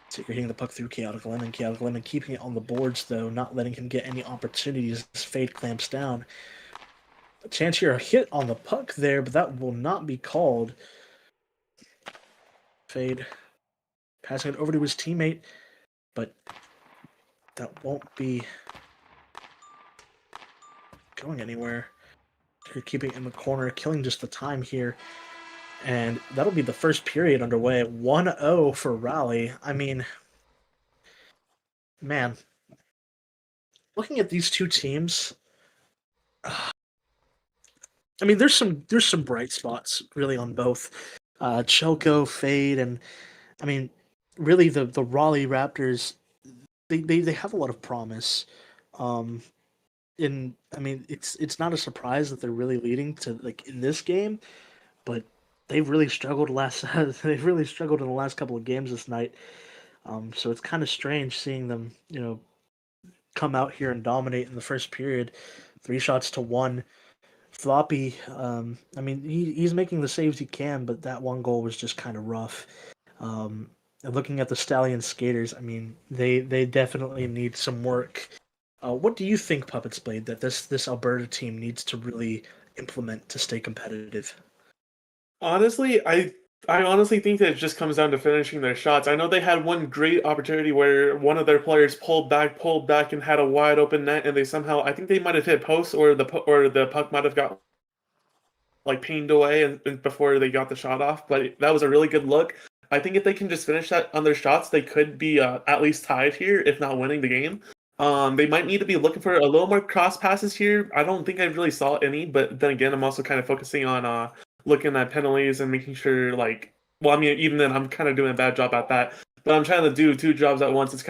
G: Seeker hitting the puck through Chaotic Lemon. Chaotic Lemon keeping it on the boards, though, not letting him get any opportunities as Fade clamps down. A chance here, a hit on the puck there, but that will not be called. Fade passing it over to his teammate, but that won't be going anywhere. You're keeping it in the corner, killing just the time here. And that'll be the first period underway. 1-0 for Raleigh. I mean, man, looking at these two teams, I mean, there's some bright spots really on both. Chelko, Fade, and I mean, really the Raleigh Raptors, they have a lot of promise. I mean, it's not a surprise that they're really leading to like in this game, but they've really struggled they've really struggled in the last couple of games this night. So it's kind of strange seeing them, you know, come out here and dominate in the first period, 3-1. Floppy, I mean, he's making the saves he can, but that one goal was just kind of rough. And looking at the Stallion skaters, I mean, they definitely need some work. What do you think, Puppets Blade, that this Alberta team needs to really implement to stay competitive?
F: Honestly, I honestly think that it just comes down to finishing their shots. I know they had one great opportunity where one of their players pulled back, and had a wide open net, and they somehow, I think they might have hit post, or the puck might have got like pinged away and before they got the shot off. But that was a really good look. I think if they can just finish that on their shots, they could be at least tied here, if not winning the game. They might need to be looking for a little more cross passes here. I don't think I really saw any, but then again, I'm also kind of focusing on looking at penalties and making sure, like, well, I mean, even then, I'm kind of doing a bad job at that. But I'm trying to do two jobs at once. It's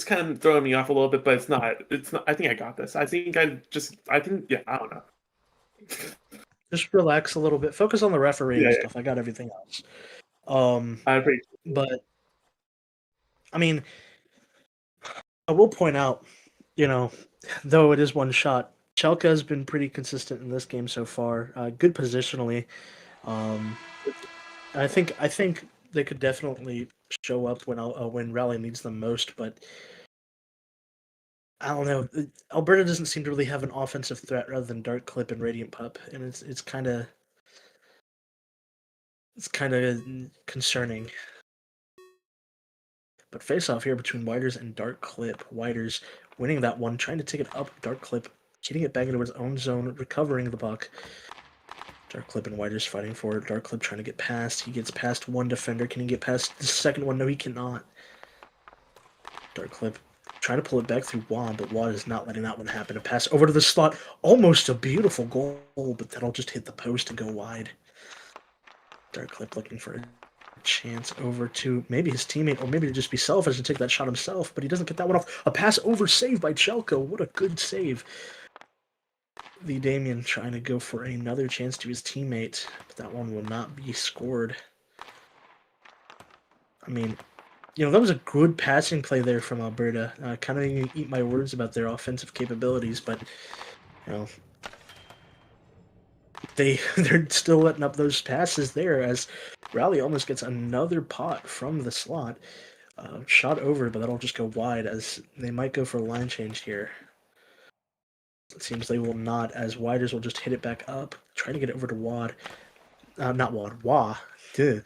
F: kind of throwing me off a little bit, but it's not. It's not. I think I got this. I think, yeah, I don't know.
G: Just relax a little bit. Focus on the referee and stuff. I got everything else.
F: I appreciate it.
G: But I mean, I will point out, you know, though it is one shot, Chelka has been pretty consistent in this game so far. Good positionally. I think they could definitely show up when Raleigh needs them most, but I don't know. Alberta doesn't seem to really have an offensive threat rather than Dark Clip and Radiant Pup, and it's kind of concerning. But face off here between Whiters and Dark Clip. Whiters winning that one, trying to take it up. Dark Clip getting it back into his own zone, recovering the puck. Dark Clip and Whiters fighting for it. Dark Clip trying to get past. He gets past one defender. Can he get past the second one? No, he cannot. Dark Clip trying to pull it back through Juan, but Juan is not letting that one happen. A pass over to the slot. Almost a beautiful goal, but that'll just hit the post and go wide. Dark Clip looking for a chance over to maybe his teammate, or maybe to just be selfish and take that shot himself, but he doesn't get that one off. A pass over saved by Chelko. What a good save. The Damien trying to go for another chance to his teammate, but that one will not be scored. I mean, you know, that was a good passing play there from Alberta. Kind of eat my words about their offensive capabilities, but, you know, they're still letting up those passes there as Raleigh almost gets another pot from the slot. Shot over, but that'll just go wide as they might go for a line change here. It seems they will not, as Widers will just hit it back up, trying to get it over to Wad. Not Wad, Wah. Duh.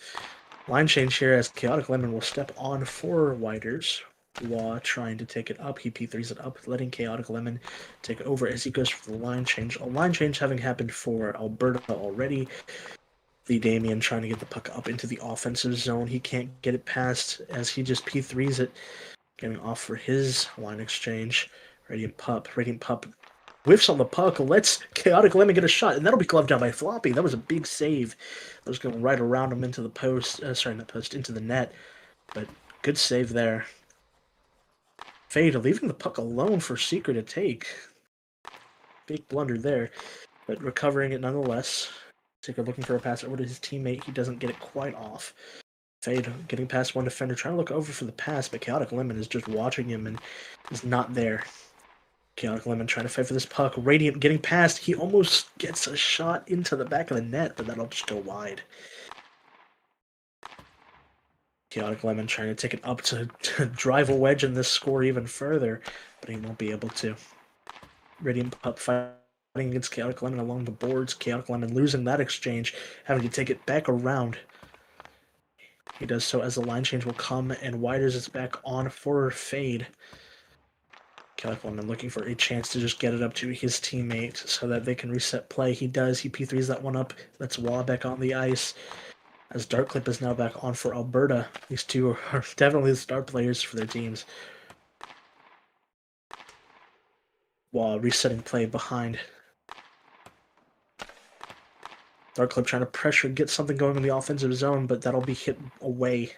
G: Line change here as Chaotic Lemon will step on for Widers. Wah trying to take it up. He P3s it up, letting Chaotic Lemon take over as he goes for the line change. A line change having happened for Alberta already. The Damien trying to get the puck up into the offensive zone. He can't get it past as he just P3s it, getting off for his line exchange. Radiant Pup whiffs on the puck, lets Chaotic Lemon get a shot, and that'll be gloved down by Floppy. That was a big save. That was going right around him into the post. Into the net. But good save there. Fade leaving the puck alone for Secret to take. Big blunder there, but recovering it nonetheless. Secret looking for a pass over to his teammate. He doesn't get it quite off. Fade getting past one defender, trying to look over for the pass, but Chaotic Lemon is just watching him and is not there. Chaotic Lemon trying to fight for this puck. Radiant getting past. He almost gets a shot into the back of the net, but that'll just go wide. Chaotic Lemon trying to take it up to drive a wedge in this score even further, but he won't be able to. Radiant Pup fighting against Chaotic Lemon along the boards. Chaotic Lemon losing that exchange, having to take it back around. He does so as the line change will come, and Widers is back on for Fade. Chaotic Lemon looking for a chance to just get it up to his teammate so that they can reset play. He does. He P3s that one up. Lets Wah back on the ice. As Dark Clip is now back on for Alberta. These two are definitely the star players for their teams. Wah resetting play behind. Dark Clip trying to pressure, get something going in the offensive zone, but that'll be hit away.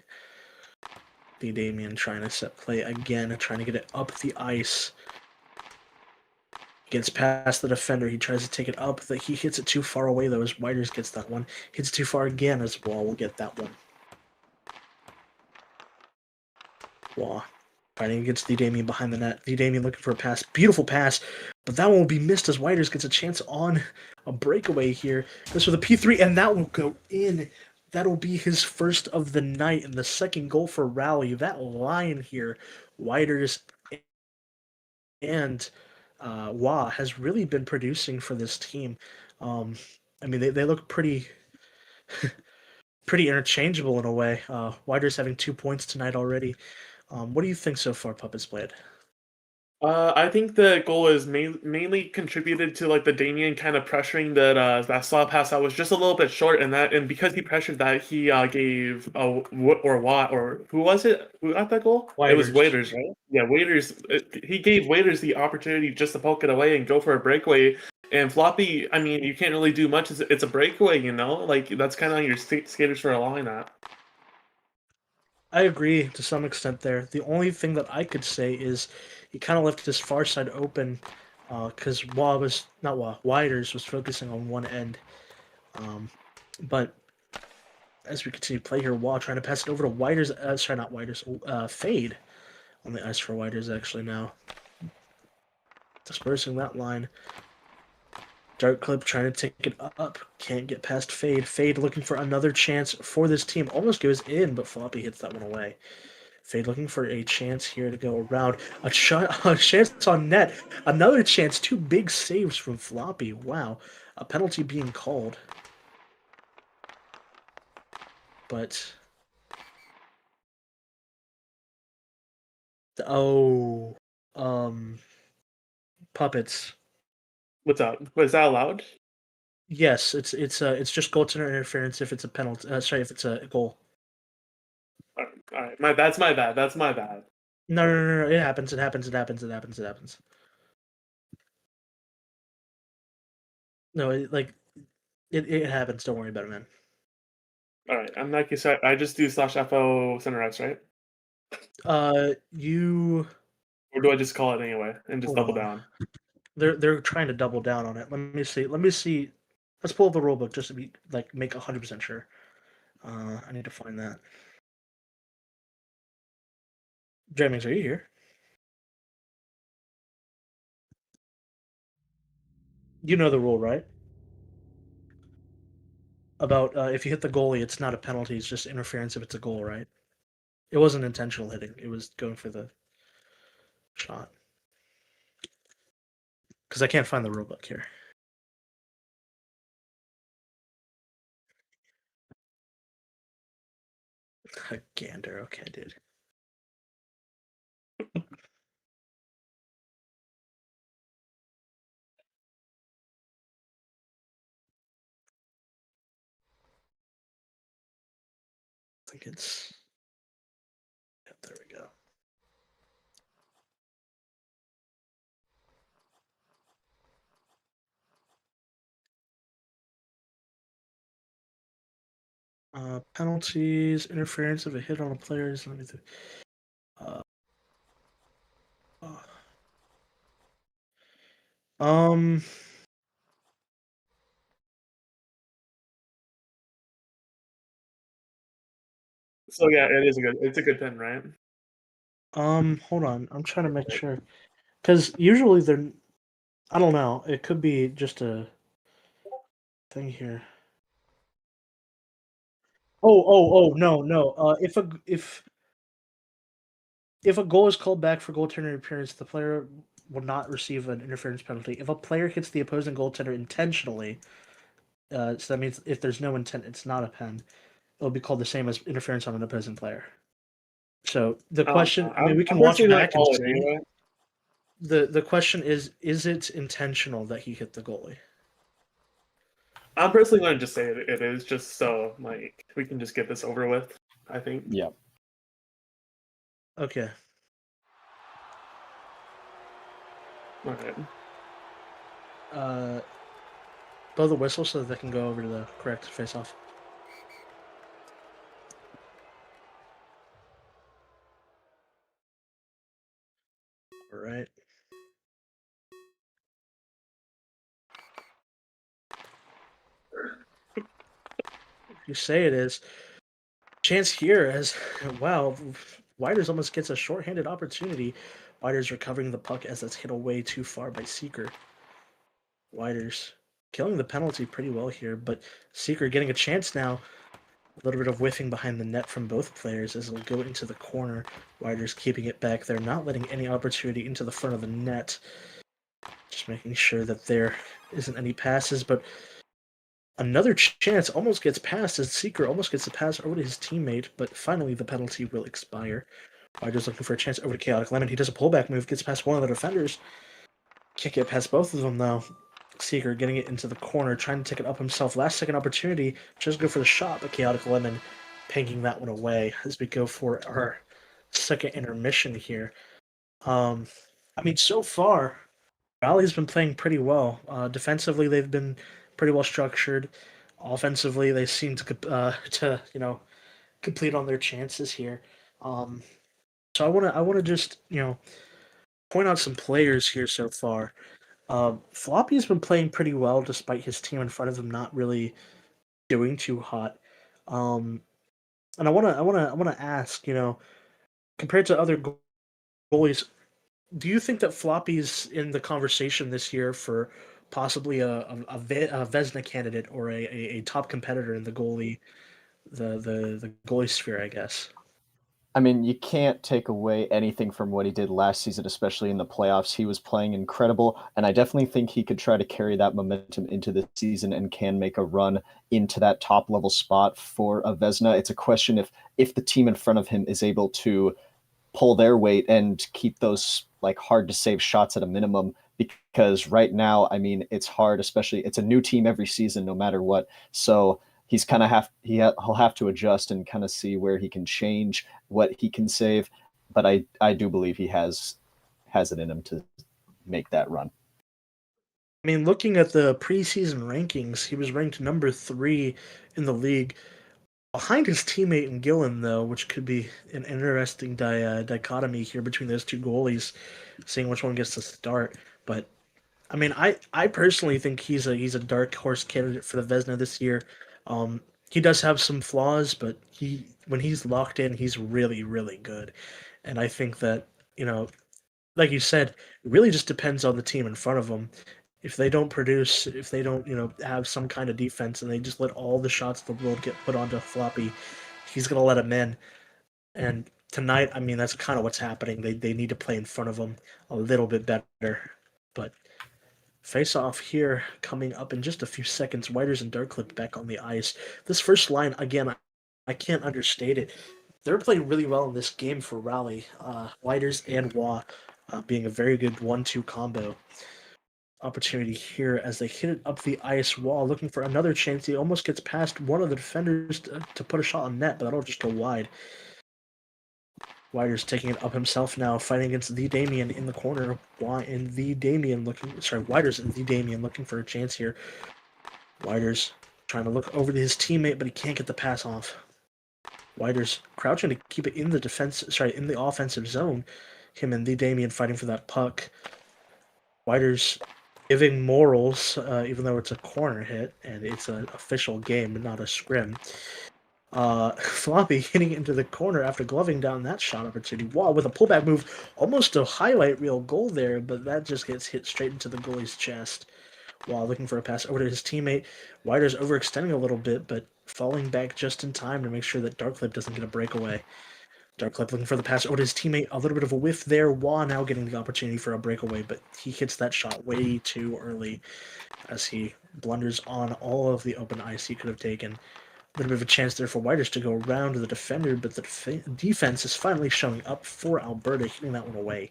G: The Damien trying to set play again, trying to get it up the ice. Gets past the defender. He tries to take it up. He hits it too far away, though, as Widers gets that one. Hits too far again, as Wall will get that one. Wah fighting against the Damien behind the net. The Damien looking for a pass. Beautiful pass, but that one will be missed as Widers gets a chance on a breakaway here. Goes for the P3, and that will go in. That'll be his first of the night and the second goal for Rally. That line here, Widers and Wah has really been producing for this team. I mean, they look pretty pretty interchangeable in a way. Widers having 2 points tonight already. What do you think so far, Puppets played?
F: I think the goal is mainly contributed to like the Damien kind of pressuring that slot pass that was just a little bit short, and because he pressured that, he gave Watt or who was it? Who got that goal? It was Waiters, right? Yeah, Waiters. He gave Waiters the opportunity just to poke it away and go for a breakaway. And Floppy, I mean, you can't really do much. It's a breakaway, you know. Like that's kind of on your skaters for allowing that.
G: I agree to some extent there. The only thing that I could say is he kind of left his far side open because Widers was focusing on one end. But as we continue to play here, Wah trying to pass it over to Widers. Not Widers. Fade on the ice for Widers actually now. Dispersing that line. Dark Clip trying to take it up. Can't get past Fade. Fade looking for another chance for this team. Almost goes in, but Floppy hits that one away. Fade looking for a chance here to go around. A chance on net. Another chance. 2 big saves from Floppy. Wow. A penalty being called. But... Puppets.
F: What's up? Was that allowed?
G: Yes, it's just goaltender interference if it's a penalty. If it's a goal.
F: All right. That's my bad. That's my bad.
G: No. It happens. No, it happens. Don't worry about it, man.
F: All right. I'm not gonna. I just do /FO center ice, right?
G: You.
F: Or do I just call it anyway and just double down?
G: They're trying to double down on it. Let me see. Let's pull up the rulebook just to be make 100% sure. I need to find that. Jammings, are you here? You know the rule, right? About if you hit the goalie, it's not a penalty. It's just interference if it's a goal, right? It wasn't intentional hitting. It was going for the shot. Because I can't find the rulebook here. Gander, okay, dude. I think it's. Yep, there we go. Penalties, interference of a hit on a player. Let me think. Um.
F: So yeah, it's a good pin, right?
G: Hold on. I'm trying to make sure. Because usually they're. I don't know. It could be just a thing here. Oh, no. If a goal is called back for goaltender interference, the player will not receive an interference penalty. If a player hits the opposing goaltender intentionally, so that means if there's no intent, it's not a pen. It'll be called the same as interference on an opposing player. So the question, I mean, we can
F: I'm
G: watch
F: personally gonna
G: back and
F: call it
G: see.
F: anyway.
G: The question is it intentional that he hit the goalie?
F: I'm personally going to just say it is, just so like we can just get this over with. I think.
H: Yeah.
G: Okay.
F: All right.
G: Blow the whistle so that they can go over to the correct face-off. All right. You say it is. Chance here as, wow, Whiters almost gets a shorthanded opportunity. Whiters recovering the puck as that's hit away too far by Seeker. Whiters killing the penalty pretty well here, but Seeker getting a chance now. A little bit of whiffing behind the net from both players as it'll go into the corner. Whiters keeping it back there, not letting any opportunity into the front of the net. Just making sure that there isn't any passes, but another chance almost gets passed as Seeker almost gets the pass over to his teammate, but finally the penalty will expire. Whiters looking for a chance over to Chaotic Lemon. He does a pullback move, gets past one of the defenders. Can't get past both of them, though. Seeker getting it into the corner, trying to take it up himself. Last second opportunity, just go for the shot, but Chaotic Lemon panking that one away as we go for our second intermission here. I mean, so far, Valley's been playing pretty well. Defensively, they've been pretty well structured. Offensively, they seem to complete on their chances here. So I wanna just point out some players here so far. Floppy's been playing pretty well despite his team in front of him not really doing too hot. And I wanna ask, compared to other goalies, do you think that Floppy's in the conversation this year for possibly a Vezina candidate or a top competitor in the the goalie sphere, I guess?
H: I mean, you can't take away anything from what he did last season, especially in the playoffs. He was playing incredible, and I definitely think he could try to carry that momentum into the season and can make a run into that top-level spot for a Vezina. It's a question if the team in front of him is able to pull their weight and keep those like hard-to-save shots at a minimum, because right now, I mean, it's hard, especially it's a new team every season, no matter what. So he's kind of he'll have to adjust and kind of see where he can change, what he can save. But I do believe he has it in him to make that run.
G: I mean, looking at the preseason rankings, he was ranked number 3 in the league, behind his teammate in Gillen, though, which could be an interesting dichotomy here between those two goalies, seeing which one gets to start. But I mean, I personally think he's a dark horse candidate for the Vezina this year. He does have some flaws, but when he's locked in, he's really, really good. And I think that, like you said, it really just depends on the team in front of him. If they don't produce, if they don't, have some kind of defense and they just let all the shots of the world get put onto Floppy, he's going to let him in. And tonight, I mean, that's kind of what's happening. They need to play in front of them a little bit better. But face-off here coming up in just a few seconds. Whiters and Darkclip back on the ice. This first line, again, I can't understate it. They're playing really well in this game for Raleigh. Whiters and Wah being a very good 1-2 combo. Opportunity here as they hit it up the ice wall, looking for another chance. He almost gets past one of the defenders to put a shot on net, but that'll just go wide. Whiters taking it up himself now, fighting against the Damien in the corner. Whiters and the Damien looking for a chance here. Whiters trying to look over to his teammate, but he can't get the pass off. Whiters crouching to keep it in the offensive zone. Him and the Damien fighting for that puck. Whiters giving morals, even though it's a corner hit and it's an official game, not a scrim. Floppy hitting into the corner after gloving down that shot opportunity. Wow, with a pullback move, almost a highlight reel goal there, but that just gets hit straight into the goalie's chest. While looking for a pass over to his teammate, Whiters overextending a little bit, but falling back just in time to make sure that Darkclip doesn't get a breakaway. Darkclip looking for the pass over to his teammate. A little bit of a whiff there. Wah now getting the opportunity for a breakaway, but he hits that shot way too early as he blunders on all of the open ice he could have taken. A little bit of a chance there for Whiters to go around the defender, but the defense is finally showing up for Alberta, hitting that one away.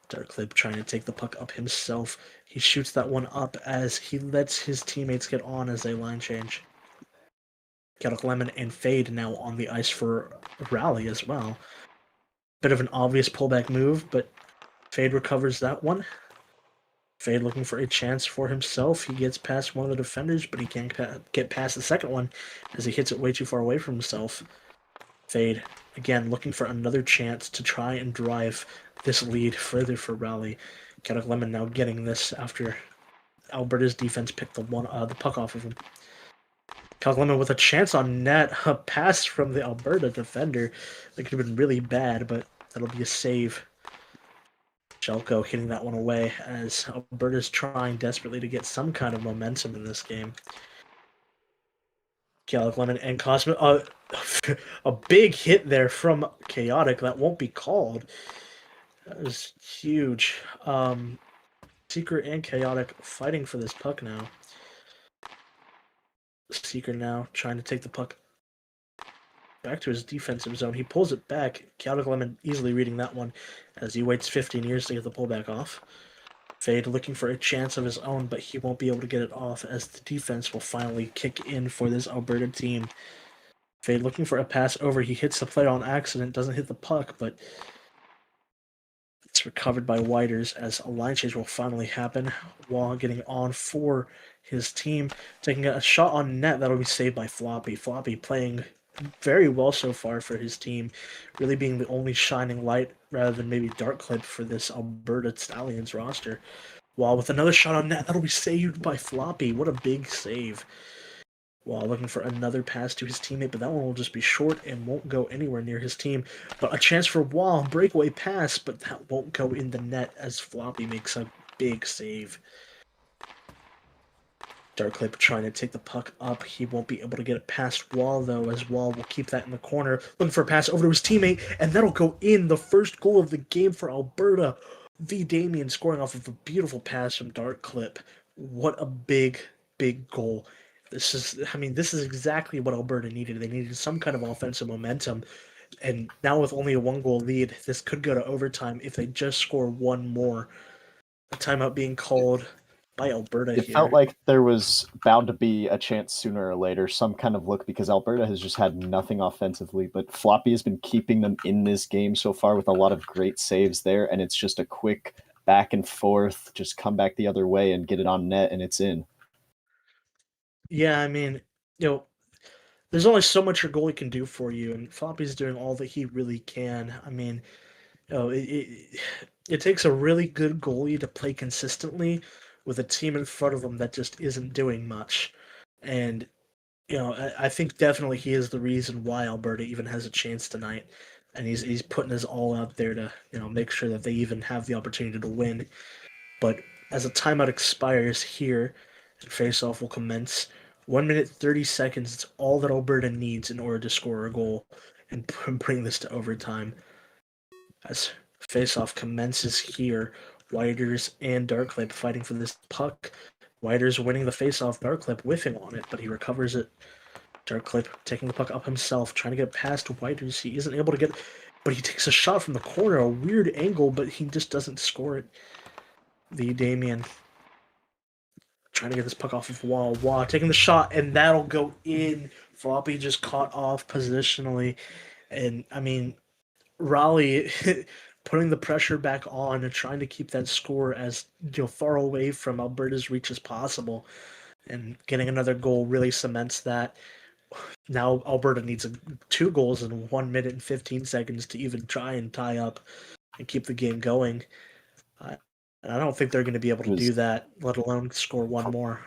G: Darkclip trying to take the puck up himself. He shoots that one up as he lets his teammates get on as they line change. Kellock Lemon and Fade now on the ice for Raleigh as well. Bit of an obvious pullback move, but Fade recovers that one. Fade looking for a chance for himself. He gets past one of the defenders, but he can't get past the second one as he hits it way too far away from himself. Fade, again, looking for another chance to try and drive this lead further for Raleigh. Kellock Lemon now getting this after Alberta's defense picked the puck off of him. Kellock Lemon with a chance on net, a pass from the Alberta defender that could have been really bad, but that'll be a save. Jelko hitting that one away as Alberta's trying desperately to get some kind of momentum in this game. Kellock Lemon and Cosmo, a big hit there from Chaotic that won't be called. That was huge. Seeker and Chaotic fighting for this puck now. Seeker now trying to take the puck back to his defensive zone. He pulls it back. Chaotic Lemon easily reading that one as he waits 15 years to get the pullback off. Fade looking for a chance of his own, but he won't be able to get it off as the defense will finally kick in for this Alberta team. Fade looking for a pass over. He hits the player on accident, doesn't hit the puck, but it's recovered by Whiters as a line change will finally happen while getting on for his team. Taking a shot on net that'll be saved by Floppy. Floppy playing very well so far for his team, really being the only shining light rather than maybe Darkclip for this Alberta Stallions roster. While with another shot on net, that'll be saved by Floppy. What a big save. While looking for another pass to his teammate, but that one will just be short and won't go anywhere near his team. But a chance for Wall, breakaway pass, but that won't go in the net as Floppy makes a big save. Darkclip trying to take the puck up. He won't be able to get it past Wall, though, as Wall will keep that in the corner. Looking for a pass over to his teammate, and that'll go in. The first goal of the game for Alberta. The Damien scoring off of a beautiful pass from Darkclip. What a big, big goal. This is exactly what Alberta needed. They needed some kind of offensive momentum. And now with only a 1-goal lead, this could go to overtime if they just score one more. A timeout being called by Alberta
H: It
G: here.
H: felt like there was bound to be a chance sooner or later, some kind of look, because Alberta has just had nothing offensively, but Floppy has been keeping them in this game so far with a lot of great saves there, and it's just a quick back and forth, just come back the other way and get it on net, and it's in.
G: Yeah, I mean, there's only so much your goalie can do for you, and Floppy's doing all that he really can. I mean, it takes a really good goalie to play consistently with a team in front of him that just isn't doing much. And, I think definitely he is the reason why Alberta even has a chance tonight. And he's putting his all out there to, make sure that they even have the opportunity to win. But as a timeout expires here, and faceoff will commence, 1 minute 30 seconds, it's all that Alberta needs in order to score a goal. and bring this to overtime. As face-off commences here, Whiters and Darkclip fighting for this puck. Whiters winning the face-off, Darkclip whiffing on it, but he recovers it. Darkclip taking the puck up himself, trying to get past Whiters. He isn't able to get, but he takes a shot from the corner, a weird angle, but he just doesn't score it. The Damien trying to get this puck off of Wah taking the shot, and that'll go in. Floppy just caught off positionally, and I mean, Raleigh putting the pressure back on and trying to keep that score as far away from Alberta's reach as possible, and getting another goal really cements that. Now Alberta needs 2 goals in 1 minute and 15 seconds to even try and tie up and keep the game going. And I don't think they're going to be able to do that, let alone score one more.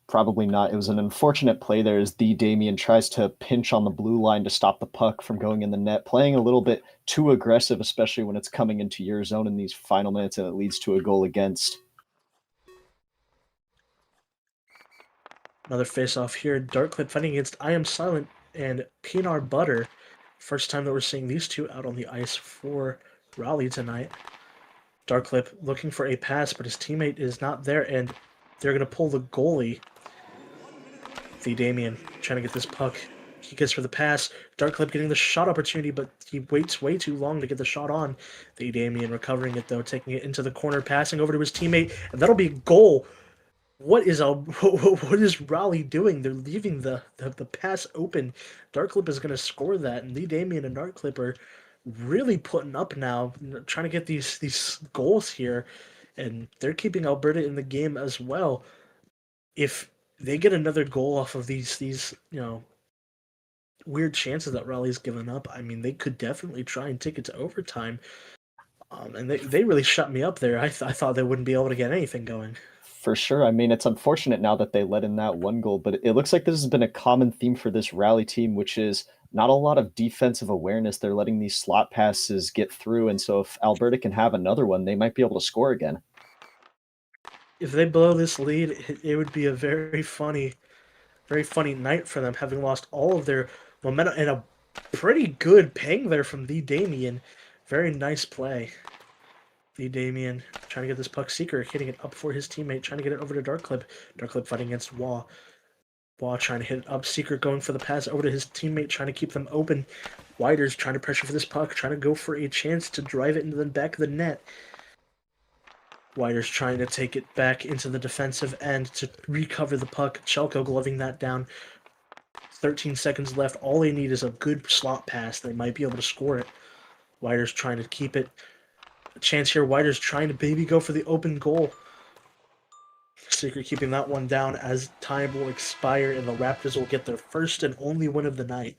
H: Probably not. It was an unfortunate play there as the Damien tries to pinch on the blue line to stop the puck from going in the net, playing a little bit too aggressive, especially when it's coming into your zone in these final minutes and it leads to a goal against.
G: Another face-off here. Darkclip fighting against I Am Silent and Peanut Butter. First time that we're seeing these two out on the ice for Raleigh tonight. Darkclip looking for a pass, but his teammate is not there, and they're going to pull the goalie. The Damien trying to get this puck. He gets for the pass. Darkclip getting the shot opportunity, but he waits way too long to get the shot on. The Damien recovering it, though, taking it into the corner, passing over to his teammate, and that'll be a goal. What is Raleigh doing? They're leaving the pass open. Darkclip is going to score that, and the Damien and Darkclip are really putting up now, trying to get these goals here, and they're keeping Alberta in the game as well. If they get another goal off of these weird chances that Raleigh's given up, I mean, they could definitely try and take it to overtime. And they really shut me up there. I thought they wouldn't be able to get anything going.
H: For sure. I mean, it's unfortunate now that they let in that one goal, but it looks like this has been a common theme for this Raleigh team, which is not a lot of defensive awareness. They're letting these slot passes get through, and so if Alberta can have another one, they might be able to score again.
G: If they blow this lead, it would be a very funny night for them, having lost all of their momentum, and a pretty good ping there from the Damien. Very nice play. The Damien trying to get this puck. Seeker hitting it up for his teammate, trying to get it over to Darkclip. Darkclip fighting against Wah. Wah trying to hit it up. Seeker going for the pass over to his teammate, trying to keep them open. Whiters trying to pressure for this puck, trying to go for a chance to drive it into the back of the net. Whiters trying to take it back into the defensive end to recover the puck. Chelko gloving that down. 13 seconds left. All they need is a good slot pass. They might be able to score it. Whiters trying to keep it. A chance here. Whiters trying to maybe go for the open goal. Seeker keeping that one down as time will expire and the Raptors will get their first and only win of the night.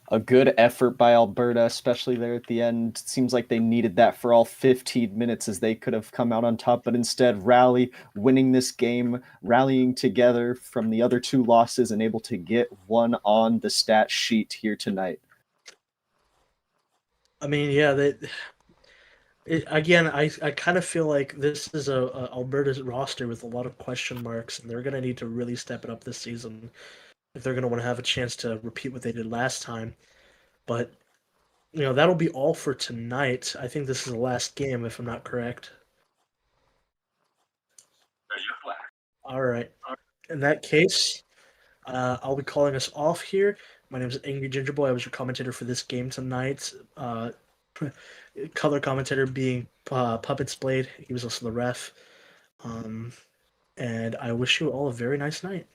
H: A good effort by Alberta, especially there at the end. It seems like they needed that for all 15 minutes as they could have come out on top, but instead Raleigh winning this game, rallying together from the other 2 losses and able to get one on the stat sheet here tonight.
G: I mean, yeah, I kind of feel like this is a Alberta's roster with a lot of question marks, and they're going to need to really step it up this season if they're going to want to have a chance to repeat what they did last time. But, that'll be all for tonight. I think this is the last game, if I'm not correct. All right. In that case, I'll be calling us off here. My name is Angry Ginger Boy. I was your commentator for this game tonight. Color commentator being Puppets Blade. He was also the ref. And I wish you all a very nice night.